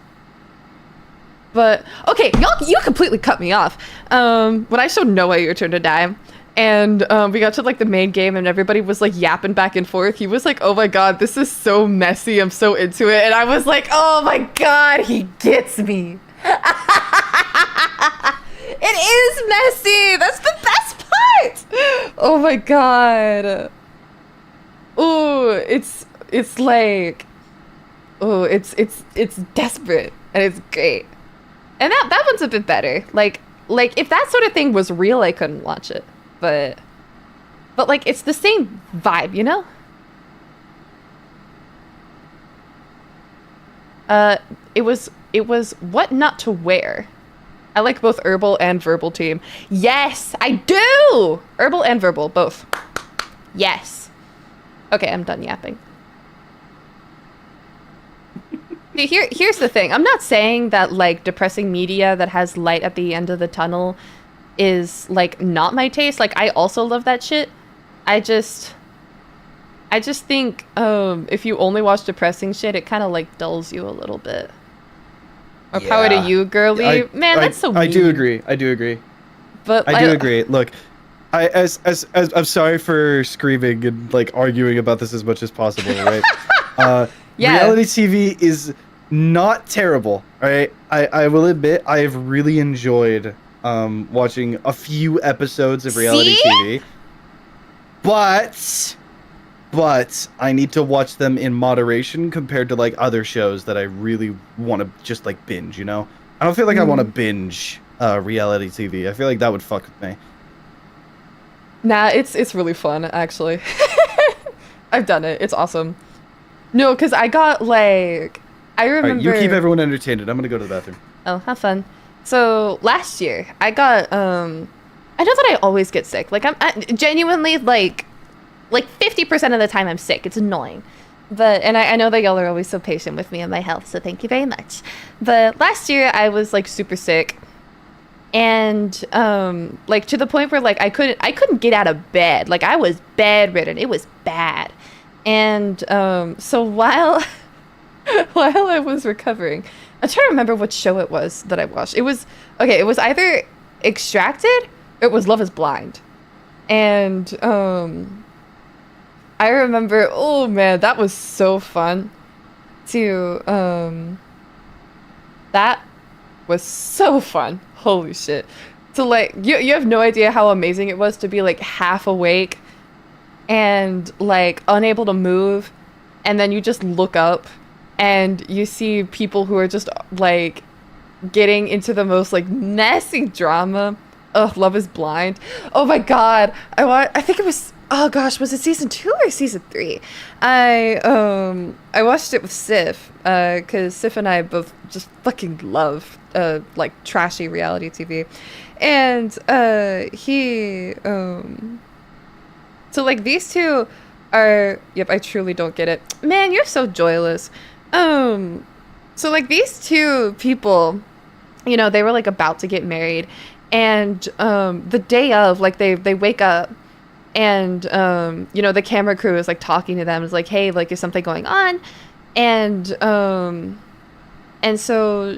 But okay, you completely cut me off. When I showed Noah Your Turn to Die, and we got to like the main game, and everybody was like yapping back and forth. He was like, "Oh my god, this is so messy. I'm so into it." And I was like, "Oh my god, he gets me." It is messy. That's the best part. Oh my god. Ooh, it's like, oh, it's desperate and it's great. And that one's a bit better. Like if that sort of thing was real, I couldn't watch it. But like it's the same vibe, you know? It was what not to wear. I like both herbal and verbal team. Yes, I do! Herbal and verbal, both. Yes. Okay, I'm done yapping. See, here's the thing. I'm not saying that, like, depressing media that has light at the end of the tunnel is, like, not my taste. Like, I also love that shit. I just think, if you only watch depressing shit, it kind of, like, dulls you a little bit. More power to you, girly. Man, that's so mean. I do agree. But I do agree. Look, as I'm sorry for screaming and like arguing about this as much as possible, right? Yeah. Reality TV is not terrible, right? I will admit I've really enjoyed watching a few episodes of reality TV. But but I need to watch them in moderation compared to like other shows that I really want to just like binge, you know? I don't feel like I want to binge reality TV. I feel like that would fuck with me. Nah, it's really fun, actually. I've done it. It's awesome. No, because I got, like... I remember... All right, you keep everyone entertained. I'm going to go to the bathroom. Oh, have fun. So, last year, I got, I know that I always get sick. Like, I genuinely, like 50% of the time I'm sick. It's annoying. But, and I know that y'all are always so patient with me and my health, so thank you very much. But last year, I was, like, super sick. And, like, to the point where, like, I couldn't get out of bed. Like, I was bedridden. It was bad. And, so while I was recovering, I'm trying to remember what show it was that I watched. It was either Extracted or it was Love is Blind. And, I remember, oh man, that was so fun to, that was so fun. Holy shit. So like, you have no idea how amazing it was to be like half awake and like unable to move, and then you just look up and you see people who are just like getting into the most like messy drama. Ugh, Love is Blind. Oh my god. I think it was, oh gosh, was it season 2 or season 3? I watched it with Sif, cause Sif and I both just fucking love like trashy reality TV. And so like these two are, yep, I truly don't get it. Man, you're so joyless. So like these two people, you know, they were like about to get married, and the day of, like they wake up, and you know, the camera crew is like talking to them. It's like, hey, like, is something going on? And so,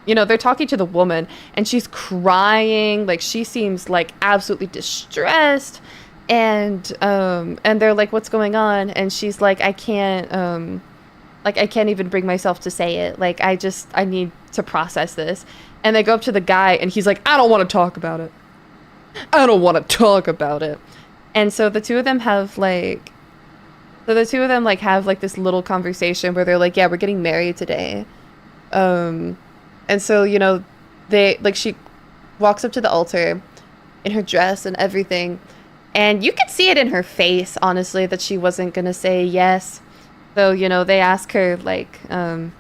you know, they're talking to the woman, and she's crying, like she seems like absolutely distressed. And they're like, what's going on? And she's like, I can't even bring myself to say it. Like, I need to process this. And they go up to the guy, and he's like, I don't want to talk about it. I don't want to talk about it. And so the two of them have like this little conversation where they're like, yeah, we're getting married today. And so, you know, she walks up to the altar in her dress and everything. And you could see it in her face, honestly, that she wasn't going to say yes. So, you know, they ask her, like, do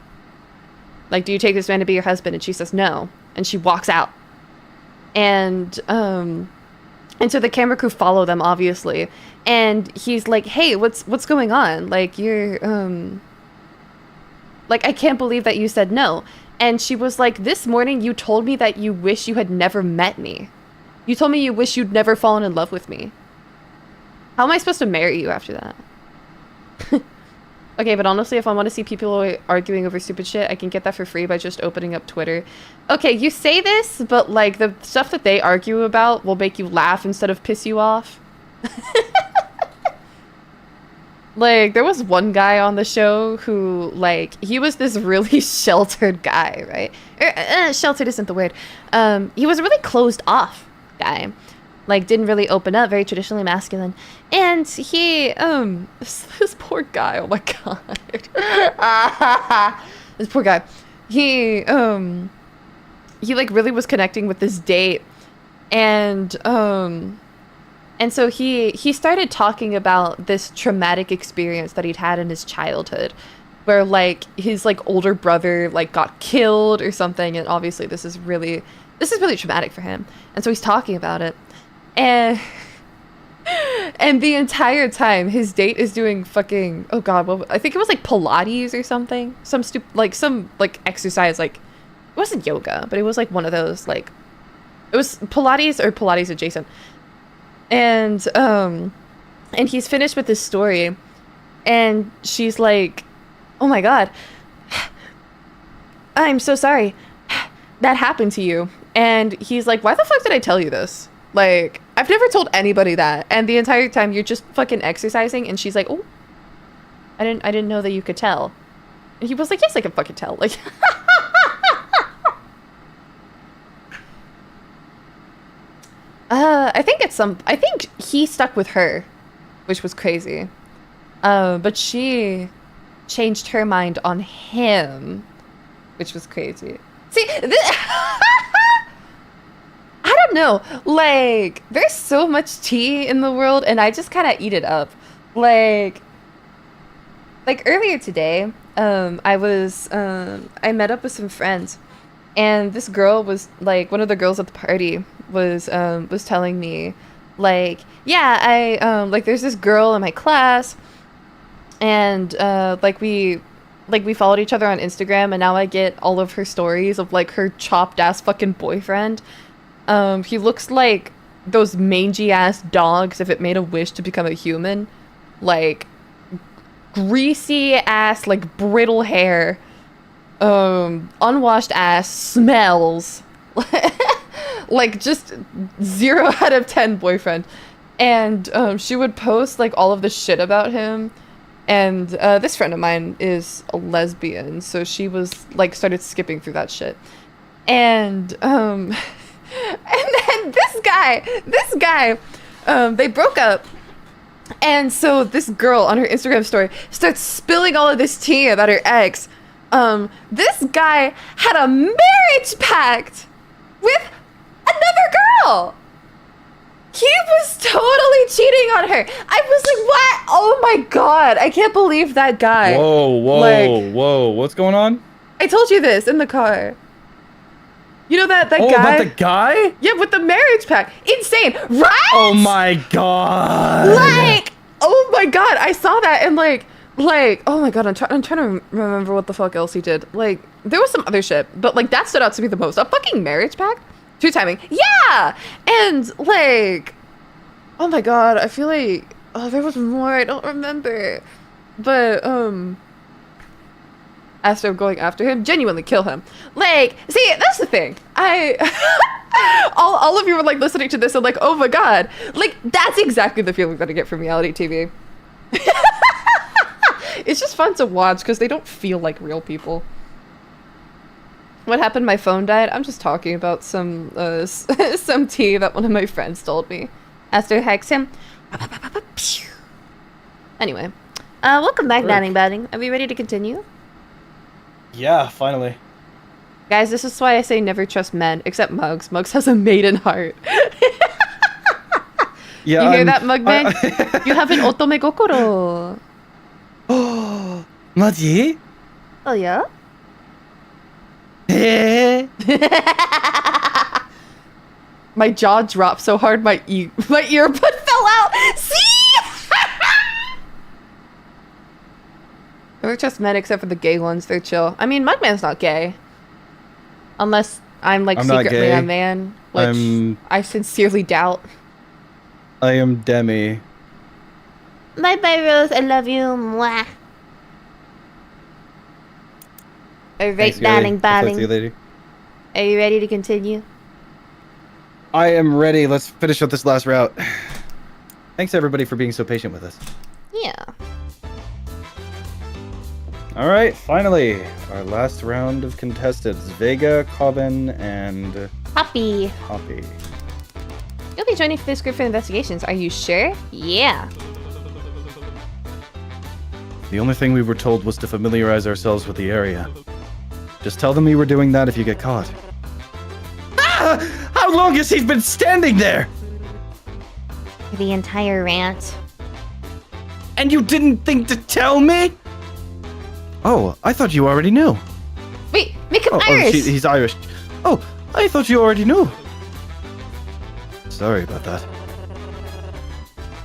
you take this man to be your husband? And she says no. And she walks out. And so the camera crew follow them, obviously. And he's like, hey, what's going on? Like, you're, like, I can't believe that you said no. And she was like, this morning you told me that you wish you had never met me. You told me you wish you'd never fallen in love with me. How am I supposed to marry you after that? Okay, but honestly, if I want to see people arguing over stupid shit, I can get that for free by just opening up Twitter. Okay, you say this, but like the stuff that they argue about will make you laugh instead of piss you off. Like, there was one guy on the show who, like, he was this really sheltered guy, right? Sheltered isn't the word. He was a really closed off guy. Like, didn't really open up, very traditionally masculine. And he, this poor guy, oh my god. This poor guy. He like really was connecting with this date. And so he started talking about this traumatic experience that he'd had in his childhood, where like his like older brother like got killed or something, and obviously this is really traumatic for him. And so he's talking about it. And the entire time his date is doing fucking, oh god, well, I think it was like Pilates or something, some exercise, like it wasn't yoga, but it was like one of those, like it was Pilates or Pilates adjacent. And he's finished with this story, and she's like, oh my god, I'm so sorry that happened to you. And he's like, why the fuck did I tell you this? Like, I've never told anybody that. And the entire time you're just fucking exercising. And she's like, oh, I didn't know that you could tell. And he was like, yes, I can fucking tell. Like, I think he stuck with her, which was crazy. But she changed her mind on him, which was crazy. See, I don't know. Like, there's so much tea in the world, and I just kind of eat it up. Like earlier today, I met up with some friends, and this girl was like, one of the girls at the party was telling me, like, yeah, I like, there's this girl in my class, and we followed each other on Instagram, and now I get all of her stories of like her chopped ass fucking boyfriend. He looks like those mangy ass dogs if it made a wish to become a human. Like, greasy ass, like brittle hair, unwashed ass, smells like just 0 out of 10 boyfriend. And she would post like all of this shit about him. And this friend of mine is a lesbian, so she was like started skipping through that shit. And and then this guy, they broke up. And so this girl on her Instagram story starts spilling all of this tea about her ex. This guy had a marriage pact with another girl. He was totally cheating on her. I was like, what? Oh my God. I can't believe that guy. Whoa. What's going on? I told you this in the car. You know that guy? About the guy? Yeah, with the marriage pact. Insane, right? Oh my God. Like, oh my God. I saw that and like, oh my God, I'm trying to remember what the fuck else he did. Like, there was some other shit, but like that stood out to me the most. A fucking marriage pact? Two timing. Yeah! And like, oh my God, I feel like, oh, there was more, I don't remember. But, Aster going after him, genuinely kill him. Like, see, that's the thing. All of you were like listening to this and like, oh my God. Like, that's exactly the feeling that I get from reality TV. It's just fun to watch because they don't feel like real people. What happened? My phone died. I'm just talking about some tea that one of my friends told me. Aster hacks him. Anyway, welcome back, Batting. Are we ready to continue? Yeah, finally. Guys, this is why I say never trust men, except Mugs. Mugs has a maiden heart. Yeah, you hear that, Mugman? You have an otome kokoro. Oh, Maji? Oh, yeah? My jaw dropped so hard my earbud fell out. See? Never trust men except for the gay ones. They're chill. I mean, Mugman's not gay. Unless I'm like secretly a man, which I sincerely doubt. I am Demi. Bye, Rose. I love you. Mwah. Alright, darling. See you later. Are you ready to continue? I am ready. Let's finish up this last route. Thanks everybody for being so patient with us. Yeah. All right, finally, our last round of contestants: Vega, Cobbin, and Poppy. Poppy. You'll be joining for this group for investigations. Are you sure? Yeah. The only thing we were told was to familiarize ourselves with the area. Just tell them we were doing that if you get caught. Ah! How long has he been standing there? The entire rant. And you didn't think to tell me? Oh, I thought you already knew. Wait, make him Irish. He's Irish. Oh, I thought you already knew. Sorry about that.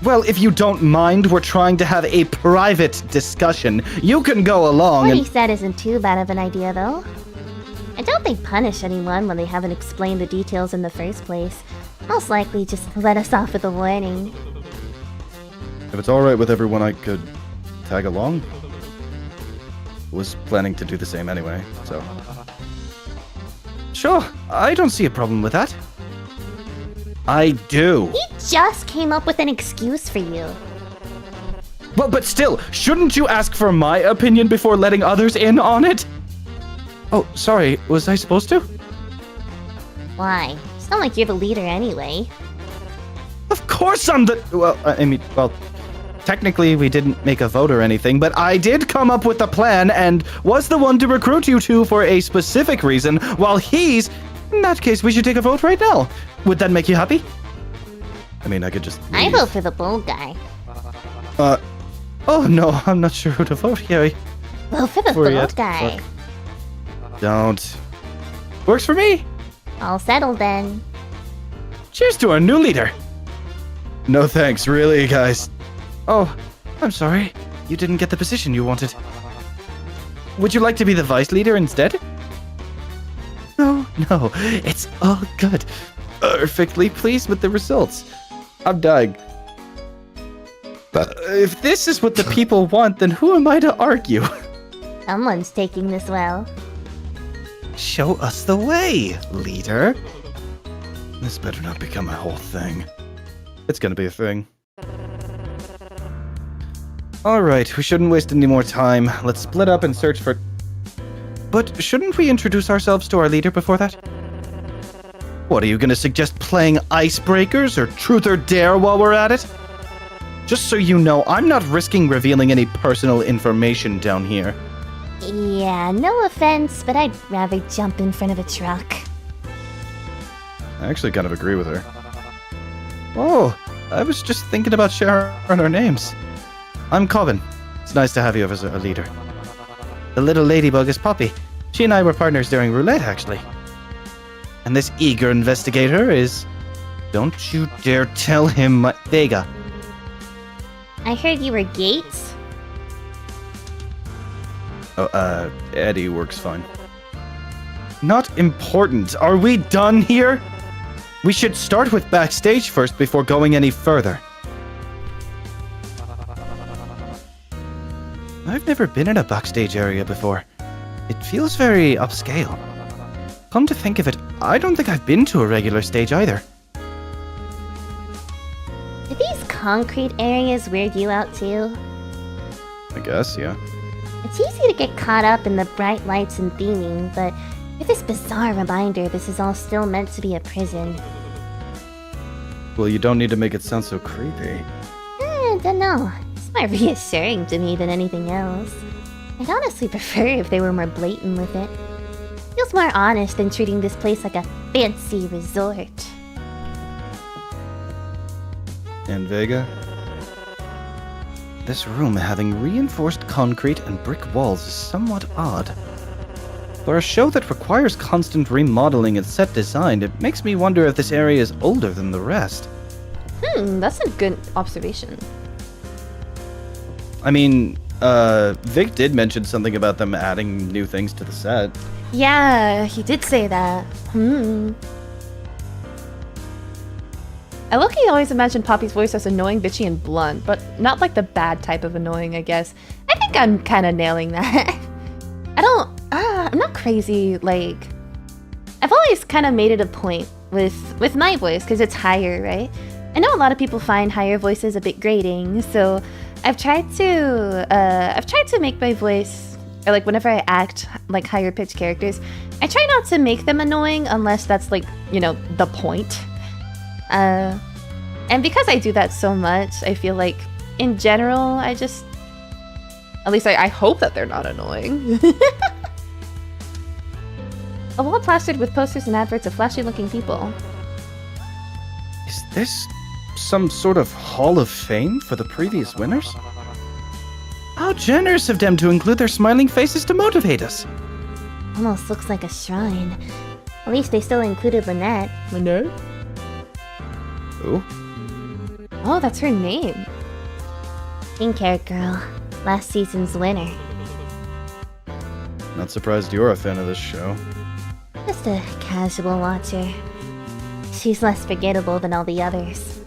Well, if you don't mind, we're trying to have a private discussion. You can go along What he and... said isn't too bad of an idea, though. I don't think punish anyone when they haven't explained the details in the first place. Most likely just let us off with a warning. If it's alright with everyone, I could tag along. Was planning to do the same anyway, so... Sure, I don't see a problem with that. I do. He just came up with an excuse for you. But still, shouldn't you ask for my opinion before letting others in on it? Oh, sorry, was I supposed to? Why? It's not like you're the leader anyway. Of course I'm the... Well, I mean, well... technically we didn't make a vote or anything, but I did come up with a plan and was the one to recruit you two for a specific reason, while he's... In that case, we should take a vote right now. Would that make you happy? I mean, I could just I leave. vote for the bold guy. Oh no, I'm not sure who to vote here. Vote for the For bold yet. guy. Don't. Works for me. All settled then. Cheers to our new leader. No thanks, really, guys. Oh, I'm sorry. You didn't get the position you wanted. Would you like to be the vice leader instead? No, it's all good. Perfectly pleased with the results. I'm dying. But if this is what the people want, then who am I to argue? Someone's taking this well. Show us the way, leader. This better not become a whole thing. It's gonna be a thing. Alright, we shouldn't waste any more time. Let's split up and search for... But shouldn't we introduce ourselves to our leader before that? What, are you gonna suggest playing icebreakers or truth or dare while we're at it? Just so you know, I'm not risking revealing any personal information down here. Yeah, no offense, but I'd rather jump in front of a truck. I actually kind of agree with her. Oh, I was just thinking about sharing our names. I'm Cobbin. It's nice to have you as a leader. The little ladybug is Poppy. She and I were partners during roulette, actually. And this eager investigator is... Don't you dare tell him Vega. I heard you were Gates. Oh, Eddie works fine. Not important. Are we done here? We should start with Backstage first before going any further. I've never been in a Backstage area before. It feels very upscale. Come to think of it, I don't think I've been to a regular stage either. Do these concrete areas weird you out too? I guess, yeah. It's easy to get caught up in the bright lights and theming, but with this bizarre reminder this is all still meant to be a prison. Well, you don't need to make it sound so creepy. Don't know. It's more reassuring to me than anything else. I'd honestly prefer if they were more blatant with it. Feels more honest than treating this place like a fancy resort. And Vega? This room having reinforced concrete and brick walls is somewhat odd. For a show that requires constant remodeling and set design, it makes me wonder if this area is older than the rest. That's a good observation. I mean, Vick did mention something about them adding new things to the set. Yeah, he did say that. I low-key always imagined Poppy's voice as annoying, bitchy, and blunt, but not like the bad type of annoying, I guess. I think I'm kind of nailing that. I'm not crazy, like... I've always kind of made it a point with my voice, because it's higher, right? I know a lot of people find higher voices a bit grating, so I've tried to make my voice, or like whenever I act like higher pitched characters, I try not to make them annoying unless that's like, you know, the point. And because I do that so much, I feel like in general, at least I hope that they're not annoying. A wall plastered with posters and adverts of flashy looking people. Is this some sort of Hall of Fame for the previous winners? How generous of them to include their smiling faces to motivate us. Almost looks like a shrine. At least they still included Lynette. Lynette? Who? Oh, that's her name. Pink haired girl. Last season's winner. Not surprised you're a fan of this show. Just a casual watcher. She's less forgettable than all the others.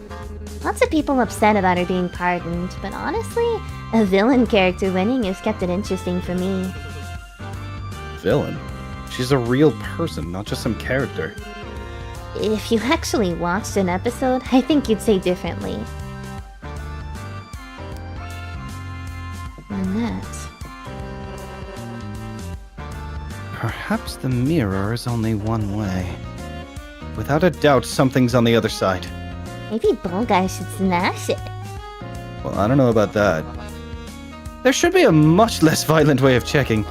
Lots of people upset about her being pardoned, but honestly, a villain character winning has kept it interesting for me. Villain? She's a real person, not just some character. If you actually watched an episode, I think you'd say differently. Lynette. Perhaps the mirror is only one way. Without a doubt, something's on the other side. Maybe Bull Guy should smash it. Well, I don't know about that. There should be a much less violent way of checking.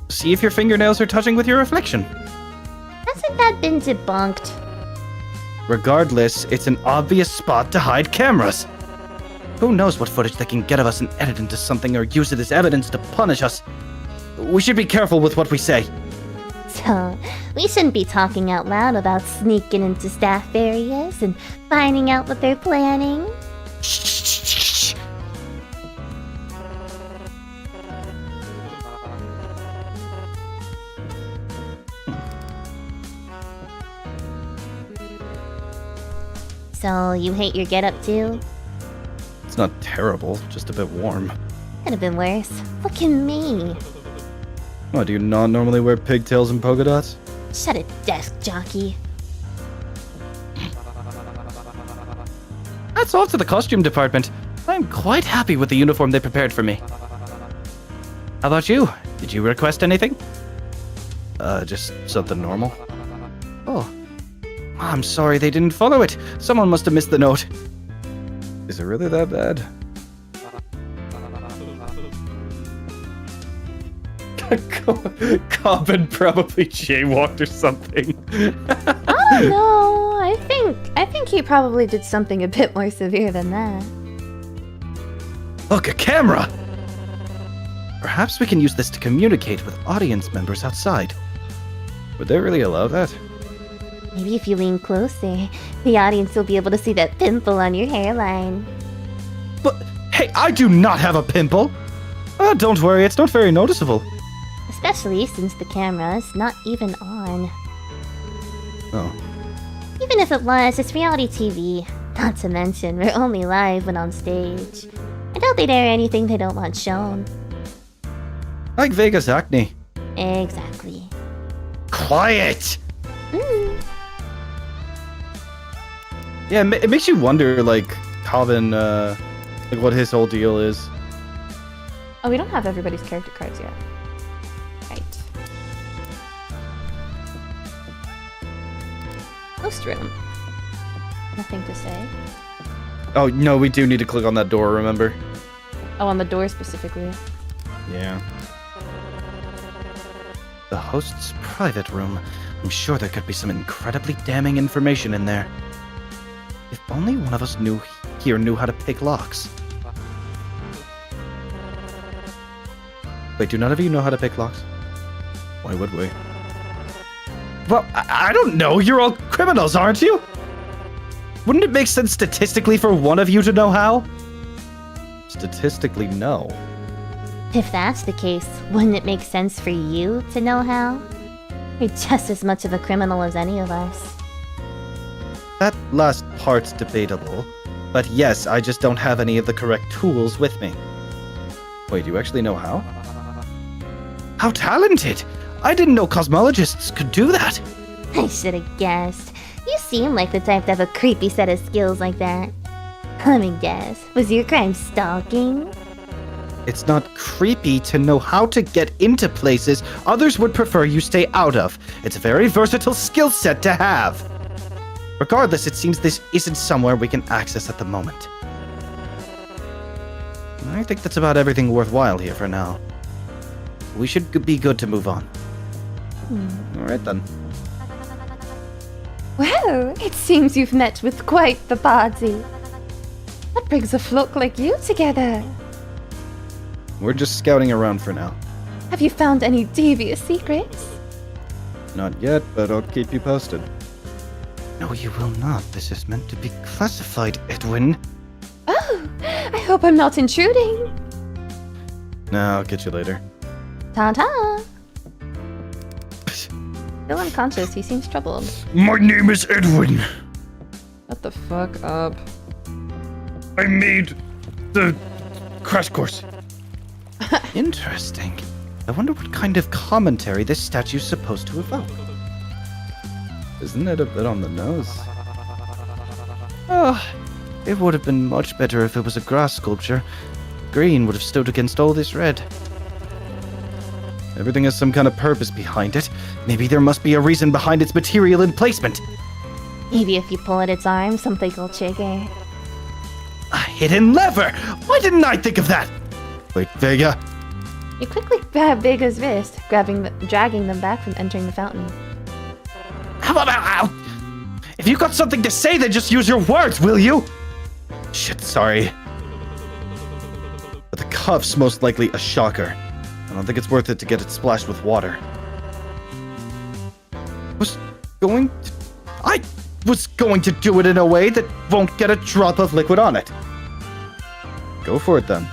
See if your fingernails are touching with your reflection. Hasn't that been debunked? Regardless, it's an obvious spot to hide cameras. Who knows what footage they can get of us and edit into something or use it as evidence to punish us. We should be careful with what we say. So, we shouldn't be talking out loud about sneaking into staff areas and finding out what they're planning. Shh. So, you hate your getup too? It's not terrible, just a bit warm. Could have been worse. Look at me. What, do you not normally wear pigtails and polka dots? Shut it, desk jockey. That's off to the costume department. I'm quite happy with the uniform they prepared for me. How about you? Did you request anything? Just something normal. Oh. I'm sorry they didn't follow it. Someone must have missed the note. Is it really that bad? Cupid probably jaywalked or something. Oh no, I think he probably did something a bit more severe than that. Look, a camera! Perhaps we can use this to communicate with audience members outside. Would they really allow that? Maybe if you lean closer, the audience will be able to see that pimple on your hairline. But, hey, I do not have a pimple! Don't worry, it's not very noticeable. Especially since the camera is not even on. Oh. Even if it was, it's reality TV. Not to mention, we're only live when on stage. I doubt they'd air anything they don't want shown. Like Vega's acne. Exactly. Quiet! Yeah, it makes you wonder, like, Calvin, like, what his whole deal is. Oh, we don't have everybody's character cards yet. Right. Post room. Nothing to say. Oh, no, we do need to click on that door, remember? Oh, on the door specifically. Yeah. The host's private room. I'm sure there could be some incredibly damning information in there. If only one of us knew how to pick locks. Wait, do none of you know how to pick locks? Why would we? Well, I don't know. You're all criminals, aren't you? Wouldn't it make sense statistically for one of you to know how? Statistically, no. If that's the case, wouldn't it make sense for you to know how? You're just as much of a criminal as any of us. That last part's debatable, but yes, I just don't have any of the correct tools with me. Wait, you actually know how? How talented! I didn't know cosmologists could do that! I should have guessed. You seem like the type to have a creepy set of skills like that. Let me guess, was your crime stalking? It's not creepy to know how to get into places others would prefer you stay out of. It's a very versatile skill set to have. Regardless, it seems this isn't somewhere we can access at the moment. I think that's about everything worthwhile here for now. We should be good to move on. Alright then. Well, it seems you've met with quite the party. What brings a flock like you together? We're just scouting around for now. Have you found any devious secrets? Not yet, but I'll keep you posted. No, you will not. This is meant to be classified, Edwin. Oh, I hope I'm not intruding. No, I'll get you later. Ta-ta. Still unconscious, he seems troubled. My name is Edwin. Shut the fuck up. I made the crash course. Interesting. I wonder what kind of commentary this statue's supposed to evoke. Isn't it a bit on the nose? Oh, it would have been much better if it was a grass sculpture. Green would have stood against all this red. Everything has some kind of purpose behind it. Maybe there must be a reason behind its material and placement. Maybe if you pull at its arm, something will trigger. I hidden lever! Why didn't I think of that? Wait, Vega. You quickly grab Vega's wrist, dragging them back from entering the fountain. How about... If you got something to say, then just use your words, will you? Shit, sorry. But the cuff's most likely a shocker. I don't think it's worth it to get it splashed with water. I was going to do it in a way that won't get a drop of liquid on it. Go for it then.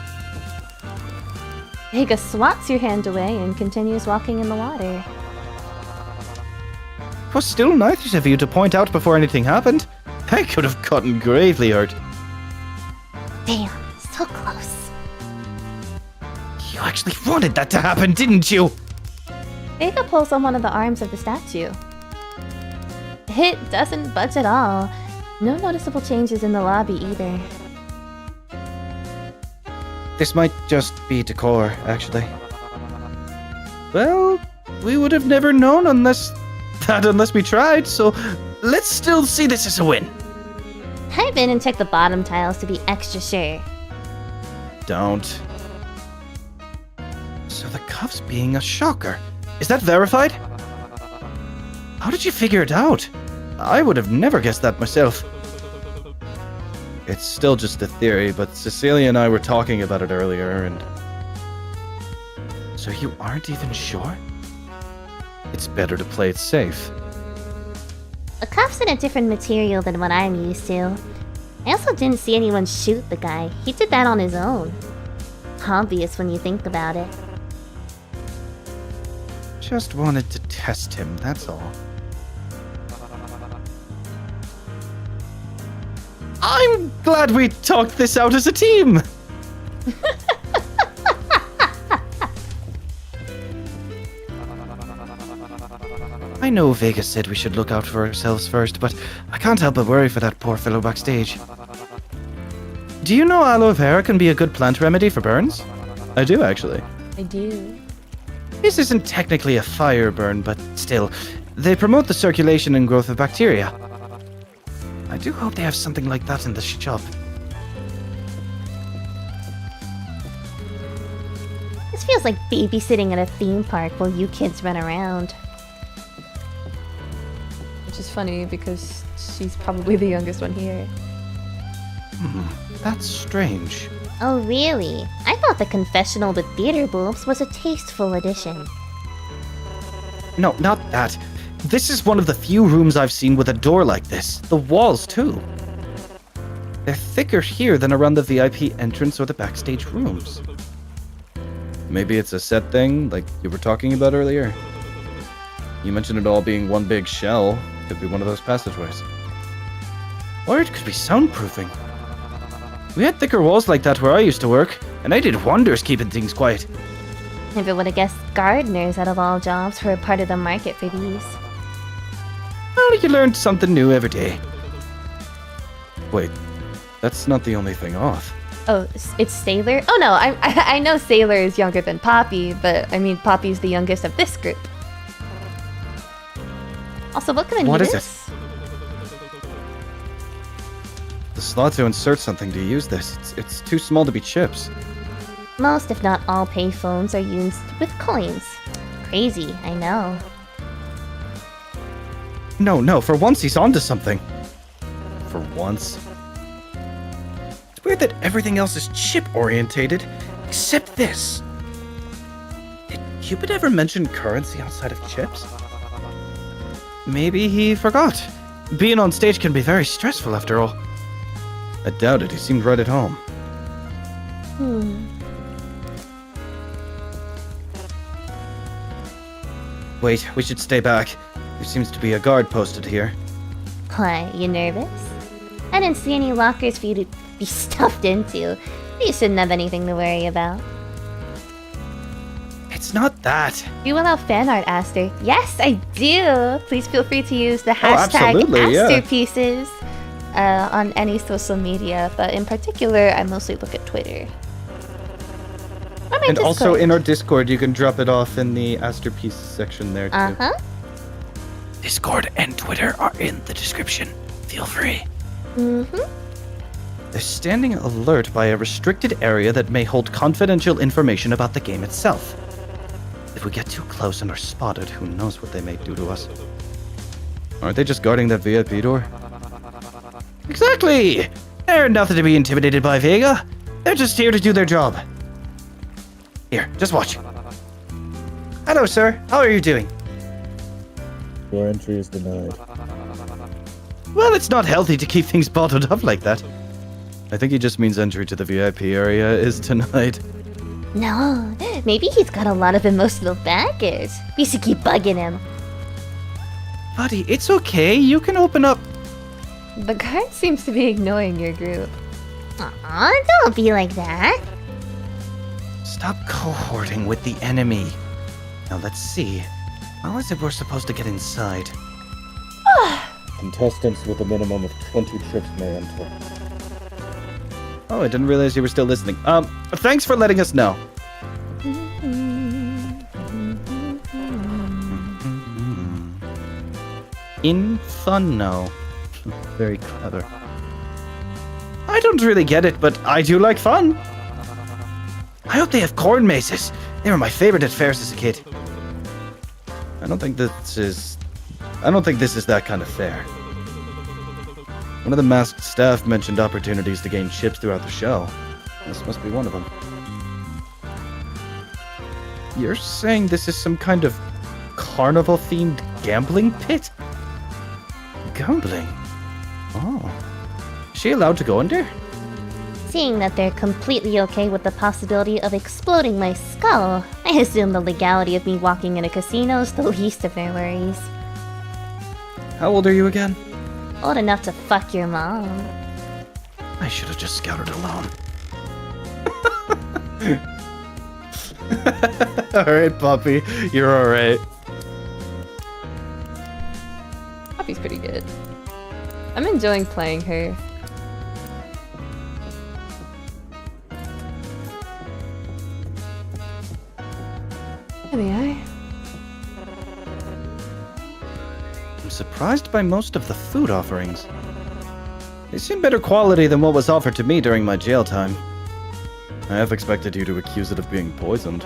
Vega swats your hand away and continues walking in the water. It was still nice of you to point out before anything happened. I could have gotten gravely hurt. Damn, so close. You actually wanted that to happen, didn't you? Vega pulls on one of the arms of the statue. It doesn't budge at all. No noticeable changes in the lobby either. This might just be decor, actually. Well, we would have never known unless we tried, so let's still see this as a win. Dive in and check the bottom tiles to be extra sure. Don't. So the cuff's being a shocker. Is that verified? How did you figure it out? I would have never guessed that myself. It's still just a theory, but Cecilia and I were talking about it earlier, and... So you aren't even sure? It's better to play it safe. The cuff's in a different material than what I'm used to. I also didn't see anyone shoot the guy. He did that on his own. Obvious when you think about it. Just wanted to test him, that's all. I'm glad we talked this out as a team! I know Vega said we should look out for ourselves first, but I can't help but worry for that poor fellow backstage. Do you know aloe vera can be a good plant remedy for burns? I do, actually. I do. This isn't technically a fire burn, but still, they promote the circulation and growth of bacteria. I do hope they have something like that in the shop. This feels like babysitting at a theme park while you kids run around. Which is funny because she's probably the youngest one here. That's strange. Oh really? I thought the confessional with theater boobs was a tasteful addition. No, not that. This is one of the few rooms I've seen with a door like this. The walls, too. They're thicker here than around the VIP entrance or the backstage rooms. Maybe it's a set thing, like you were talking about earlier. You mentioned it all being one big shell. Could be one of those passageways. Or it could be soundproofing. We had thicker walls like that where I used to work, and I did wonders keeping things quiet. Never would have guessed gardeners out of all jobs were a part of the market for these. Well, you learned something new every day. Wait, that's not the only thing off. Oh, it's Sailor? Oh no, I know Sailor is younger than Poppy, but I mean Poppy's the youngest of this group. Also, what kind of What need is it? The slot to insert something to use this. It's too small to be chips. Most, if not all, payphones are used with coins. Crazy, I know. No, for once he's onto something. For once. It's weird that everything else is chip-orientated, except this. Did Cupid ever mention currency outside of chips? Maybe he forgot. Being on stage can be very stressful after all. I doubt it, he seemed right at home. Wait, we should stay back. There seems to be a guard posted here. Why, you nervous? I didn't see any lockers for you to be stuffed into. You shouldn't have anything to worry about. It's not that. Do you allow fan art, Aster? Yes, I do! Please feel free to use the hashtag absolutely, yeah. Asterpieces on any social media, but in particular, I mostly look at Twitter. Or my And also Discord. in our Discord, you can drop it off in the Asterpiece section there too. Uh-huh. Discord and Twitter are in the description. Feel free. They're standing alert by a restricted area that may hold confidential information about the game itself. If we get too close and are spotted, who knows what they may do to us. Aren't they just guarding that VIP door? Exactly! They're nothing to be intimidated by, Vega. They're just here to do their job. Here, just watch. Hello, sir. How are you doing? Your entry is denied. Well, it's not healthy to keep things bottled up like that. I think he just means entry to the VIP area is denied. No, maybe he's got a lot of emotional baggage. We should keep bugging him. Buddy, it's okay. You can open up. The guard seems to be ignoring your group. Aw, don't be like that. Stop cohorting with the enemy. Now let's see. How is it we're supposed to get inside? Contestants with a minimum of 20 trips may enter. Oh, I didn't realize you were still listening. Thanks for letting us know. Inferno. Very clever. I don't really get it, but I do like fun. I hope they have corn mazes. They were my favorite at fairs as a kid. I don't think this is that kind of fair. One of the masked staff mentioned opportunities to gain chips throughout the show. This must be one of them. You're saying this is some kind of carnival-themed gambling pit? Gambling? Oh. Is she allowed to go in there? Seeing that they're completely okay with the possibility of exploding my skull, I assume the legality of me walking in a casino is the least of their worries. How old are you again? Old enough to fuck your mom. I should have just scouted alone. Alright, Poppy. You're alright. Poppy's pretty good. I'm enjoying playing her. There they are. I'm surprised by most of the food offerings. They seem better quality than what was offered to me during my jail time. I half expected you to accuse it of being poisoned.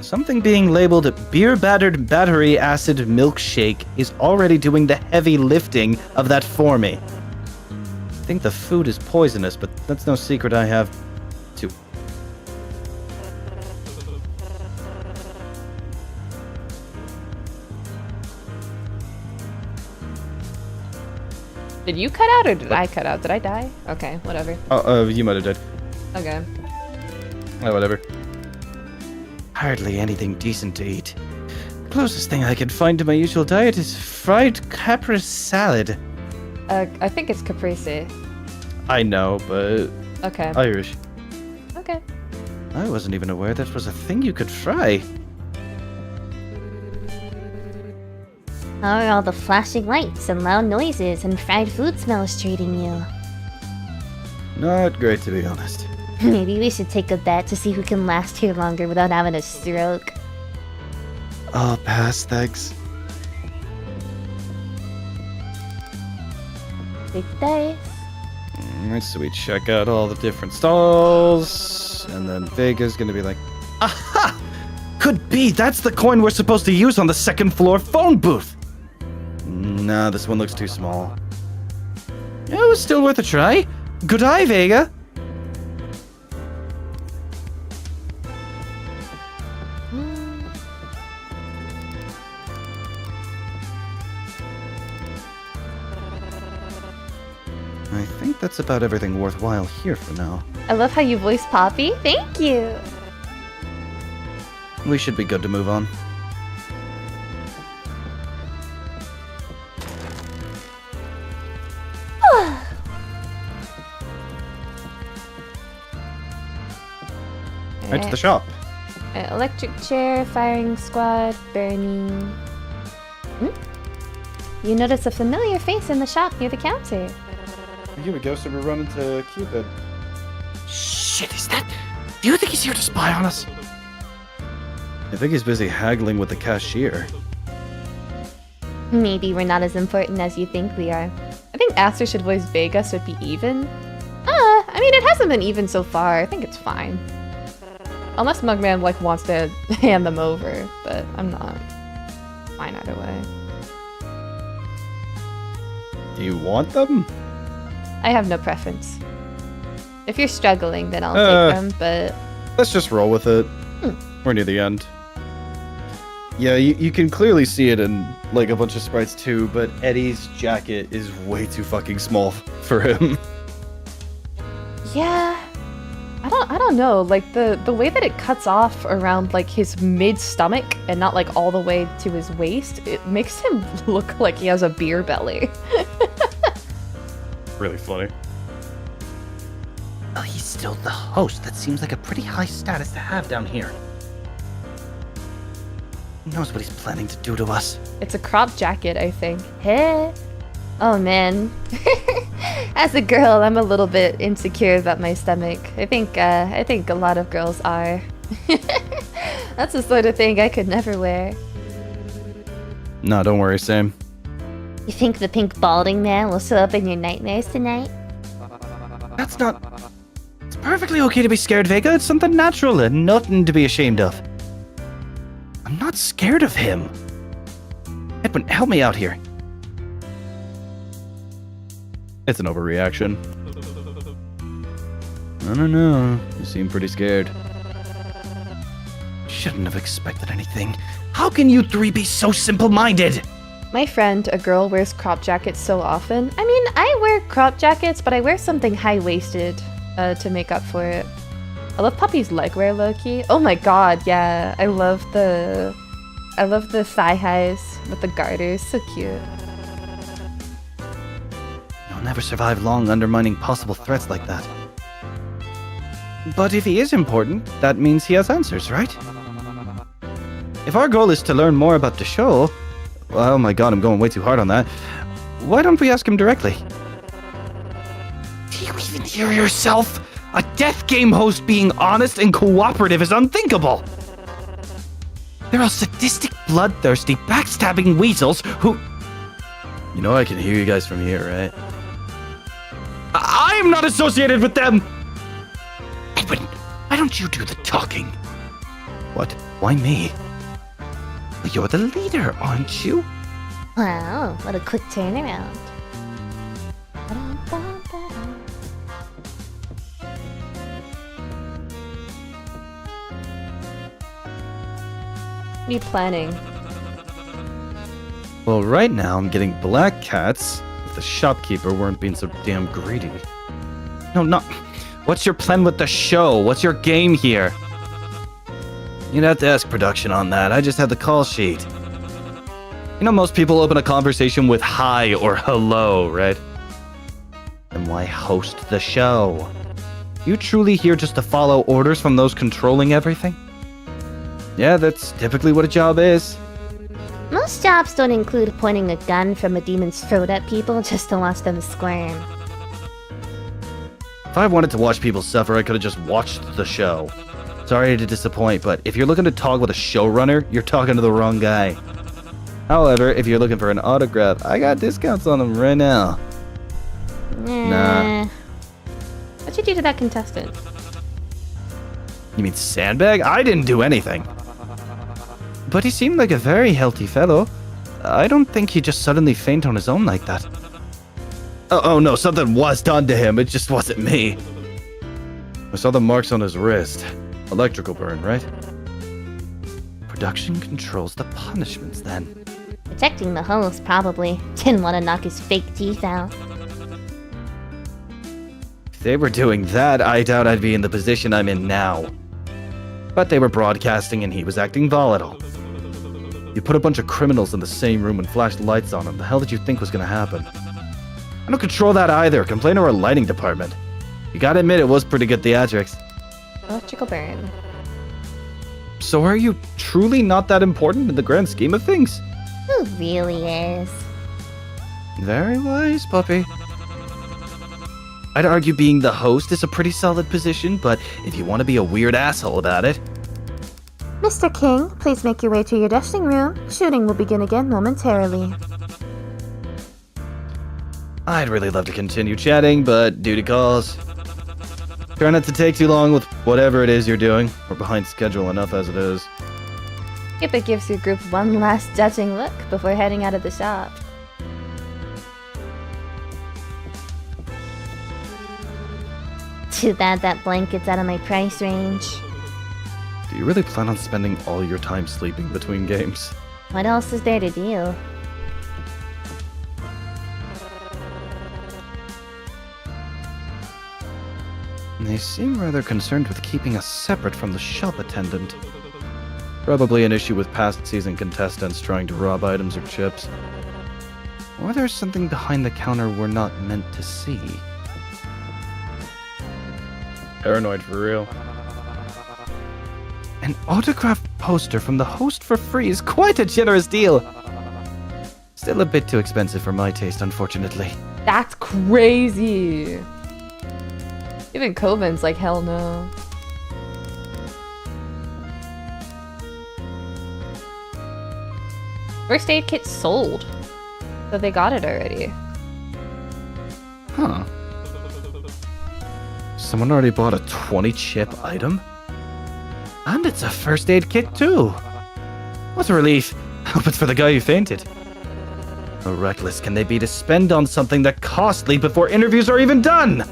Something being labeled beer-battered battery acid milkshake is already doing the heavy lifting of that for me. I think the food is poisonous, but that's no secret I have to. Did you cut out or did I cut out? Did I die? Okay, whatever. Oh, you might have died. Okay. Oh, whatever. Hardly anything decent to eat. Closest thing I can find to my usual diet is fried caprese salad. I think it's caprese. I know, but Okay. Irish. Okay. I wasn't even aware that was a thing you could fry. How are all the flashing lights and loud noises and fried food smells treating you? Not great, to be honest. Maybe we should take a bet to see who can last here longer without having a stroke. I'll pass, thanks. Big dice. Alright, so we check out all the different stalls, and then Vega's gonna be like, aha! Could be that's the coin we're supposed to use on the second floor phone booth! Nah, this one looks too small. It was still worth a try. Good eye, Vega! I think that's about everything worthwhile here for now. I love how you voice Poppy. Thank you! We should be good to move on. Right to the shop. Electric chair, firing squad, burning. You notice a familiar face in the shop near the counter. Here we go, so we're running to Cupid. Shit, is that? Do you think he's here to spy on us? I think he's busy haggling with the cashier. Maybe we're not as important as you think we are. I think Aster should voice Vega so it'd be even. mean, it hasn't been even so far. I think it's fine. Unless Mugman, like, wants to hand them over, but I'm not. Fine either way. Do you want them? I have no preference. If you're struggling, then I'll take them, but... Let's just roll with it. We're near the end. Yeah, you can clearly see it in, like, a bunch of sprites too, but Eddie's jacket is way too fucking small for him. Yeah. I don't know, like, the way that it cuts off around, like, his mid-stomach and not, like, all the way to his waist, it makes him look like he has a beer belly. Really funny. Oh, he's still the host. That seems like a pretty high status to have down here. Who knows what he's planning to do to us? It's a crop jacket, I think. Hey. Oh man. As a girl, I'm a little bit insecure about my stomach. I think a lot of girls are. That's the sort of thing I could never wear. No, don't worry, Sam. You think the pink balding man will show up in your nightmares tonight? That's not... It's perfectly okay to be scared, Vega. It's something natural and nothing to be ashamed of. I'm not scared of him. Edwin, help me out here. It's an overreaction. I don't know. You seem pretty scared. Shouldn't have expected anything. How can you three be so simple-minded? My friend, a girl, wears crop jackets so often. I mean, I wear crop jackets, but I wear something high-waisted to make up for it. I love Puppy's leg wear, low-key. Oh my god, yeah. I love the thigh highs with the garters. So cute. You'll never survive long undermining possible threats like that. But if he is important, that means he has answers, right? If our goal is to learn more about the show... Oh my god, I'm going way too hard on that. Why don't we ask him directly? Do you even hear yourself? A death game host being honest and cooperative is unthinkable! They're all sadistic, bloodthirsty, backstabbing weasels who... You know I can hear you guys from here, right? I am not associated with them! Edwin, why don't you do the talking? What? Why me? You're the leader, aren't you? Wow, what a quick turnaround. Me planning. Well, right now I'm getting black cats if the shopkeeper weren't being so damn greedy. No, not... What's your plan with the show? What's your game here? You'd have to ask production on that. I just had the call sheet. You know, most people open a conversation with hi or hello, right? Then why host the show? You truly here just to follow orders from those controlling everything? Yeah, that's typically what a job is. Most jobs don't include pointing a gun from a demon's throat at people just to watch them squirm. If I wanted to watch people suffer, I could have just watched the show. Sorry to disappoint, but if you're looking to talk with a showrunner, you're talking to the wrong guy. However, if you're looking for an autograph, I got discounts on them right now. Nah. What'd you do to that contestant? You mean sandbag? I didn't do anything. But he seemed like a very healthy fellow. I don't think he'd just suddenly faint on his own like that. Oh no, something was done to him. It just wasn't me. I saw the marks on his wrist. Electrical burn, right? Production controls the punishments then. Protecting the host, probably. Didn't want to knock his fake teeth out. If they were doing that, I doubt I'd be in the position I'm in now. But they were broadcasting and he was acting volatile. You put a bunch of criminals in the same room and flashed lights on them. The hell did you think was gonna happen? I don't control that either. Complain to our lighting department. You gotta admit it was pretty good theatrics. Electrical burn. So are you truly not that important in the grand scheme of things? Who really is? Very wise, puppy. I'd argue being the host is a pretty solid position, but if you want to be a weird asshole about it... Mr. King, please make your way to your dressing room. Shooting will begin again momentarily. I'd really love to continue chatting, but duty calls. Try not to take too long with whatever it is you're doing. We're behind schedule enough as it is. Cupid gives your group one last judging look before heading out of the shop. Too bad that blanket's out of my price range. Do you really plan on spending all your time sleeping between games? What else is there to do? They seem rather concerned with keeping us separate from the shop attendant. Probably an issue with past season contestants trying to rob items or chips. Or there's something behind the counter we're not meant to see. Paranoid for real. An autographed poster from the host for free is quite a generous deal. Still a bit too expensive for my taste, unfortunately. That's crazy. Even Coven's like, hell no. First aid kit sold. So they got it already. Huh. Someone already bought a 20-chip item? And it's a first aid kit too. What a relief. Hope it's for the guy who fainted. How reckless can they be to spend on something that costly before interviews are even done?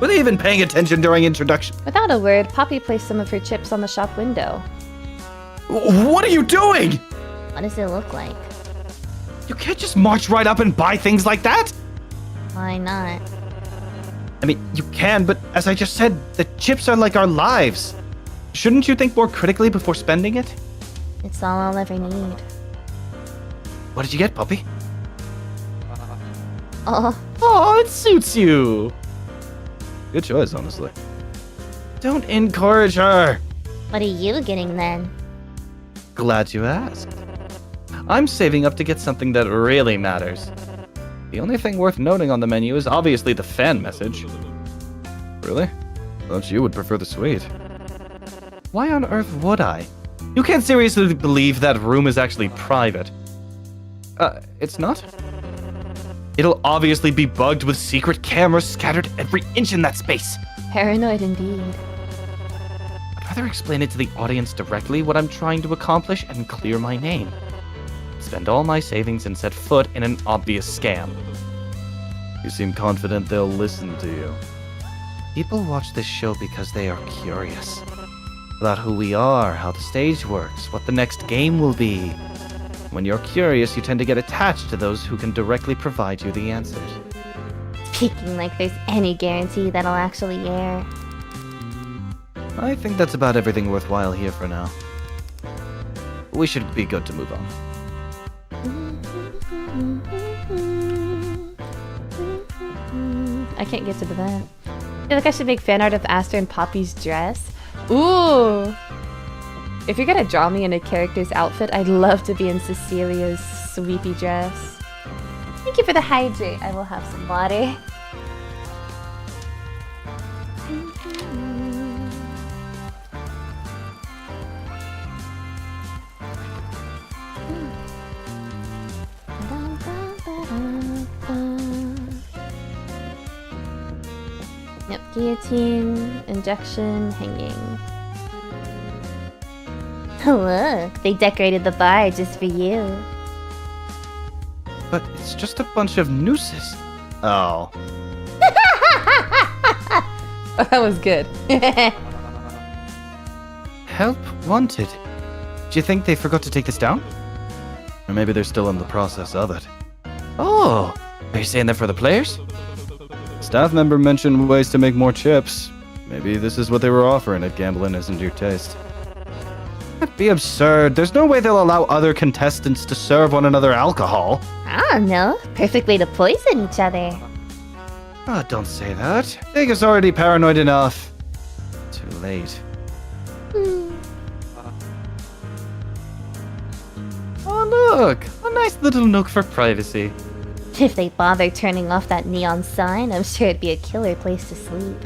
Were they even paying attention during introduction? Without a word, Poppy placed some of her chips on the shop window. What are you doing? What does it look like? You can't just march right up and buy things like that. Why not? I mean, you can, but as I just said, the chips are like our lives. Shouldn't you think more critically before spending it? It's all I'll ever need. What did you get, puppy? Oh, It suits you. Good choice, honestly. Don't encourage her. what are you getting then? Glad you asked. I'm saving up to get something that really matters. The only thing worth noting on the menu is obviously the fan message. Really? Thought you would prefer the sweet. Why on earth would I? You can't seriously believe that room is actually private. It's not? It'll obviously be bugged with secret cameras scattered every inch in that space. Paranoid indeed. I'd rather explain it to the audience directly what I'm trying to accomplish and clear my name. Spend all my savings and set foot in an obvious scam. You seem confident they'll listen to you. People watch this show because they are curious. About who we are, how the stage works, what the next game will be. When you're curious, you tend to get attached to those who can directly provide you the answers. Speaking like there's any guarantee that'll actually air. I think that's about everything worthwhile here for now. We should be good to move on. I can't get to the vent. I feel like I should make fan art of Aster and Poppy's dress. Ooh! If you're gonna draw me in a character's outfit, I'd love to be in Cecilia's sweepy dress. Thank you for the hydrate. I will have some water. Yep, guillotine, injection, hanging. Look, they decorated the bar just for you. But it's just a bunch of nooses. Oh. Oh, that was good. Help wanted. Do you think they forgot to take this down? Or maybe they're still in the process of it. Oh, are you saying that for the players? Staff member mentioned ways to make more chips. Maybe this is what they were offering if gambling isn't your taste. That'd be absurd. There's no way they'll allow other contestants to serve one another alcohol. I don't know. Perfect way to poison each other. Oh, don't say that. Vega's already paranoid enough. Too late. Oh, look! A nice little nook for privacy. If they bother turning off that neon sign, I'm sure it'd be a killer place to sleep.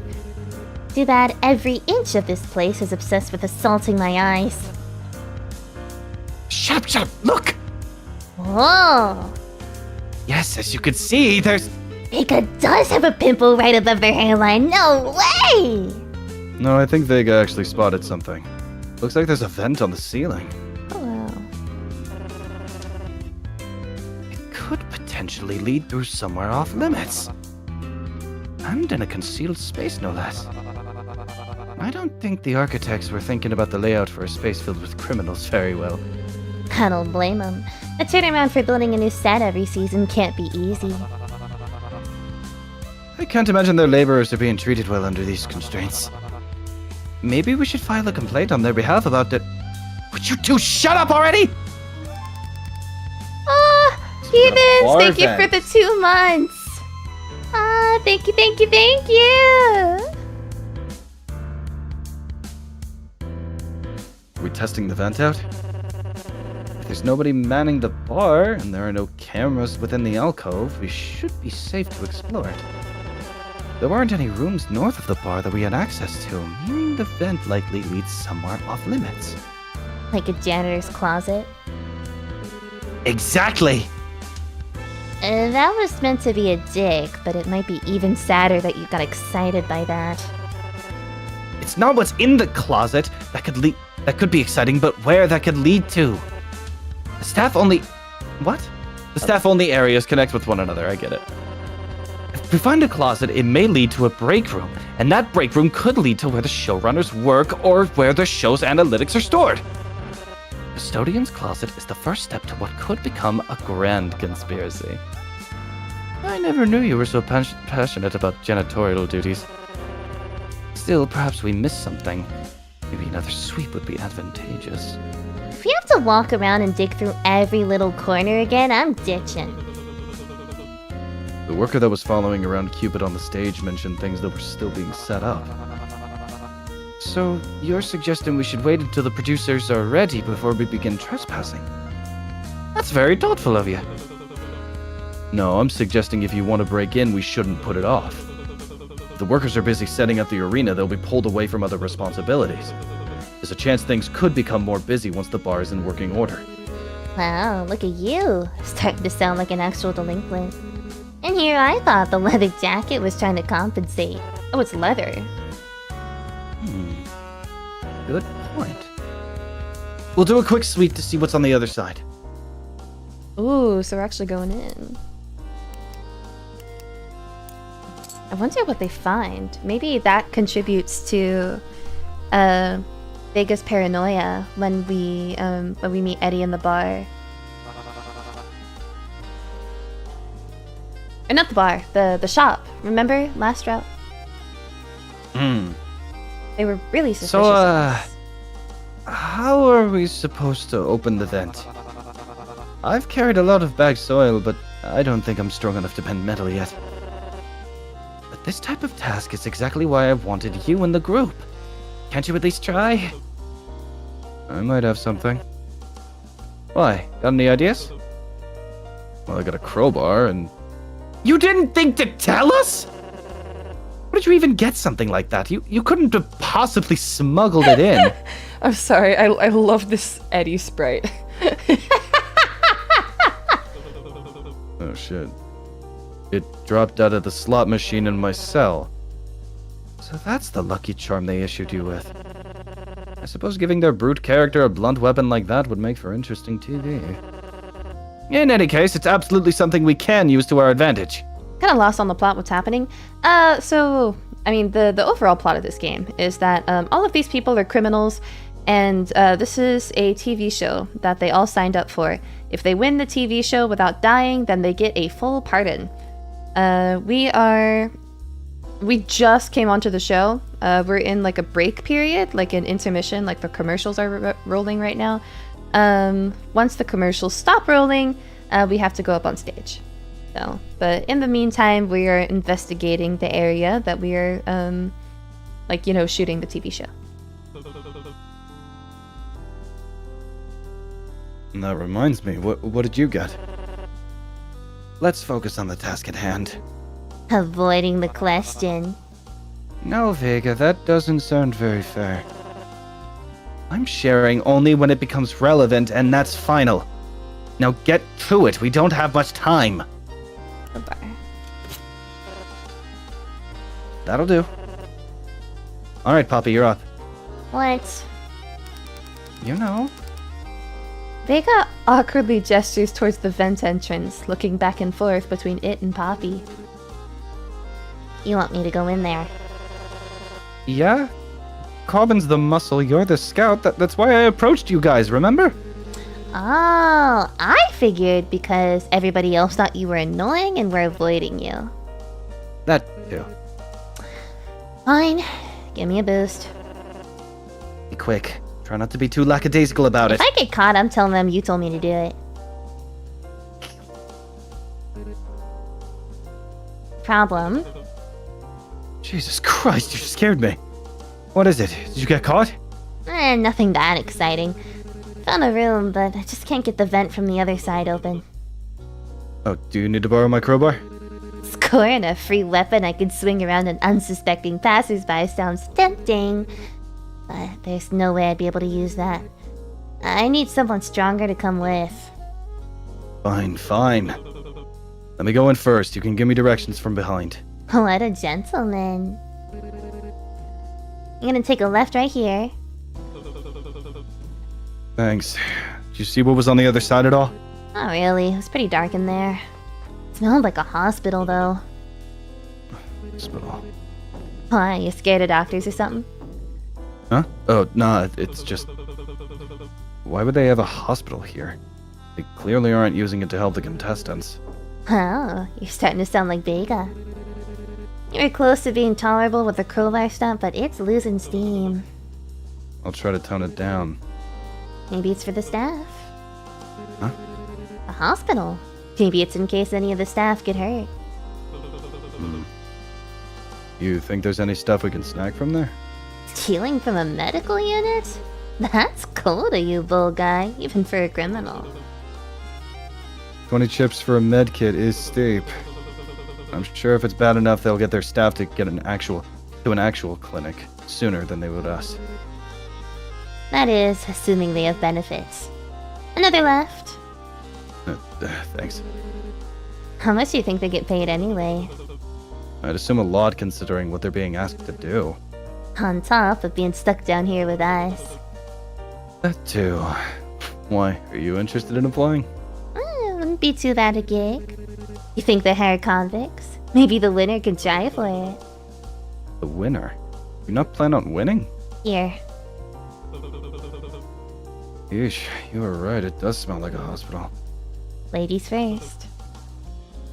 Too bad every inch of this place is obsessed with assaulting my eyes. Shut up, look! Whoa! Yes, as you can see, there's... Vega does have a pimple right above their hairline. No way! No, I think Vega actually spotted something. Looks like there's a vent on the ceiling. Oh, wow. It could potentially lead through somewhere off limits. And in a concealed space, no less. I don't think the architects were thinking about the layout for a space filled with criminals very well. I don't blame them. A turnaround for building a new set every season can't be easy. I can't imagine their laborers are being treated well under these constraints. Maybe we should file a complaint on their behalf about it. Would you two shut up already? Ah, Heathens, bar thank you for vent. the 2 months. Ah, thank you, thank you, thank you. Are we testing the vent out? If there's nobody manning the bar, and there are no cameras within the alcove, we should be safe to explore it. There weren't any rooms north of the bar that we had access to, meaning the vent likely leads somewhere off limits. Like a janitor's closet. Exactly! That was meant to be a dick, but it might be even sadder that you got excited by that. It's not what's in the closet that could be exciting, but where that could lead to. The staff only... What? The staff only areas connect with one another, I get it. If we find a closet, it may lead to a break room, and that break room could lead to where the showrunners work or where the show's analytics are stored. Custodian's closet is the first step to what could become a grand conspiracy. I never knew you were so passionate about janitorial duties. Still, perhaps we missed something. Maybe another sweep would be advantageous. If we have to walk around and dig through every little corner again, I'm ditching. The worker that was following around Cupid on the stage mentioned things that were still being set up. So, you're suggesting we should wait until the producers are ready before we begin trespassing? That's very thoughtful of you. No, I'm suggesting if you want to break in, we shouldn't put it off. If the workers are busy setting up the arena, they'll be pulled away from other responsibilities. There's a chance things could become more busy once the bar is in working order. Wow, look at you. Starting to sound like an actual delinquent. And here I thought the leather jacket was trying to compensate. Oh, it's leather. Good point. We'll do a quick sweep to see what's on the other side. Ooh, so we're actually going in. I wonder what they find. Maybe that contributes to Vega's paranoia when we meet Eddie in the bar. Or not the bar, the shop. Remember last route? They were really suspicious. So, of us. how are we supposed to open the vent? I've carried a lot of bagged soil, but I don't think I'm strong enough to bend metal yet. But this type of task is exactly why I wanted you in the group. Can't you at least try? I might have something. Why? Got any ideas? Well, I got a crowbar and... You didn't think to tell us? Where did you even get something like that? You couldn't have possibly smuggled it in. I'm sorry, I love this Eddie sprite. Oh shit. It dropped out of the slot machine in my cell. So that's the lucky charm they issued you with. I suppose giving their brute character a blunt weapon like that would make for interesting TV. In any case, it's absolutely something we can use to our advantage. Kind of lost on the plot what's happening. So I mean, the overall plot of this game is that all of these people are criminals, and this is a TV show that they all signed up for. If they win the TV show without dying, then they get a full pardon. We just came onto the show. We're in like a break period, like an intermission, like the commercials are rolling right now. Once the commercials stop rolling, we have to go up on stage. So, but in the meantime, we are investigating the area that we are, shooting the TV show. And that reminds me, what did you get? Let's focus on the task at hand. Avoiding the question. No, Vega, that doesn't sound very fair. I'm sharing only when it becomes relevant, and that's final. Now get to it, we don't have much time. The bar. that'll do. All right, Poppy, you're up. What? You know. Vega awkwardly gestures towards the vent entrance, looking back and forth between it and Poppy. You want me to go in there? Yeah? Corbin's the muscle, you're the scout. That's why I approached you guys, remember? Oh, I figured because everybody else thought you were annoying and were avoiding you. That too. Fine. Give me a boost. Be quick. Try not to be too lackadaisical about If it. I get caught, I'm telling them you told me to do it. Problem? Jesus Christ, you scared me. What is it? Did you get caught? Nothing that exciting. Found a room, but I just can't get the vent from the other side open. Oh, do you need to borrow my crowbar? Scoring a free weapon I could swing around an unsuspecting passersby sounds tempting. But there's no way I'd be able to use that. I need someone stronger to come with. Fine, fine. Let me go in first. You can give me directions from behind. What a gentleman. I'm gonna take a left right here. Thanks. Did you see what was on the other side at all? Not really. It was pretty dark in there. It smelled like a hospital, though. Hospital. Why? You scared of doctors or something? Huh? Oh, nah, it's just... Why would they have a hospital here? They clearly aren't using it to help the contestants. Oh, you're starting to sound like Vega. You were close to being tolerable with the crowbar stuff, but it's losing steam. I'll try to tone it down. Maybe it's for the staff. Huh? A hospital. Maybe it's in case any of the staff get hurt. You think there's any stuff we can snag from there? Stealing from a medical unit? That's cold of you, bull guy, even for a criminal. 20 chips for a med kit is steep. I'm sure if it's bad enough, they'll get their staff to get an actual clinic sooner than they would us. That is, assuming they have benefits. Another left. Thanks. How much do you think they get paid anyway? I'd assume a lot considering what they're being asked to do. On top of being stuck down here with us. That too. Why, are you interested in applying? Wouldn't be too bad a gig. You think they hire convicts? Maybe the winner can try for it. The winner? You not plan on winning? Here. Yeesh, you were right, it does smell like a hospital. Ladies first.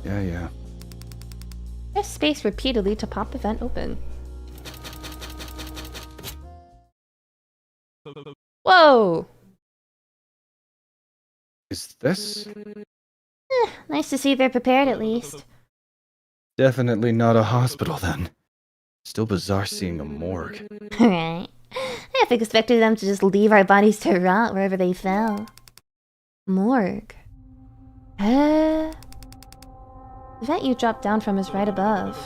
Yeah. Press space repeatedly to pop the vent open. Whoa! Is this? Nice to see they're prepared at least. Definitely not a hospital then. Still bizarre seeing a morgue. Right. I half expected them to just leave our bodies to rot wherever they fell. Morg. The vent you dropped down from is right above.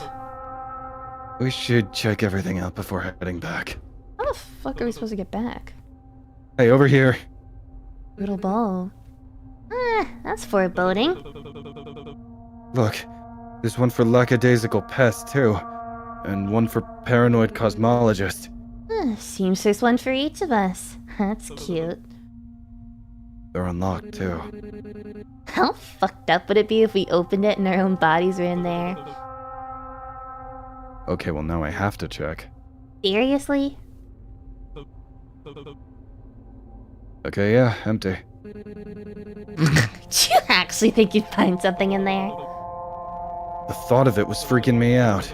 We should check everything out before heading back. How the fuck are we supposed to get back? Hey, over here. Little ball. That's foreboding. Look, there's one for lackadaisical pest too, and one for paranoid cosmologist. Seems there's one for each of us. That's cute. They're unlocked too. How fucked up would it be if we opened it and our own bodies were in there? Okay, well now I have to check. Seriously? Okay, yeah, empty. Do you actually think you'd find something in there? The thought of it was freaking me out.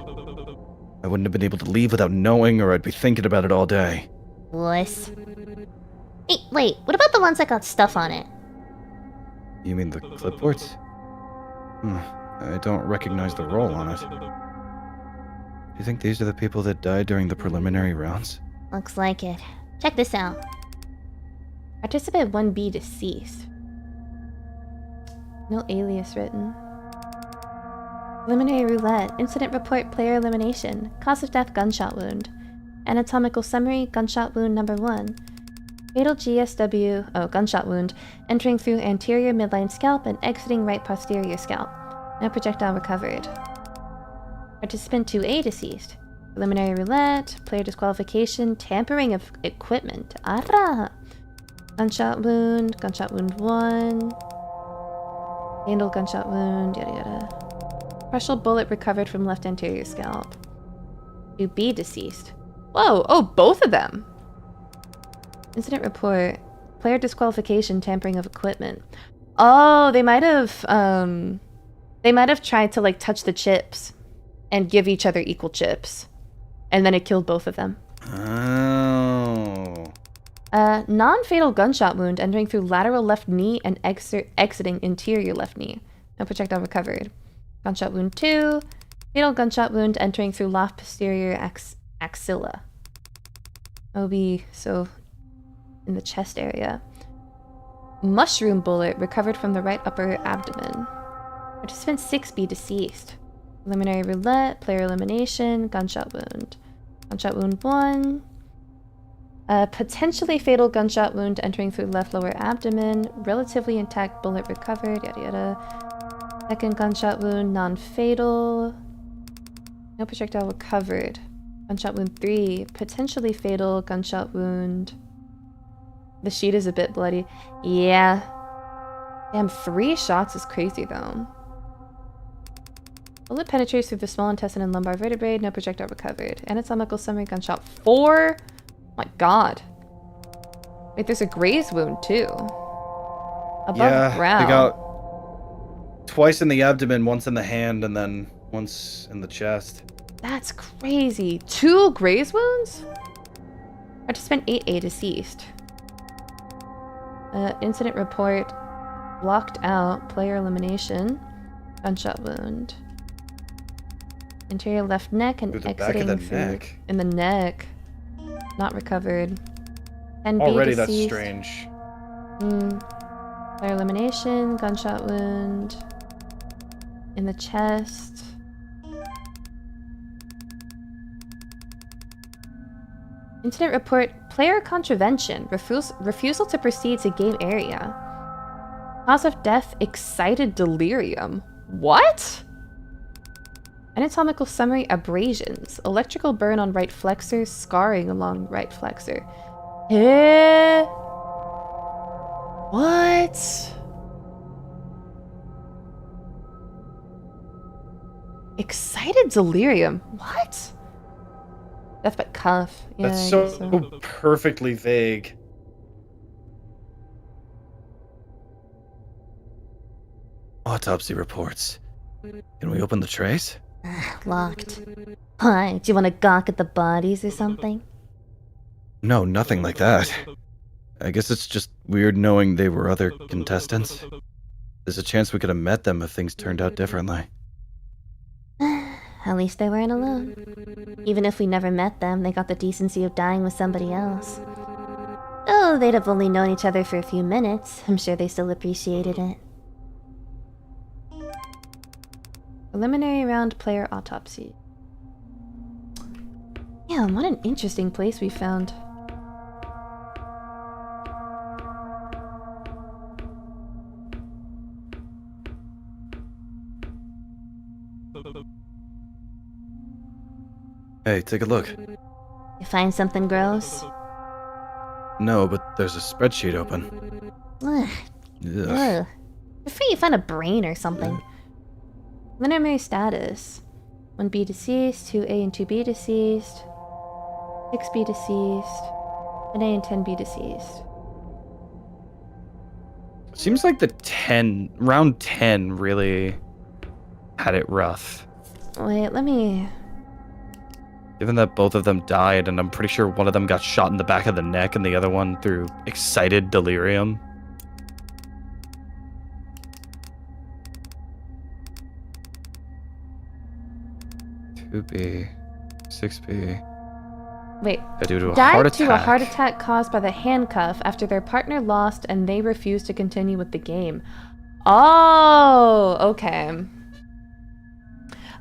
I wouldn't have been able to leave without knowing, or I'd be thinking about it all day. Wuss. Hey, wait, what about the ones that got stuff on it? You mean the clipboards? I don't recognize the roll on it. Do you think these are the people that died during the preliminary rounds? Looks like it. Check this out. Participant 1B deceased. No alias written. Preliminary roulette. Incident report player elimination. Cause of death gunshot wound. Anatomical summary gunshot wound number 1. Fatal GSW, gunshot wound, entering through anterior midline scalp and exiting right posterior scalp. No projectile recovered. Participant 2A deceased. Preliminary roulette, player disqualification, tampering of equipment. Arra! Gunshot wound 1. Handle gunshot wound, yada yada. Partial bullet recovered from left anterior scalp. To be deceased. Whoa, oh, both of them! Incident report, player disqualification, tampering of equipment. Oh, they might have tried to like touch the chips and give each other equal chips. And then it killed both of them. Oh. Non-fatal gunshot wound entering through lateral left knee and exiting interior left knee. No projectile recovered. Gunshot wound 2. Fatal gunshot wound entering through left posterior axilla. OB, so in the chest area. Mushroom bullet recovered from the right upper abdomen. Participant 6B deceased. Preliminary roulette, player elimination, gunshot wound. Gunshot wound 1. Potentially fatal gunshot wound entering through left lower abdomen. Relatively intact bullet recovered, yada yada. Second gunshot wound, non-fatal. No projectile recovered. Gunshot wound 3. Potentially fatal gunshot wound. The sheet is a bit bloody. Yeah. Damn, 3 shots is crazy though. Bullet penetrates through the small intestine and lumbar vertebrae. No projectile recovered. Anatomical summary gunshot 4. Oh my god. Wait, there's a graze wound too. Above ground. They got twice in the abdomen, once in the hand, and then once in the chest. That's crazy. 2 graze wounds? Participant 8A deceased. Incident report. Blocked out. Player elimination. Gunshot wound. Interior left neck and Through the exiting back of the through neck. in the neck. Not recovered. NB Already that's deceased. strange. Player elimination. Gunshot wound. In the chest. Incident report, player contravention, refusal to proceed to game area. Cause of death, excited delirium. What? Anatomical summary, abrasions. Electrical burn on right flexor, scarring along right flexor. Eh? What? Excited delirium. What? Death by cuff. Yeah, That's I so guess so. perfectly vague. Autopsy reports. Can we open the trace? Locked. Why? Do you want to gawk at the bodies or something? No, nothing like that. I guess it's just weird knowing they were other contestants. There's a chance we could have met them if things turned out differently. At least they weren't alone. Even if we never met them, they got the decency of dying with somebody else. Oh, they'd have only known each other for a few minutes. I'm sure they still appreciated it. Preliminary round player autopsy. Yeah, what an interesting place we found. Hey, take a look. You find something gross? No, but there's a spreadsheet open. Ugh. Ugh. Ugh. Before you find a brain or something. Preliminary status. 1B deceased, 2A and 2B deceased, 6B deceased, 10A and 10B deceased. Seems like round 10 really had it rough. Wait, let me... Given that both of them died, and I'm pretty sure one of them got shot in the back of the neck and the other one through excited delirium. B, 6B. Wait. Due to a Died heart to a attack. heart attack caused by the handcuff after their partner lost and they refused to continue with the game. Oh, okay.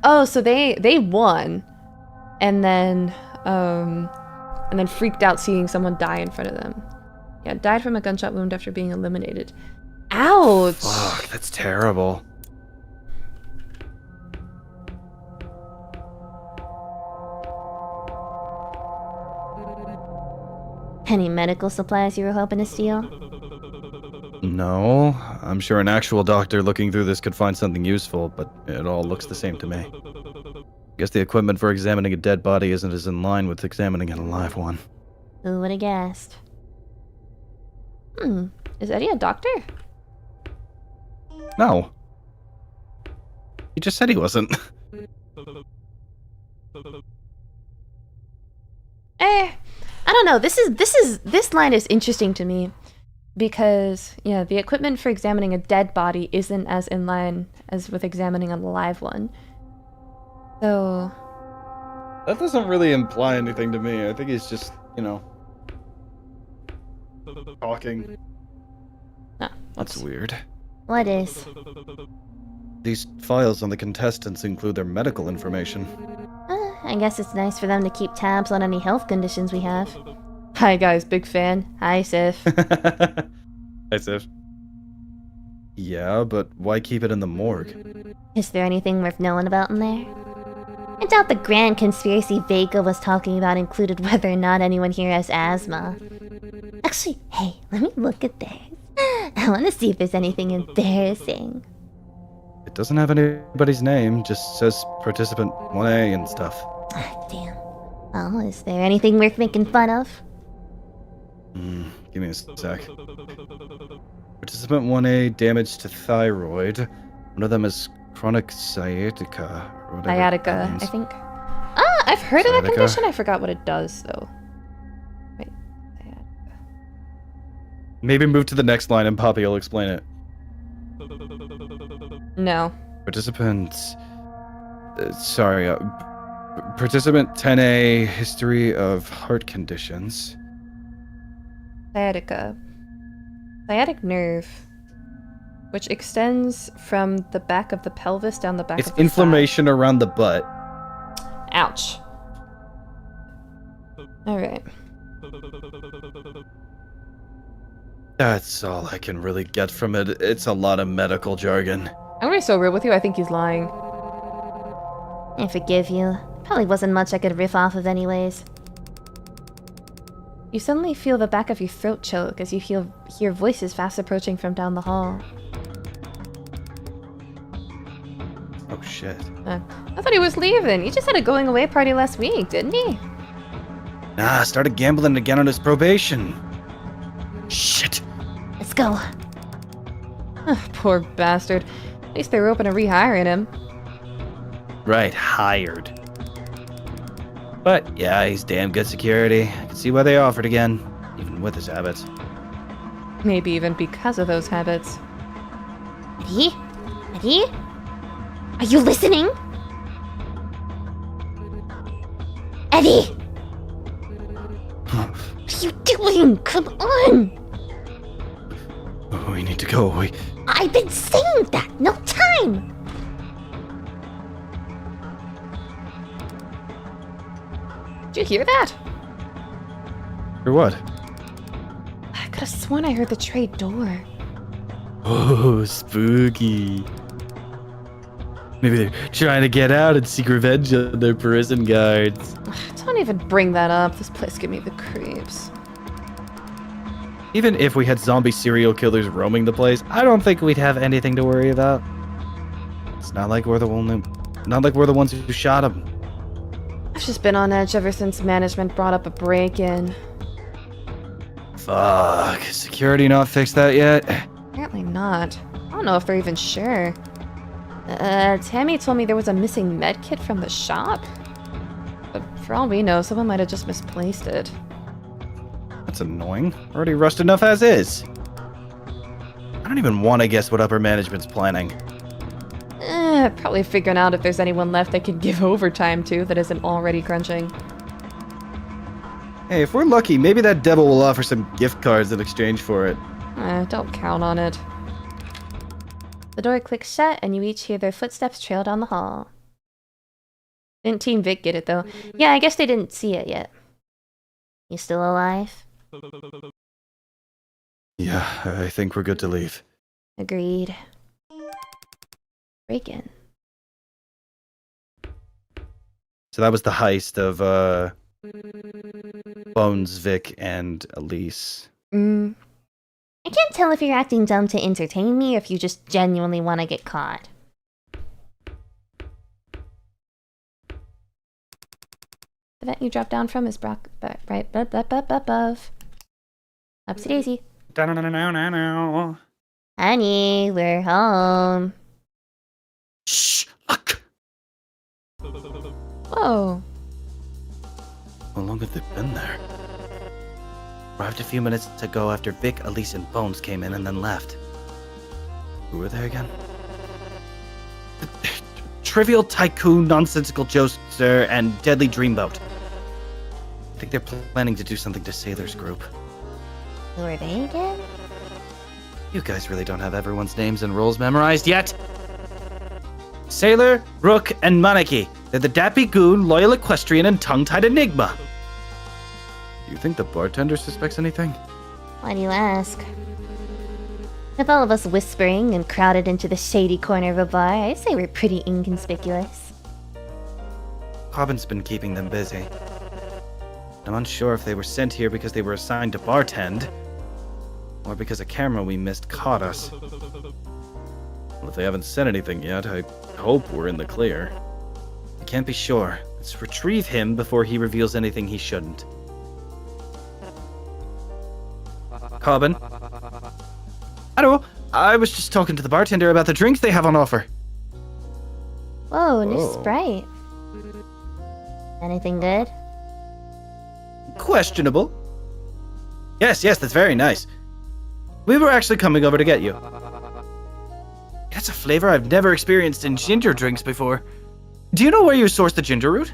Oh, so they won, and then freaked out seeing someone die in front of them. Yeah, died from a gunshot wound after being eliminated. Ouch! Fuck, that's terrible. Any medical supplies you were hoping to steal? No, I'm sure an actual doctor looking through this could find something useful, but it all looks the same to me. Guess the equipment for examining a dead body isn't as in line with examining an alive one. Who would have guessed? Is Eddie a doctor? No. He just said he wasn't. I don't know. This line is interesting to me because, yeah, the equipment for examining a dead body isn't as in line as with examining a live one. So That doesn't really imply anything to me. I think he's just, talking. That's weird. What is? These files on the contestants include their medical information. I guess it's nice for them to keep tabs on any health conditions we have. Hi guys, big fan. Hi Sif. Hi, Sif. Yeah, but why keep it in the morgue? Is there anything worth knowing about in there? I doubt the grand conspiracy Vega was talking about included whether or not anyone here has asthma. Actually, hey, let me look at this. I want to see if there's anything embarrassing. It doesn't have anybody's name, just says participant 1A and stuff. Ah, damn. Oh, is there anything worth making fun of? Give me a sec. Participant 1A, damage to thyroid. One of them is chronic sciatica. Or whatever that Sciatica, means. I think. Ah, I've heard of that Sciatica. condition. I forgot what it does though. Wait. Maybe move to the next line and Poppy will explain it. No. Participant... Participant 10A, history of heart conditions. Sciatica. Sciatic nerve, which extends from the back of the pelvis down the back It's of the inflammation around the butt. thigh. Ouch. Alright. That's all I can really get from it. It's a lot of medical jargon. I'm gonna be so real with you, I think he's lying. I forgive you. Probably wasn't much I could riff off of anyways. You suddenly feel the back of your throat choke as you hear voices fast approaching from down the hall. Oh shit. I thought he was leaving. He just had a going away party last week, didn't he? Nah, started gambling again on his probation. Shit. Let's go. Poor bastard. At least they were open to rehiring him. Right, hired. But yeah, he's damn good security. I can see why they offered again, even with his habits. Maybe even because of those habits. Eddie? Eddie? Are you listening? Eddie! What are you doing? Come on! Oh, we need to go. I've been saying that! No time! Did you hear that? For what? I could have sworn I heard the tray door. Oh, spooky. Maybe they're trying to get out and seek revenge on their prison guards. Don't even bring that up. This place gave me the creeps. Even if we had zombie serial killers roaming the place, I don't think we'd have anything to worry about. It's not like we're the ones who shot him. I've just been on edge ever since management brought up a break-in. Fuck. Security not fixed that yet? Apparently not. I don't know if they're even sure. Tammy told me there was a missing med kit from the shop. But for all we know, someone might have just misplaced it. That's annoying. Already rushed enough as is. I don't even want to guess what upper management's planning. Probably figuring out if there's anyone left they could give overtime to that isn't already crunching. Hey, if we're lucky, maybe that devil will offer some gift cards in exchange for it. Don't count on it. The door clicks shut, and you each hear their footsteps trail down the hall. Didn't Team Vick get it, though? Yeah, I guess they didn't see it yet. You still alive? Yeah, I think we're good to leave. Agreed. Break in. So that was the heist of, Bones, Vic, and Elise. I can't tell if you're acting dumb to entertain me or if you just genuinely want to get caught. The vent you dropped down from is right above. Upsy daisy. Honey, we're home. Shh! Look! Whoa. How long have they been there? Arrived a few minutes ago after Vic, Elise, and Bones came in and then left. Who were they again? Trivial Tycoon, Nonsensical Jokester, and Deadly Dreamboat. I think they're planning to do something to Sailor's group. Who are they again? You guys really don't have everyone's names and roles memorized yet? Sailor, Rook, and Maneki. They're the Dappy Goon, Loyal Equestrian, and Tongue-Tied Enigma. Do you think the bartender suspects anything? Why do you ask? With all of us whispering and crowded into the shady corner of a bar, I'd say we're pretty inconspicuous. Cobbin's been keeping them busy. I'm unsure if they were sent here because they were assigned to bartend, or because a camera we missed caught us. Well, if they haven't said anything yet, I hope we're in the clear. I can't be sure. Let's retrieve him before he reveals anything he shouldn't. Cobbin? Hello, I was just talking to the bartender about the drinks they have on offer. Whoa, new Whoa. Sprite. Anything good? Questionable. Yes, that's very nice. We were actually coming over to get you. That's a flavor I've never experienced in ginger drinks before. Do you know where you source the ginger root?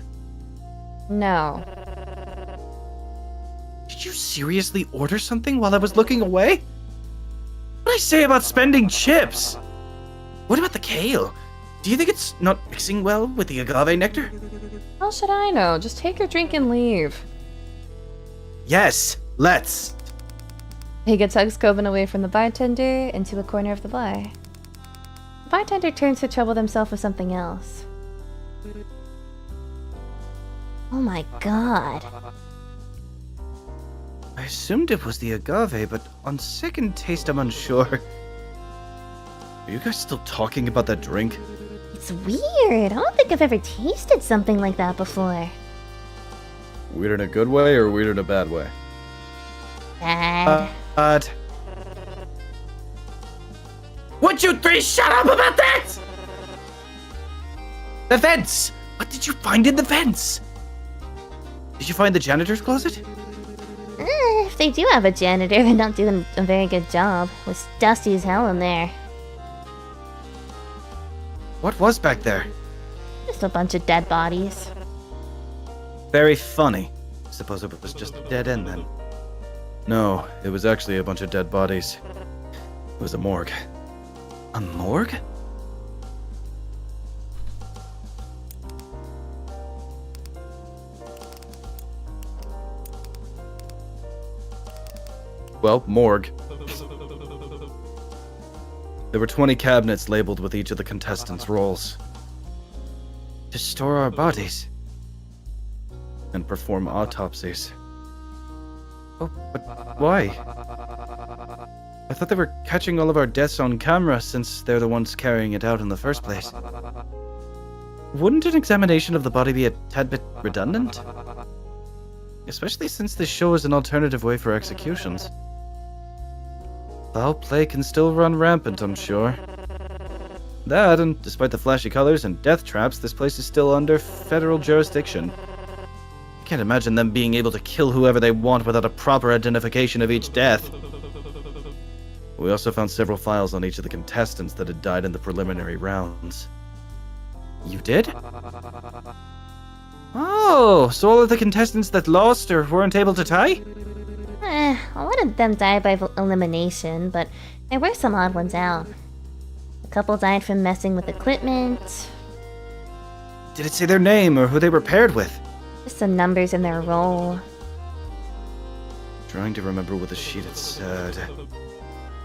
No. Did you seriously order something while I was looking away? What did I say about spending chips? What about the kale? Do you think it's not mixing well with the agave nectar? How should I know? Just take your drink and leave. Yes, let's. Vega tugs Coven away from the bartender into a corner of the bar. The bartender turns to trouble himself with something else. Oh my god. I assumed it was the agave, but on second taste I'm unsure. Are you guys still talking about that drink? It's weird. I don't think I've ever tasted something like that before. Weird in a good way or weird in a bad way? Bad. But... 1, 2, 3, shut up about that! The vents! What did you find in the vents? Did you find the janitor's closet? If they do have a janitor, they're not doing a very good job. It was dusty as hell in there. What was back there? Just a bunch of dead bodies. Very funny. Suppose it was just a dead end then. No, it was actually a bunch of dead bodies. It was a morgue. A morgue? Well, morgue. There were 20 cabinets labeled with each of the contestants' roles. To store our bodies. And perform autopsies. Oh, but why? I thought they were catching all of our deaths on camera since they're the ones carrying it out in the first place. Wouldn't an examination of the body be a tad bit redundant? Especially since this show is an alternative way for executions. Foul play can still run rampant, I'm sure. That, and despite the flashy colors and death traps, this place is still under federal jurisdiction. I can't imagine them being able to kill whoever they want without a proper identification of each death. We also found several files on each of the contestants that had died in the preliminary rounds. You did? Oh, so all of the contestants that lost or weren't able to tie? A lot of them died by elimination, but there were some odd ones out. A couple died from messing with equipment. Did it say their name or who they were paired with? Just some numbers in their roll. Trying to remember what the sheet had said.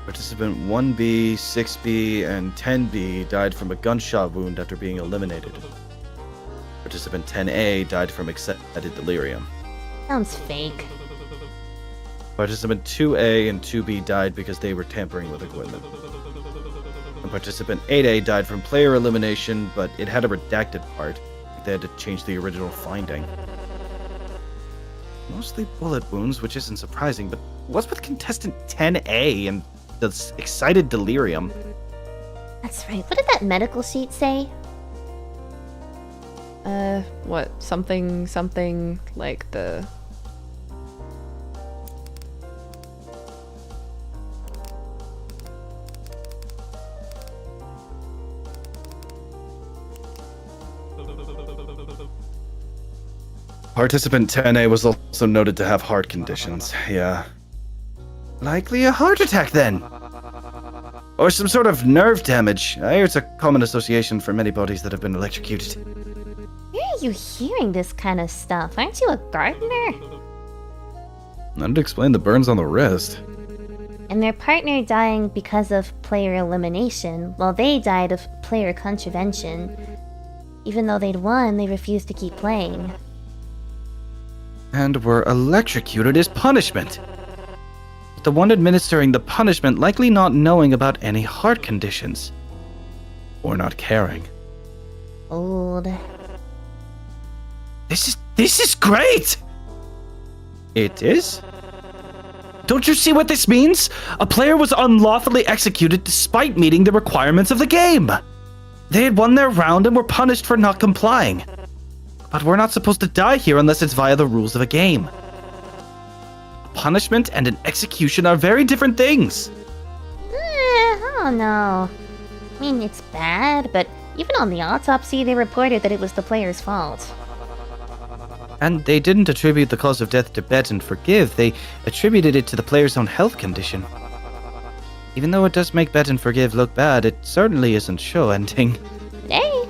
Participant 1B, 6B, and 10B died from a gunshot wound after being eliminated. Participant 10A died from excited delirium. Sounds fake. Participant 2A and 2B died because they were tampering with equipment. And Participant 8A died from player elimination, but it had a redacted part. They had to change the original finding. Mostly bullet wounds, which isn't surprising, but what's with contestant 10A and the excited delirium? That's right. What did that medical sheet say? What? Something like the... Participant 10A was also noted to have heart conditions. Yeah. Likely a heart attack then. Or some sort of nerve damage. I hear it's a common association for many bodies that have been electrocuted. Where are you hearing this kind of stuff? Aren't you a gardener? That'd explain the burns on the wrist. And their partner dying because of player elimination, while they died of player contravention. Even though they'd won, they refused to keep playing. And were electrocuted as punishment. The one administering the punishment likely not knowing about any heart conditions. Or not caring. Old. This is great! It is? Don't you see what this means? A player was unlawfully executed despite meeting the requirements of the game. They had won their round and were punished for not complying. But we're not supposed to die here unless it's via the rules of a game. Punishment and an execution are very different things. I don't know. I mean, it's bad, but even on the autopsy, they reported that it was the player's fault. And they didn't attribute the cause of death to bet and forgive, they attributed it to the player's own health condition. Even though it does make bet and forgive look bad, it certainly isn't show ending. Hey,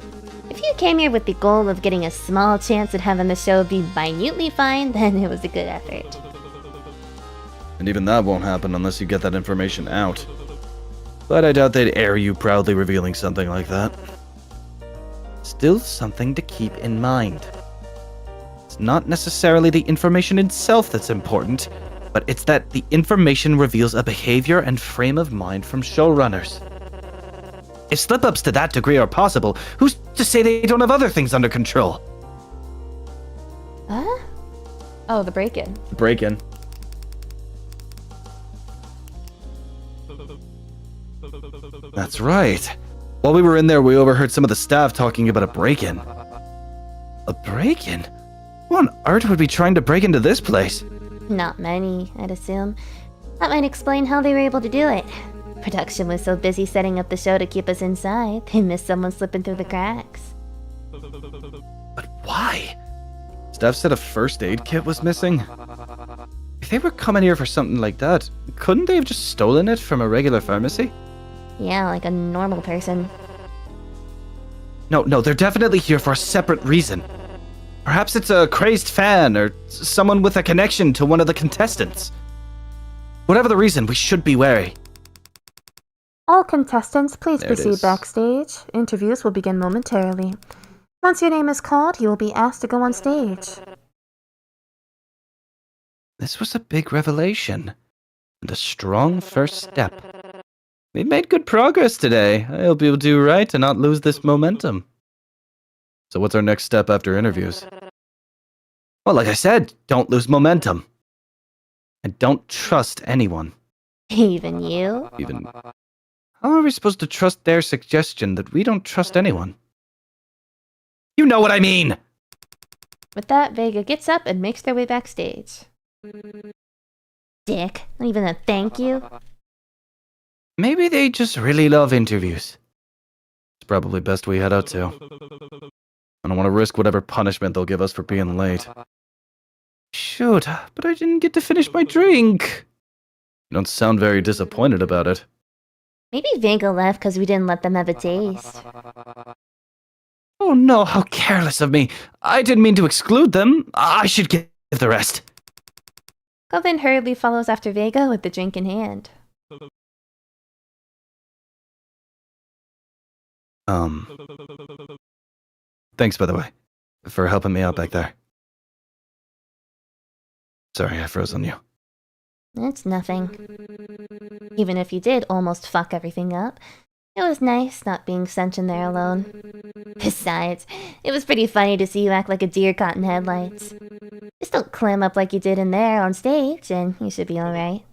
if you came here with the goal of getting a small chance at having the show be minutely fine, then it was a good effort. And even that won't happen unless you get that information out. But I doubt they'd air you proudly revealing something like that. Still something to keep in mind. It's not necessarily the information itself that's important, but it's that the information reveals a behavior and frame of mind from showrunners. If slip-ups to that degree are possible, who's to say they don't have other things under control? Huh? Oh, the break-in. Break-in. That's right. While we were in there, we overheard some of the staff talking about a break-in. A break-in? Who on earth would be trying to break into this place? Not many, I'd assume. That might explain how they were able to do it. Production was so busy setting up the show to keep us inside, they missed someone slipping through the cracks. But why? Staff said a first aid kit was missing. If they were coming here for something like that, couldn't they have just stolen it from a regular pharmacy? Yeah, like a normal person. No, they're definitely here for a separate reason. Perhaps it's a crazed fan or someone with a connection to one of the contestants. Whatever the reason, we should be wary. All contestants, please There it proceed is. backstage. Interviews will begin momentarily. Once your name is called, you will be asked to go on stage. This was a big revelation, and a strong first step. We made good progress today. I hope you'll do right and not lose this momentum. So what's our next step after interviews? Well, like I said, don't lose momentum. And don't trust anyone. Even you? Even. How are we supposed to trust their suggestion that we don't trust anyone? You know what I mean! With that, Vega gets up and makes their way backstage. Dick. Not even a thank you? Maybe they just really love interviews. It's probably best we head out too. I don't want to risk whatever punishment they'll give us for being late. Shoot, but I didn't get to finish my drink. You don't sound very disappointed about it. Maybe Vega left because we didn't let them have a taste. Oh no, how careless of me. I didn't mean to exclude them. I should give the rest. Coven hurriedly follows after Vega with the drink in hand. Thanks, by the way, for helping me out back there. Sorry, I froze on you. It's nothing. Even if you did almost fuck everything up, it was nice not being sent in there alone. Besides, it was pretty funny to see you act like a deer caught in headlights. Just don't clam up like you did in there on stage, and you should be alright.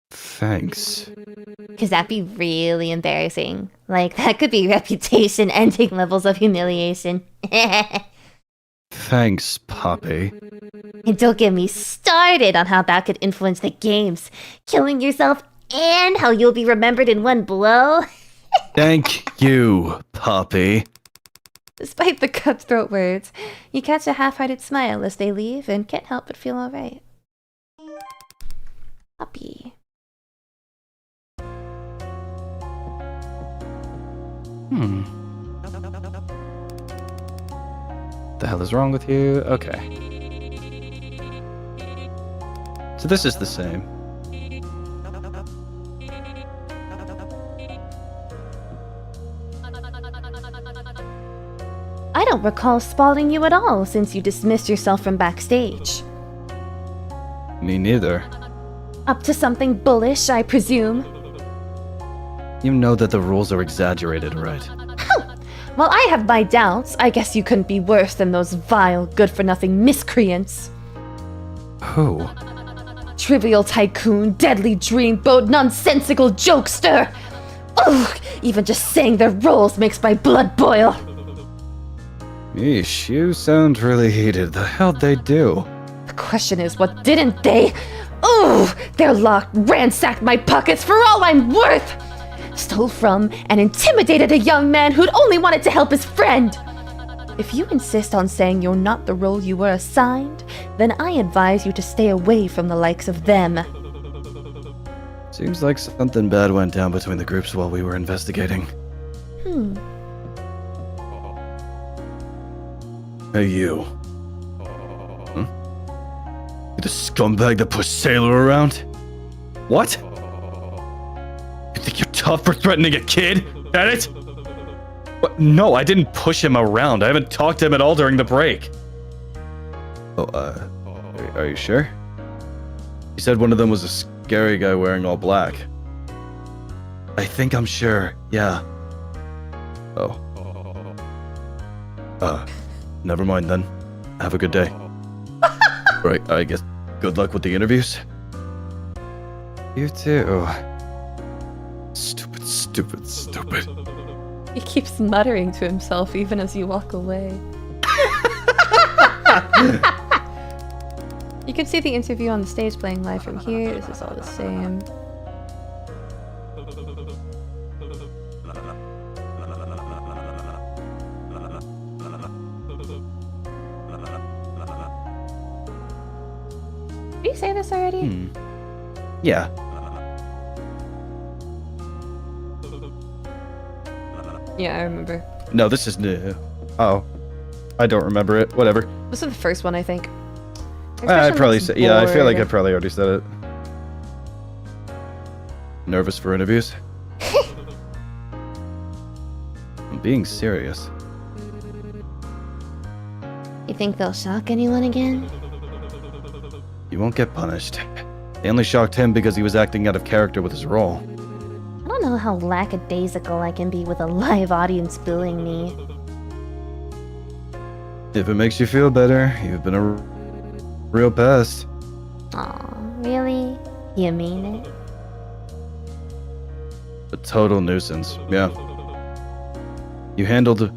Thanks. Cause that'd be really embarrassing. Like, that could be reputation-ending levels of humiliation. Thanks, Poppy. And don't get me started on how that could influence the games. Killing yourself and how you'll be remembered in one blow. Thank you, Poppy. Despite the cutthroat words, you catch a half-hearted smile as they leave and can't help but feel alright. Puppy. The hell is wrong with you? Okay. So this is the same. I don't recall spotting you at all since you dismissed yourself from Backstage. Me neither. Up to something bullish, I presume. You know that the rules are exaggerated, right? Well, I have my doubts. I guess you couldn't be worse than those vile, good-for-nothing miscreants. Who? Trivial tycoon, deadly dreamboat, nonsensical jokester! Ugh! Even just saying their roles makes my blood boil! Yeesh, you sound really heated. The hell'd they do? The question is, what didn't they? Ugh! Their lot ransacked my pockets for all I'm worth! Stole from and intimidated a young man who'd only wanted to help his friend! If you insist on saying you're not the role you were assigned, then I advise you to stay away from the likes of them. Seems like something bad went down between the groups while we were investigating. Hey, you. You the scumbag that pushed Sailor around? What? You think you're tough for threatening a kid? That it? What? No, I didn't push him around. I haven't talked to him at all during the break. Oh, are you sure? You said one of them was a scary guy wearing all black. I think I'm sure, yeah. Oh. Never mind then. Have a good day. Right, I guess good luck with the interviews. You too. Stupid, stupid, stupid. He keeps muttering to himself even as you walk away. You can see the interview on the stage playing live from here. This is all the same. Did you say this already? Yeah. Yeah, I remember. No, this is new. Oh. I don't remember it. Whatever. This is the first one, I think. I'd probably say, yeah, I feel like I bored. probably already said it. Nervous for interviews? I'm being serious. You think they'll shock anyone again? You won't get punished. They only shocked him because he was acting out of character with his role. I don't know how lackadaisical I can be with a live audience booing me. If it makes you feel better, you've been a real pest. Aw, really? You mean it? A total nuisance, yeah. You handled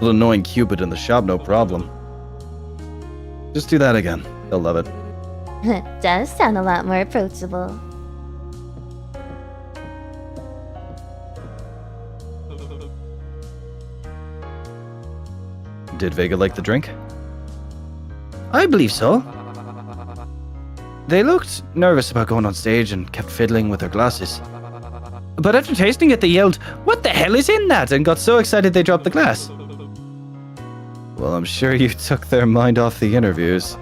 annoying Cupid in the shop, no problem. Just do that again. They'll love it. Does sound a lot more approachable. Did Vega like the drink? I believe so. They looked nervous about going on stage and kept fiddling with their glasses. But after tasting it, they yelled, "What the hell is in that?" and got so excited they dropped the glass. Well, I'm sure you took their mind off the interviews.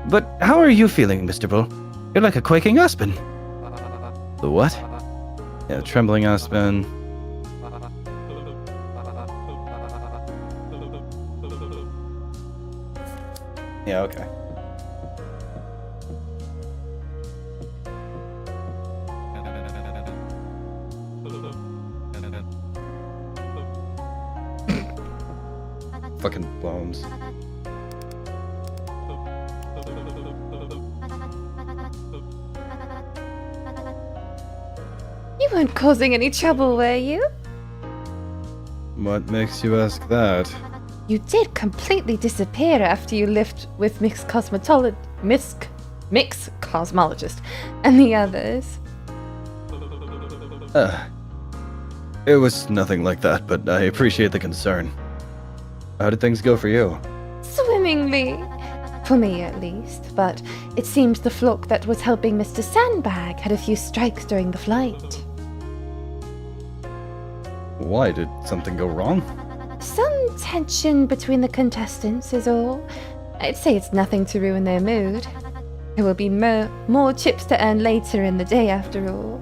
But how are you feeling, Mr. Bull? You're like a quaking aspen. The what? Yeah, trembling aspen. Yeah, okay. Fucking bones. You weren't causing any trouble, were you? What makes you ask that? You did completely disappear after you left with Mix Cosmologist and the others. It was nothing like that, but I appreciate the concern. How did things go for you? Swimmingly. For me, at least. But it seems the flock that was helping Mr. Sandbag had a few strikes during the flight. Why? Did something go wrong? Some tension between the contestants is all. I'd say it's nothing to ruin their mood. There will be more chips to earn later in the day, after all.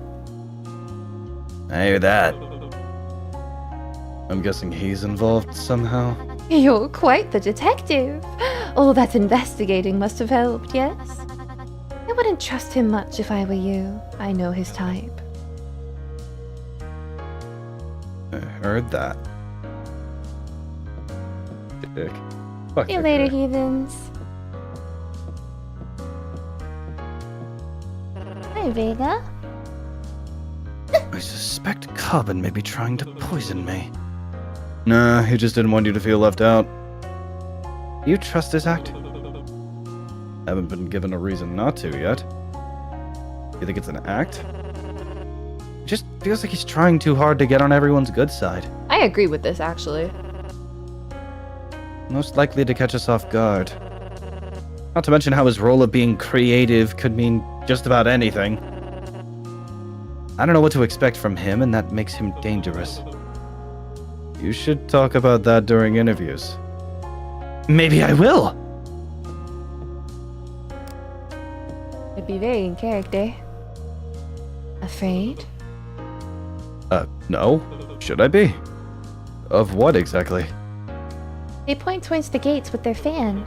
I hear that. I'm guessing he's involved somehow? You're quite the detective. All that investigating must have helped, yes? I wouldn't trust him much if I were you. I know his type. I heard that. Dick. Fuck See you that later, guy. heathens. Hi, Vega. I suspect Carbon may be trying to poison me. Nah, he just didn't want you to feel left out. You trust his act? Haven't been given a reason not to yet. You think it's an act? It just feels like he's trying too hard to get on everyone's good side. I agree with this, actually. Most likely to catch us off guard. Not to mention how his role of being creative could mean just about anything. I don't know what to expect from him, and that makes him dangerous. You should talk about that during interviews. Maybe I will! It'd be very in character. Afraid? No. Should I be? Of what exactly? They point towards the gates with their fan.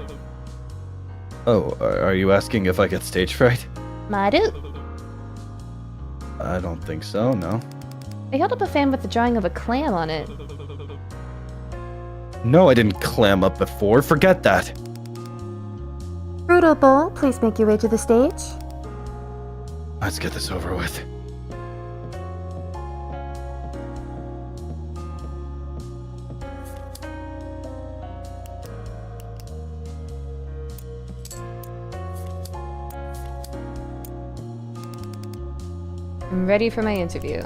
Oh, are you asking if I get stage fright? Maru. I don't think so, no. They held up a fan with the drawing of a clam on it. No, I didn't clam up before. Forget that. Brutal Bull, please make your way to the stage. Let's get this over with. I'm ready for my interview.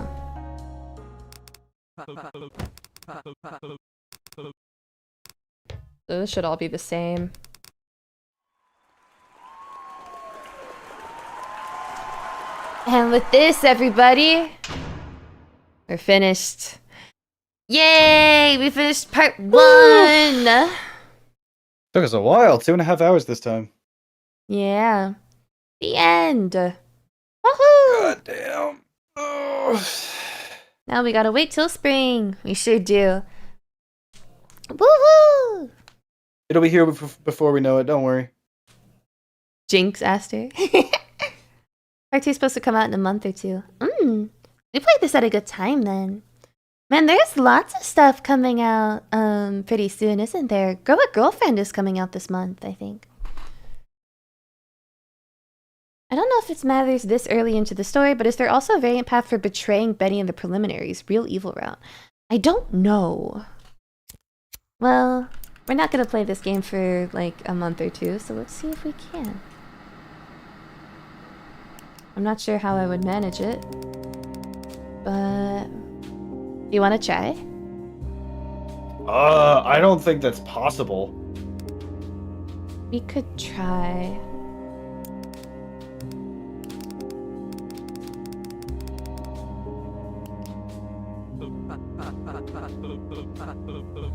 Those should all be the same. And with this, everybody, we're finished. Yay! We finished part 1! Took us a while, 2.5 hours this time. Yeah. The end. Woohoo! God damn. Oh. Now we gotta wait till spring. We sure do. Woohoo! It'll be here before we know it, don't worry. Jinx, Aster. Part 2's supposed to come out in a month or 2. We played this at a good time then. Man, there's lots of stuff coming out pretty soon, isn't there? Girl with Girlfriend is coming out this month, I think. I don't know if it matters this early into the story, but is there also a variant path for betraying Betty in the preliminaries? Real evil route. I don't know. Well, we're not going to play this game for like a month or 2, so let's see if we can. I'm not sure how I would manage it, but you want to try? I don't think that's possible. We could try.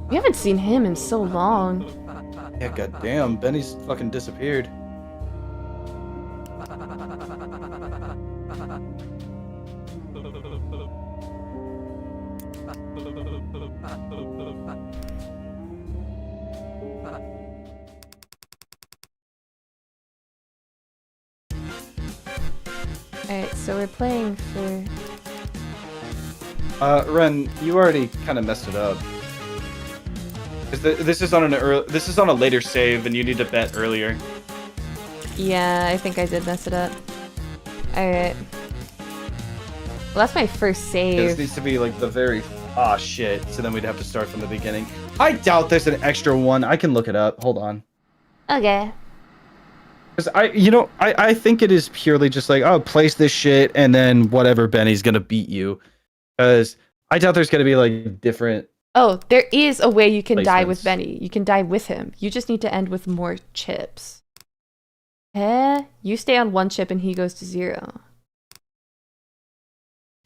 We haven't seen him in so long. Yeah, goddamn, Benny's fucking disappeared. Alright, so we're playing for... Ren, you already kind of messed it up. This is on a later save, and you need to bet earlier. Yeah, I think I did mess it up. Alright. Well, that's my first save. This needs to be like the very... Ah, shit. So then we'd have to start from the beginning. I doubt there's an extra one. I can look it up. Hold on. Okay. Because I think it is purely just like, oh, place this shit, and then whatever, Benny's gonna beat you. Because I doubt there's gonna be like different... Oh, there is a way you can die with placements. Benny. You can die with him. You just need to end with more chips. You stay on 1 chip and he goes to 0.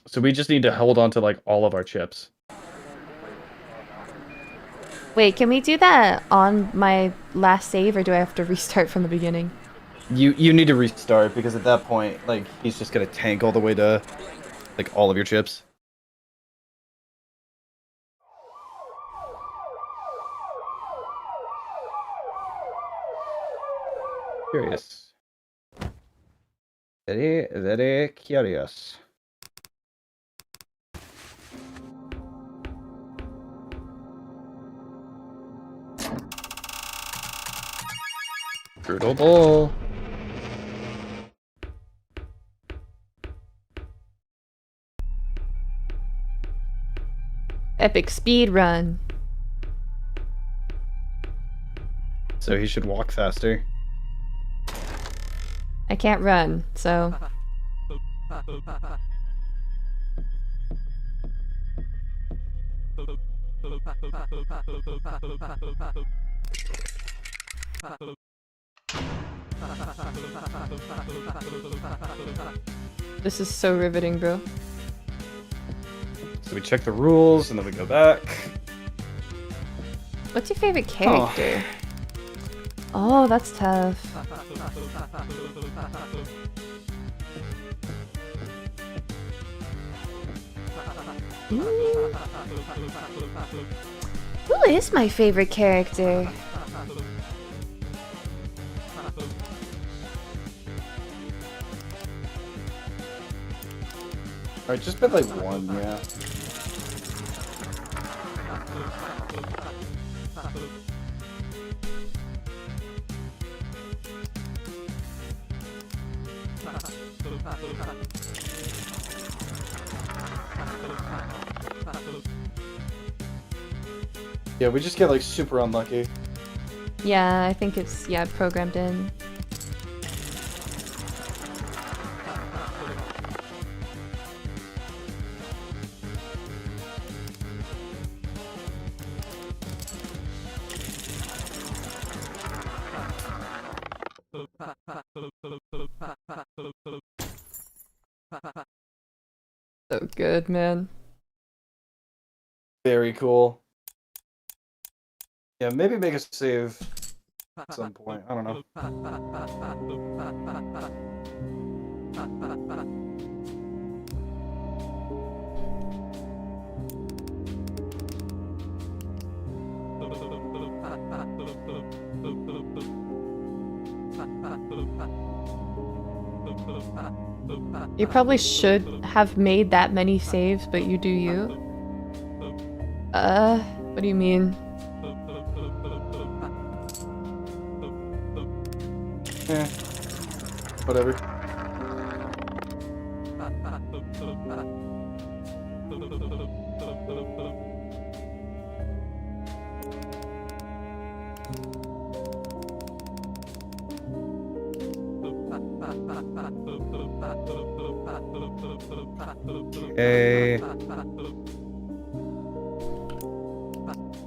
So we just need to hold on to like all of our chips. Wait, can we do that on my last save, or do I have to restart from the beginning? You need to restart, because at that point, like, he's just gonna tank all the way to like all of your chips. Curious. Very, very curious. Brutal bull. Epic speed run. So he should walk faster. I can't run, so... This is so riveting, bro. So we check the rules, and then we go back. What's your favorite character? Oh, that's tough. Who is my favorite character? Alright, just bet like 1, yeah. Yeah, we just get like super unlucky. Yeah, I think it's, programmed in. So good, man. Very cool. Yeah, maybe make a save at some point. I don't know. You probably should have made that many saves, but you do you. What do you mean? Eh, whatever. Okay.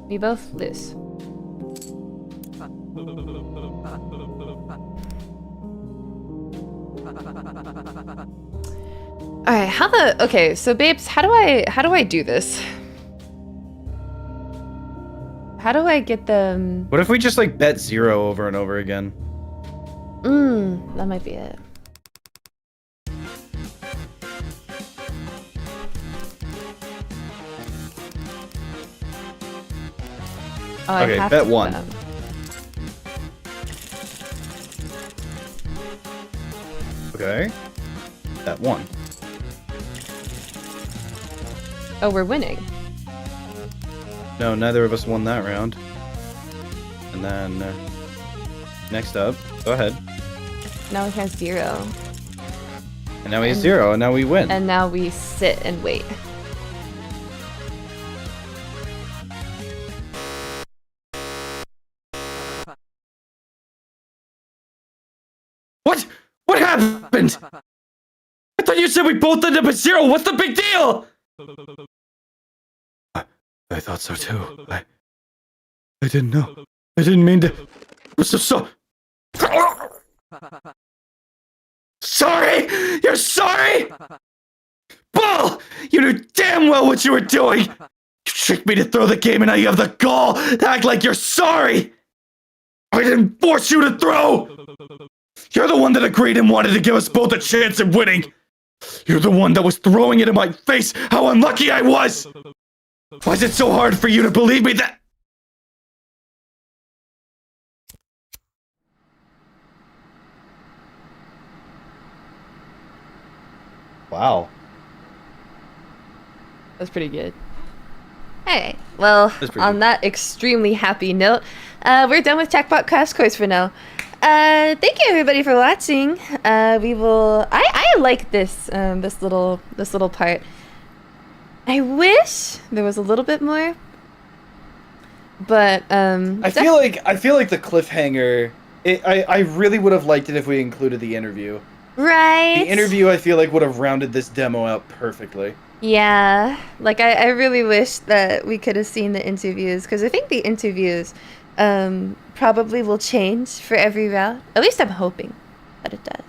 We both lose. Alright, okay, so babes, how do I do this? How do I get them? What if we just like bet 0 over and over again? That might be it. Oh, Okay, I have bet to 1. them. Okay. Bet that one. Oh, we're winning. No, neither of us won that round. And then next up, go ahead. Now he has 0. And now we have 0, and now we win. And now we sit and wait. What? What happened? I thought you said we both ended up at 0. What's the big deal? I thought so too. I didn't know. I didn't mean to. I'm so. Sorry? You're sorry? Bull! You knew damn well what you were doing! You tricked me to throw the game and now you have the gall to act like you're sorry! I didn't force you to throw! You're the one that agreed and wanted to give us both a chance at winning! You're the one that was throwing it in my face how unlucky I was! Why is it so hard for you to believe me that— Wow. That's pretty good. Alright, well, on that extremely happy note, we're done with Jackpot Crash Course for now. Thank you everybody for watching. I like this this little part. I wish there was a little bit more, but I feel like the cliffhanger. I really would have liked it if we included the interview. Right. The interview, I feel like, would have rounded this demo out perfectly. yeah, like I really wish that we could have seen the interviews, because I think the interviews probably will change for every route. At least I'm hoping that it does.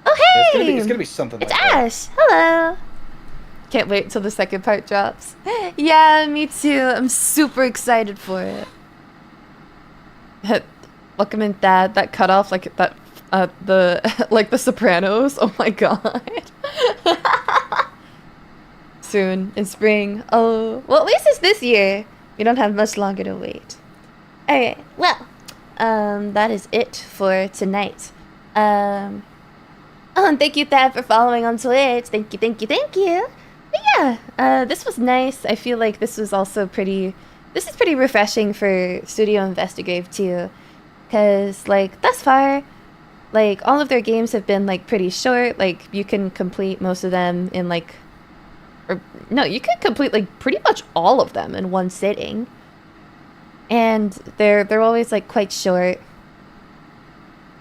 Oh hey! It's gonna be something It's like that. Ash. Hello. Can't wait till the second part drops. Yeah, me too. I'm super excited for it. Welcome in that cutoff, like that like the Sopranos. Oh my god. Soon in spring. Oh, well, at least it's this year. We don't have much longer to wait. Alright, well, that is it for tonight. Oh, and thank you, Thad, for following on Twitch. Thank you, thank you, thank you. But yeah, this was nice. I feel like this was also pretty refreshing for Studio Investigative too. Because, like, thus far, like, all of their games have been, like, pretty short. Like, you can complete most of them in, like, or, no, you can complete, like, pretty much all of them in one sitting. And they're always, like, quite short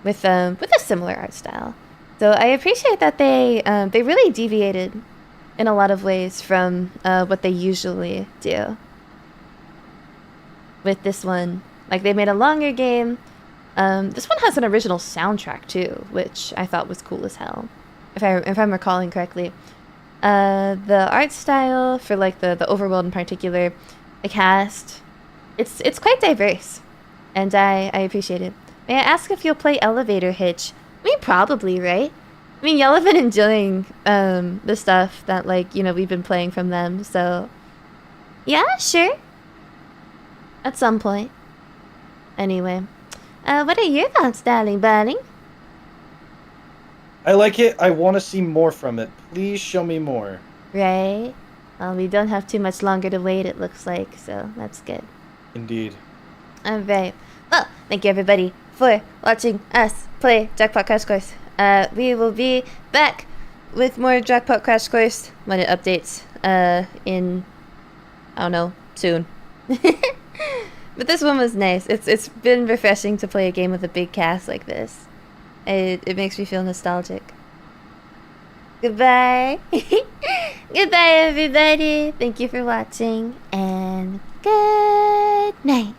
with a similar art style. So I appreciate that they really deviated in a lot of ways from what they usually do with this one. Like, they made a longer game. This one has an original soundtrack too, which I thought was cool as hell, if I'm recalling correctly. The art style for, like, the overworld in particular, the cast, it's quite diverse, and I appreciate it. May I ask if you'll play Elevator Hitch? I mean, probably, right? I mean, y'all have been enjoying the stuff that, like, you know, we've been playing from them, so yeah, sure. At some point. Anyway, what are your thoughts, darling darling? I like it. I want to see more from it. Please show me more. Right? Well, we don't have too much longer to wait, it looks like, so that's good. Indeed. Alright. Well, thank you everybody for watching us play Jackpot Crash Course. We will be back with more Jackpot Crash Course when it updates in, I don't know, soon. But this one was nice. It's been refreshing to play a game with a big cast like this. It makes me feel nostalgic. Goodbye. Goodbye everybody. Thank you for watching, and good night.